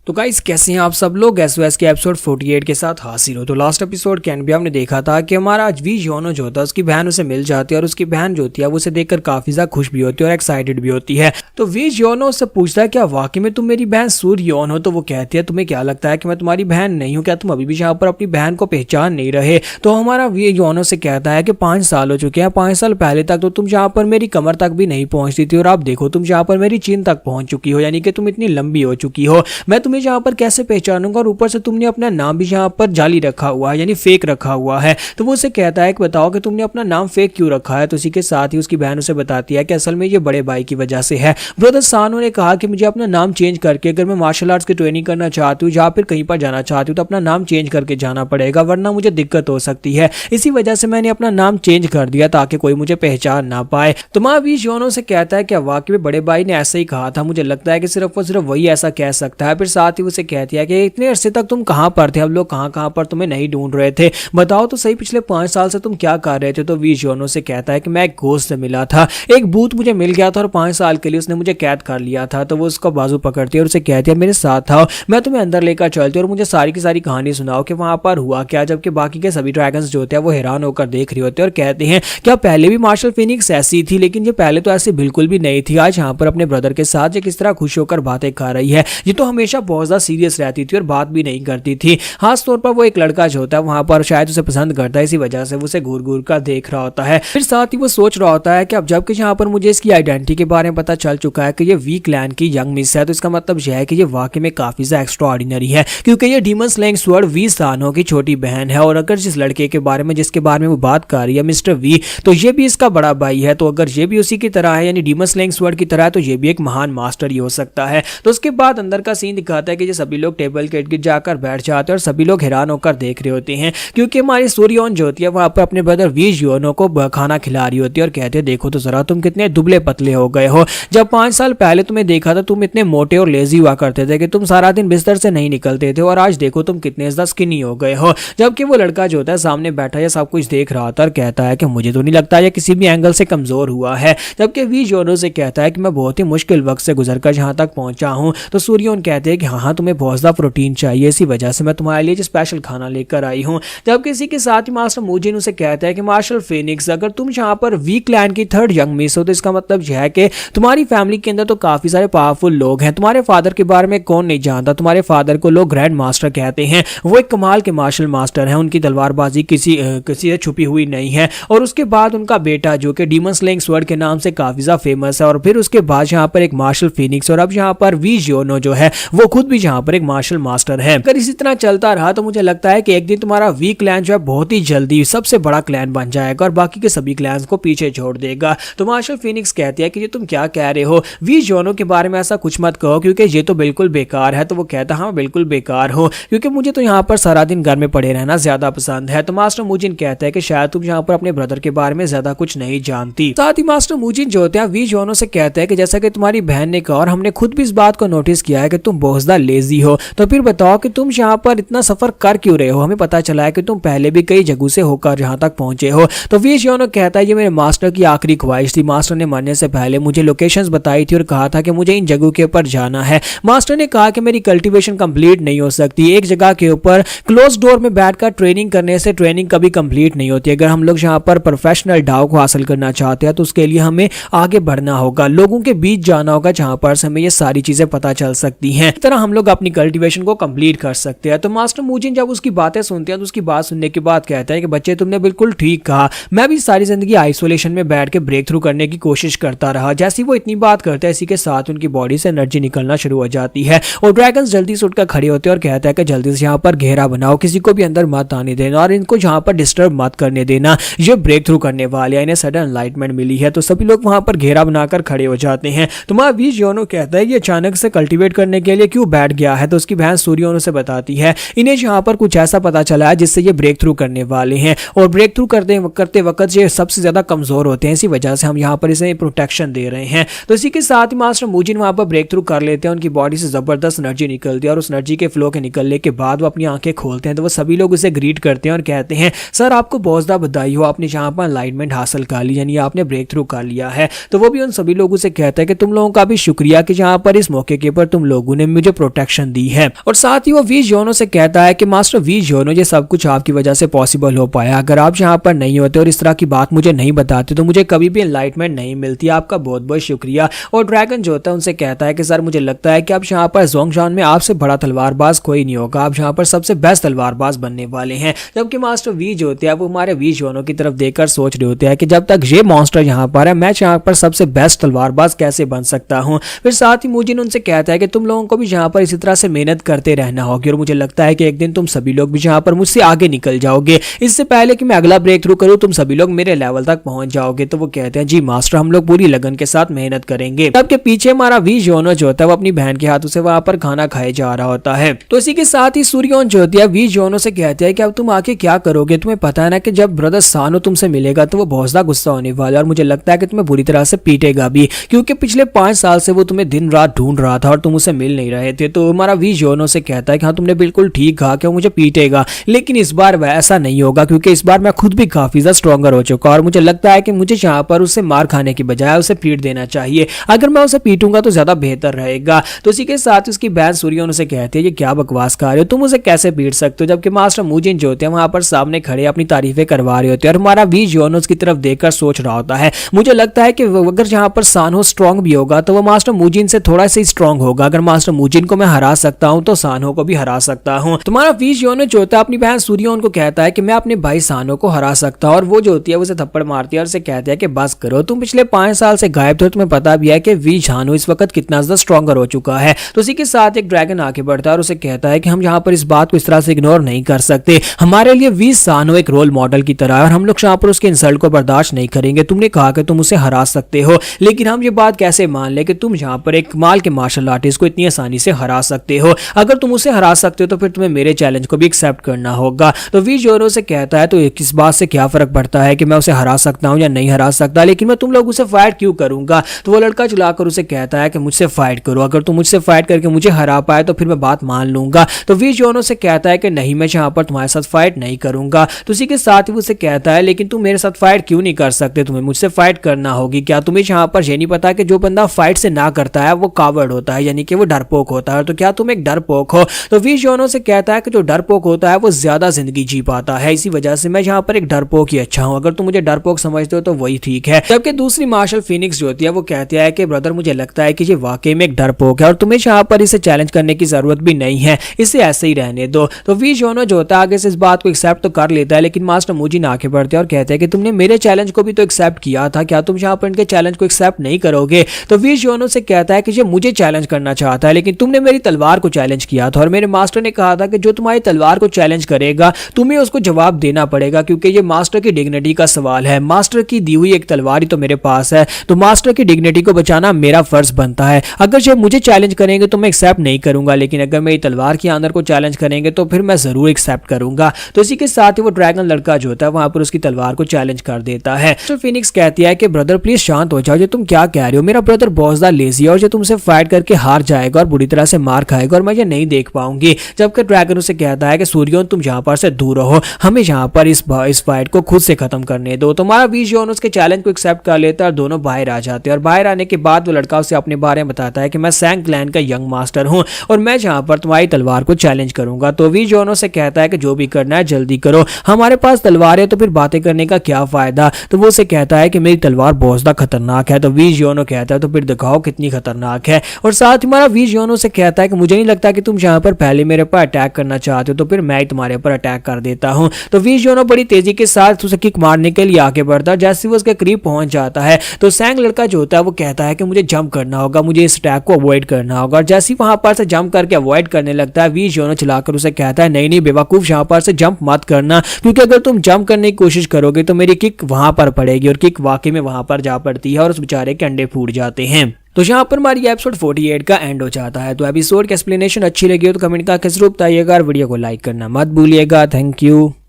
तो गाइस कैसे हैं आप सब लोग, एसओएस के एपिसोड 48 के साथ हाजिर हो। तो लास्ट एपिसोड के एंड भी हमने देखा था कि हमारा वी जियोनो जो होता है उसकी बहन उसे मिल जाती है और उसकी बहन जो होती है वो उसे देखकर काफी ज्यादा खुश भी होती है और एक्साइटेड भी होती है। तो वी जियोनो उससे पूछता है क्या वाकई में तुम मेरी बहन सूर्योन हो। तो वो कहती है तुम्हें क्या लगता है कि मैं तुम्हारी बहन नहीं हूँ, क्या तुम अभी भी यहाँ पर अपनी बहन को पहचान नहीं रहे। तो हमारा वी जियोनो से कहता है कि 5 साल हो चुके हैं, 5 साल पहले तक तो तुम जहाँ पर मेरी कमर तक भी नहीं पहुंचती थी और आप देखो तुम जहाँ पर मेरी चीन तक पहुंच चुकी हो, यानी कि तुम इतनी लंबी हो चुकी हो। मैं तुम्हें जहाँ पर कैसे पहचानूंगा, और ऊपर से तुमने अपना नाम भी यहाँ पर जाली रखा हुआ है, यानी फेक रखा हुआ है। तो वो उसे कहता है कि बताओ कि तुमने अपना नाम फेक क्यों रखा है। तो इसी के साथ ही उसकी बहन उसे बताती है कि असल में ये बड़े भाई की वजह से है। ब्रदर सानो ने कहा कि मुझे अपना नाम चेंज करके अगर मैं मार्शल आर्ट्स की ट्रेनिंग करना चाहती हूँ या फिर कहीं पर जाना चाहती हूँ तो अपना नाम चेंज करके जाना पड़ेगा, वरना मुझे दिक्कत हो सकती है। इसी वजह से मैंने अपना नाम चेंज कर दिया ताकि कोई मुझे पहचान ना पाए। तो माँ वी जियोनो से कहता है कि वाकई में बड़े भाई ने ऐसा ही कहा था, मुझे लगता है कि सिर्फ और सिर्फ वही ऐसा कह सकता है। फिर साथ ही उसे कहती है कि इतने अरसे तक तुम कहां पर थे, हम लोग कहां पर तुम्हें नहीं ढूंढ रहे थे, बताओ तो सही पिछले 5 साल से तुम क्या कर रहे थे। तो वी जियोनो से कहता है कि मैं एक घोस्ट से मिला था, एक भूत मुझे मिल गया था और 5 साल के लिए उसने मुझे कैद कर लिया था। तो वो उसका बाजू पकड़ती है और उसे कहती है मेरे साथ आओ, मैं तुम्हें अंदर लेकर चलती हूँ और मुझे सारी की सारी कहानी सुनाओ कि वहां पर हुआ क्या। जबकि बाकी के सभी ड्रैगन्स जो होते हैं वो हैरान होकर देख रहे होते हैं और कहते हैं क्या पहले भी मार्शल फिनिक्स ऐसी थी, लेकिन ये पहले तो ऐसी बिल्कुल भी नहीं थी। आज यहाँ पर अपने ब्रदर के साथ ये किस तरह खुश होकर बातें कर रही है, ये तो हमेशा बहुत ज्यादा सीरियस रहती थी और बात भी नहीं करती थी। खास तौर पर वो एक लड़का जो होता है वहां पर शायद उसे पसंद करता है, इसी वजह से वो उसे घूर घूर कर देख रहा होता है। फिर साथ ही वो सोच रहा होता है कि अब जबकि यहाँ पर मुझे इसकी आइडेंटिटी के बारे में पता चल चुका है कि ये वी क्लैन की यंग मिस है, तो इसका मतलब यह है कि ये वाकई में काफी ज्यादा एक्स्ट्रा ऑर्डिनरी है, क्योंकि ये डीमन स्लेइंग स्वॉर्ड वी सानो की छोटी बहन है। और अगर जिस लड़के के बारे में जिसके बारे में वो बात कर रही है मिस्टर वी, तो ये भी इसका बड़ा भाई है। तो अगर ये भी उसी की तरह है यानी डीमन स्लेइंग स्वॉर्ड की तरह है, तो ये भी एक महान मास्टर ही हो सकता है। तो उसके बाद अंदर का सीन दिखाता है कि ये सभी लोग टेबल के इर्द-गिर्द जाकर बैठ जाते हैं और सभी लोग हैरान होकर देख रहे होते हैं, क्योंकि हमारी सूर्योन जो होती है वहां पर अपने ब्रदर वी जियोनो को खाना खिला रही होती है और कहते हैं देखो तो जरा तुम कितने दुबले पतले हो गए हो। जब 5 साल पहले तुम्हें देखा था तुम इतने मोटे और लेजी हुआ करते थे कि तुम सारा दिन बिस्तर से नहीं निकलते थे, और आज देखो तुम कितने ज्यादा स्किनी हो गए हो। जबकि वो लड़का जो होता है सामने बैठा है सब कुछ देख रहा था और कहता है कि मुझे तो नहीं लगता ये किसी भी एंगल से कमजोर हुआ है। जबकि वी जियोनो से कहता है कि मैं बहुत ही मुश्किल वक्त से गुजरकर यहाँ तक पहुंचा हूँ। तो सूर्योन कहते हैं कि हाँ तुम्हें बहुत ज्यादा प्रोटीन चाहिए, इसी वजह से मैं तुम्हारे लिए स्पेशल खाना लेकर आई हूँ। जबकि इसी के साथ ही मास्टर मूजिन उसे कहता है कि मार्शल फिनिक्स अगर तुम यहाँ पर वी क्लैन की 3rd यंग मिस हो तो इसका मतलब यह है कि तुम्हारी फैमिली के अंदर तो काफी सारे पावरफुल लोग हैं। तुम्हारे फादर के बारे में कौन नहीं जानता, तुम्हारे फादर को लोग ग्रैंड मास्टर कहते हैं, वो एक कमाल के मार्शल मास्टर हैं, उनकी तलवारबाजी किसी से छुपी हुई नहीं है। और उसके बाद उनका बेटा जो कि डीमन स्लेइंग स्वॉर्ड के नाम से काफी ज्यादा फेमस है, और फिर उसके बाद यहाँ पर एक मार्शल फिनिक्स, और अब यहाँ पर वी जियोनो जो है वो खुद भी यहाँ पर एक मार्शल मास्टर है। अगर इसी तरह चलता रहा तो मुझे लगता है कि एक दिन तुम्हारा वी क्लैन जो है बहुत ही जल्दी सबसे बड़ा क्लैन बन जाएगा और बाकी के सभी क्लैंस को पीछे छोड़ देगा। तो मार्शल फिनिक्स कहती है कि ये तुम क्या कह रहे हो, वी जियोनो के बारे में ऐसा कुछ मत कहो क्योंकि ये तो बिल्कुल बेकार है। तो वो कहता है हाँ बिल्कुल बेकार हो, क्योंकि मुझे तो यहाँ पर सारा दिन घर में पड़े रहना ज्यादा पसंद है। तो मास्टर मूजिन कहता है कि शायद तुम यहाँ पर अपने ब्रदर के बारे में ज्यादा कुछ नहीं जानती। साथ ही मास्टर मूजिन जो होते हैं वी जियोनो से कहते हैं कि जैसा कि तुम्हारी बहन ने कहा और हमने खुद भी इस बात को नोटिस किया है कि तुम बहुत ज्यादा लेजी हो, तो फिर बताओ कि तुम यहाँ पर इतना सफर कर क्यों रहे हो। हमें पता चला है कि तुम पहले भी कई जगहों से होकर यहाँ तक पहुंचे हो। तो वी जियोनो कहता है ये मेरे मास्टर की आखिरी ख्वाहिश थी, मास्टर ने मरने से पहले मुझे लोकेशंस बताई थी और कहा था कि मुझे इन जगहों के ऊपर जाना है। मास्टर ने कहा कि मेरी कल्टीवेशन कंप्लीट नहीं हो सकती, एक जगह के ऊपर क्लोज डोर में बैठकर ट्रेनिंग करने से ट्रेनिंग कभी कंप्लीट नहीं होती। अगर हम लोग यहाँ पर प्रोफेशनल डाव को हासिल करना चाहते हैं तो उसके लिए हमें आगे बढ़ना होगा, लोगों के बीच जाना होगा जहाँ पर हमें ये सारी चीजें पता चल सकती हैं। तरह हम लोग अपनी कल्टीवेशन को कंप्लीट कर सकते हैं। तो मास्टर मूजिन जब उसकी बातें सुनते हैं तो उसकी बात सुनने के बाद कहता है कि बच्चे तुमने बिल्कुल ठीक कहा, मैं भी सारी जिंदगी आइसोलेशन में बैठ के ब्रेक थ्रू करने की कोशिश करता रहा। जैसे वो इतनी बात करते हैं इसी के साथ उनकी बॉडी से एनर्जी निकलना शुरू हो जाती है और ड्रैगन जल्दी से उठकर खड़े होते हैं और कहता है कि जल्दी से यहाँ पर घेरा बनाओ, किसी को भी अंदर मत आने देना और इनको यहाँ पर डिस्टर्ब मत करने देना, ये ब्रेक थ्रू करने वाले हैं, इन्हें सडन एनलाइटमेंट मिली है। तो सभी लोग वहां पर घेरा बनाकर खड़े हो जाते हैं। तो महावीर योनो कहता है कि अचानक से कल्टीवेट करने के लिए क्यों बैठ गया है। तो उसकी बहन सूर्योनो से बताती है इन्हें यहाँ पर कुछ ऐसा पता चला है जिससे ये ब्रेक थ्रू करने वाले हैं और ब्रेक थ्रू करते वक्त ये सबसे ज्यादा कमजोर होते हैं, इसी वजह से हम यहाँ पर इसे प्रोटेक्शन दे रहे हैं। तो इसी के साथ ही मास्टर मूजिन वहां पर ब्रेक थ्रू कर लेते हैं, उनकी बॉडी से जबरदस्त एनर्जी निकलती है और उस एनर्जी के फ्लो के निकलने के बाद वो अपनी आंखें खोलते हैं। तो वो सभी लोग उसे ग्रीट करते हैं और कहते हैं सर आपको बहुत ज्यादा बधाई हो, आपने यहाँ पर अलाइनमेंट हासिल कर ली, यानी आपने ब्रेक थ्रू कर लिया है। तो वो भी उन सभी लोगों से कहता है कि तुम लोगों का भी शुक्रिया कि यहाँ पर इस मौके के ऊपर तुम लोगों ने मुझे प्रोटेक्शन दी है। और साथ ही वो वी योनो से कहता है कि मास्टर वी योनो ये सब कुछ आपकी वजह से पॉसिबल हो पाया, अगर आप यहाँ पर नहीं होते और इस तरह की बात मुझे नहीं बताते तो मुझे कभी भी एनलाइटमेंट नहीं मिलती, आपका बहुत बहुत शुक्रिया। और ड्रैगन जो होता है उनसे कहता है कि सर मुझे लगता है कि अब यहाँ पर जोंगशान में आपसे बड़ा तलवारबाज कोई नहीं होगा, आप यहाँ पर सबसे बेस्ट तलवारबाज बनने वाले हैं। जबकि मास्टर वी जो होते हैं वो हमारे वी योनो की तरफ देखकर सोच रहे होते हैं कि जब तक ये मॉन्स्टर यहाँ पर है मैं यहाँ पर सबसे बेस्ट तलवारबाज कैसे बन सकता हूँ। फिर साथ ही मूजिन उनसे कहता है कि तुम लोगों को भी यहाँ पर इसी तरह से मेहनत करते रहना होगी और मुझे लगता है कि एक दिन तुम सभी लोग भी यहाँ पर मुझसे आगे निकल जाओगे, इससे पहले कि मैं अगला ब्रेक थ्रू करूँ तुम सभी लोग मेरे लेवल तक पहुंच जाओगे। तो वो कहते हैं जी मास्टर हम लोग पूरी लगन के साथ मेहनत करेंगे। तब पीछे हमारा वी योनो जो होता है वो अपनी बहन के हाथों से वहां पर खाना खाए जा रहा होता है। तो इसी के साथ ही सूर्योन जो होती है वी योनो से कहते हैं कि अब तुम आके क्या करोगे, तुम्हें पता है ना कि जब ब्रदर सानो तुमसे मिलेगा तो वो बहुत ज्यादा गुस्सा होने वाला है और मुझे लगता है कि तुम्हें बुरी तरह से पीटेगा भी, क्योंकि पिछले 5 साल से वो तुम्हें दिन रात ढूंढ रहा था और तुम उसे मिल नहीं रहे थे। तो हमारा वी योनो से कहता है कि हाँ तुमने बिल्कुल ठीक कहा कि वो मुझे पीटेगा, लेकिन इस बार वह ऐसा नहीं होगा क्योंकि इस बार मैं खुद भी काफी ज्यादा स्ट्रॉन्गर हो चुका और मुझे लगता है कि मुझे यहाँ पर उससे मार खाने की बजाय उसे पीट देना चाहिए, अगर मैं उसे पीटूंगा तो ज्यादा बेहतर रहेगा। तो इसी के साथ उसकी बहन सूर्योनो से कहती है ये क्या बकवास कर रहे हो, तुम उसे कैसे पीट सकते हो। जबकि मास्टर मूजिन जो होते हैं वहां पर सामने खड़े अपनी तारीफें करवा रहे होते हैं और हमारा वी योनो की तरफ देखकर सोच रहा होता है मुझे लगता है कि अगर यहाँ पर सानो स्ट्रॉन्ग भी होगा तो वो मास्टर मूजिन से थोड़ा सा स्ट्रॉन्ग होगा, अगर मास्टर मूजिन को मैं हरा सकता हूँ तो सानो को भी हरा सकता हूँ। तुम्हारा वी योनो जो होता है अपनी बहन सूर्योनो को कहता है कि मैं अपने भाई सानो को हरा सकता हूँ और वो जो होती है उसे थप्पड़ मारती है और उसे कहती है कि बस करो, तुम पिछले 5 साल से गायब थे, तुम्हें पता भी है कि वी जानो इस वक्त कितना ज्यादा स्ट्रॉन्गर हो चुका है। तो इसी के साथ एक ड्रैगन आगे बढ़ता है और उसे कहता है कि हम यहाँ पर इस बात को इस तरह से इग्नोर नहीं कर सकते, हमारे लिए वी सानो एक रोल मॉडल की तरह है और हम लोग यहाँ पर उसके इंसल्ट को बर्दाश्त नहीं करेंगे। तुमने कहा कि तुम उसे हरा सकते हो, लेकिन हम ये बात कैसे मान ले कि तुम यहाँ पर एक कमाल के मार्शल आर्टिस्ट को इतनी आसानी से हरा सकते हो, अगर तुम उसे हरा सकते हो तो फिर तुम्हें मेरे चैलेंज को भी एक्सेप्ट करना होगा। तो वी जोरो से कहता है तो इस बात से क्या फर्क पड़ता है कि मैं उसे हरा सकता हूँ या नहीं हरा सकता, लेकिन मैं तुम लोग उसे फाइट क्यों करूंगा। तो वो लड़का चिल्लाकर उसे कहता है कि मुझसे फाइट करो, अगर तुम मुझसे फाइट करके मुझे हरा पाए तो फिर मैं बात मान लूंगा। तो वी जोनो से कहता है कि नहीं मैं यहाँ पर तुम्हारे साथ फाइट नहीं करूंगा। तो उसी के साथ ही उसे कहता है लेकिन तुम मेरे साथ फाइट क्यों नहीं कर सकते, तुम्हें मुझसे फाइट करना होगी। क्या तुम्हें यहाँ पर ये नहीं पता कि जो बंदा फाइट से ना करता है वो कावर्ड होता है, यानी कि वो डरपोक होता है। तो क्या तुम एक डरपोक हो। तो वी जोनो से कहता है कि जो डरपोक होता है वो ज्यादा जिंदगी जी पाता है, इसी वजह से मैं यहाँ पर एक डरपोक ही अच्छा हूँ, अगर तुम मुझे डरपोक समझते हो तो वही ठीक है। जबकि दूसरी मार्शल फिनिक्स जो होती है वो कहती है कि ब्रदर मुझे लगता है कि ये वाकई में एक डरपोक है और तुम्हें यहाँ पर इसे चैलेंज करने की जरूरत भी नहीं है, इसे ऐसे ही रहने दो। तो वी जोनो जो होता है आगे से इस बात को एक्सेप्ट तो कर लेता है, लेकिन मास्टर मूजिन आगे बढ़ते हैं और कहते हैं कि तुमने मेरे चैलेंज को भी तो एक्सेप्ट किया था, क्या तुम यहाँ पर इनके चैलेंज को एक्सेप्ट नहीं करोगे। तो वी जोनो से कहता है कि ये मुझे चैलेंज करना चाहता है, लेकिन तुमने मेरी तलवार को चैलेंज किया था और मेरे मास्टर ने कहा था कि जो तुम्हारी तलवार को चैलेंज करेगा तुम्हें उसको जवाब देना पड़ेगा, क्योंकि ये मास्टर की डिग्निटी का सवाल है। मास्टर की दी हुई एक तलवार ही तो मेरे पास है, तो मास्टर की डिग्निटी को बचाना मेरा फर्ज बनता है। अगर ये मुझे चैलेंज करेंगे तो मैं एक्सेप्ट नहीं करूंगा, लेकिन अगर मेरी तलवार की आंदर को चैलेंज करेंगे तो फिर मैं जरूर एक्सेप्ट करूंगा। तो इसी के साथ ही वो ड्रैगन लड़का जो होता है वहां पर उसकी तलवार को चैलेंज कर देता है। तो फिनिक्स कहती है कि ब्रदर प्लीज शांत हो जाओ, ये तुम क्या कह रहे हो, मेरा ब्रदर बहुत ज्यादा लेजी है और जो तुमसे फाइट करके हार जाएगा और बुरी तरह से मार खाएगा और मैं ये नहीं देख पाऊंगी। जबकि ड्रैगन उसे कहता है कि सूर्योन तुम यहाँ पर से दूर रहो, हमें यहाँ पर इस फाइट को खुद से खत्म करने दो। तो हमारा विजन उसके चैलेंज को एक्सेप्ट कर लेता है और दोनों बाहर आ जाते हैं। और बाहर आने के बाद वो लड़का उसे अपने बारे में बताता है कि मैं सैंग क्लैन का यंग मास्टर हूँ और मैं यहाँ पर तुम्हारी तलवार को चैलेंज करूंगा। तो विजन से कहता है कि जो भी करना है जल्दी करो, हमारे पास तलवार है तो फिर बातें करने का क्या फायदा। तो वो उसे कहता है कि मेरी तलवार बहुत ज्यादा खतरनाक है। तो विजन कहता है तो फिर दिखाओ कितनी खतरनाक है। और साथ ही हमारा विजन उसे कहता है कि मुझे नहीं लगता कि तुम यहाँ पर पहले मेरे ऊपर अटैक करना चाहते हो, तो फिर मैं ही तुम्हारे ऊपर अटैक कर देता हूँ। तो वीज जो है बड़ी तेजी के साथ उसे किक मारने के लिए आगे बढ़ता है। जैसे वो उसके करीब पहुंच जाता है तो सैंग लड़का जो होता है वो कहता है कि मुझे जंप करना होगा, मुझे इस अटैक को अवॉइड करना होगा। और जैसे ही वहां पर से जंप करके अवॉइड करने लगता है, वीज जो चलाकर उसे कहता है नहीं नहीं बेवकूफ, यहाँ पर से जंप मत करना, क्योंकि अगर तुम जंप करने की कोशिश करोगे तो मेरी किक वहां पर पड़ेगी। और किक वाकई में वहां पर जा पड़ती है और उस बेचारे के अंडे फूट जाते हैं। तो यहाँ पर हमारी एपिसोड 48 का एंड हो जाता है। तो एपिसोड की एक्सप्लेनेशन अच्छी लगी हो तो कमेंट करके जरूर बताइएगा और वीडियो को लाइक करना मत भूलिएगा। Thank you.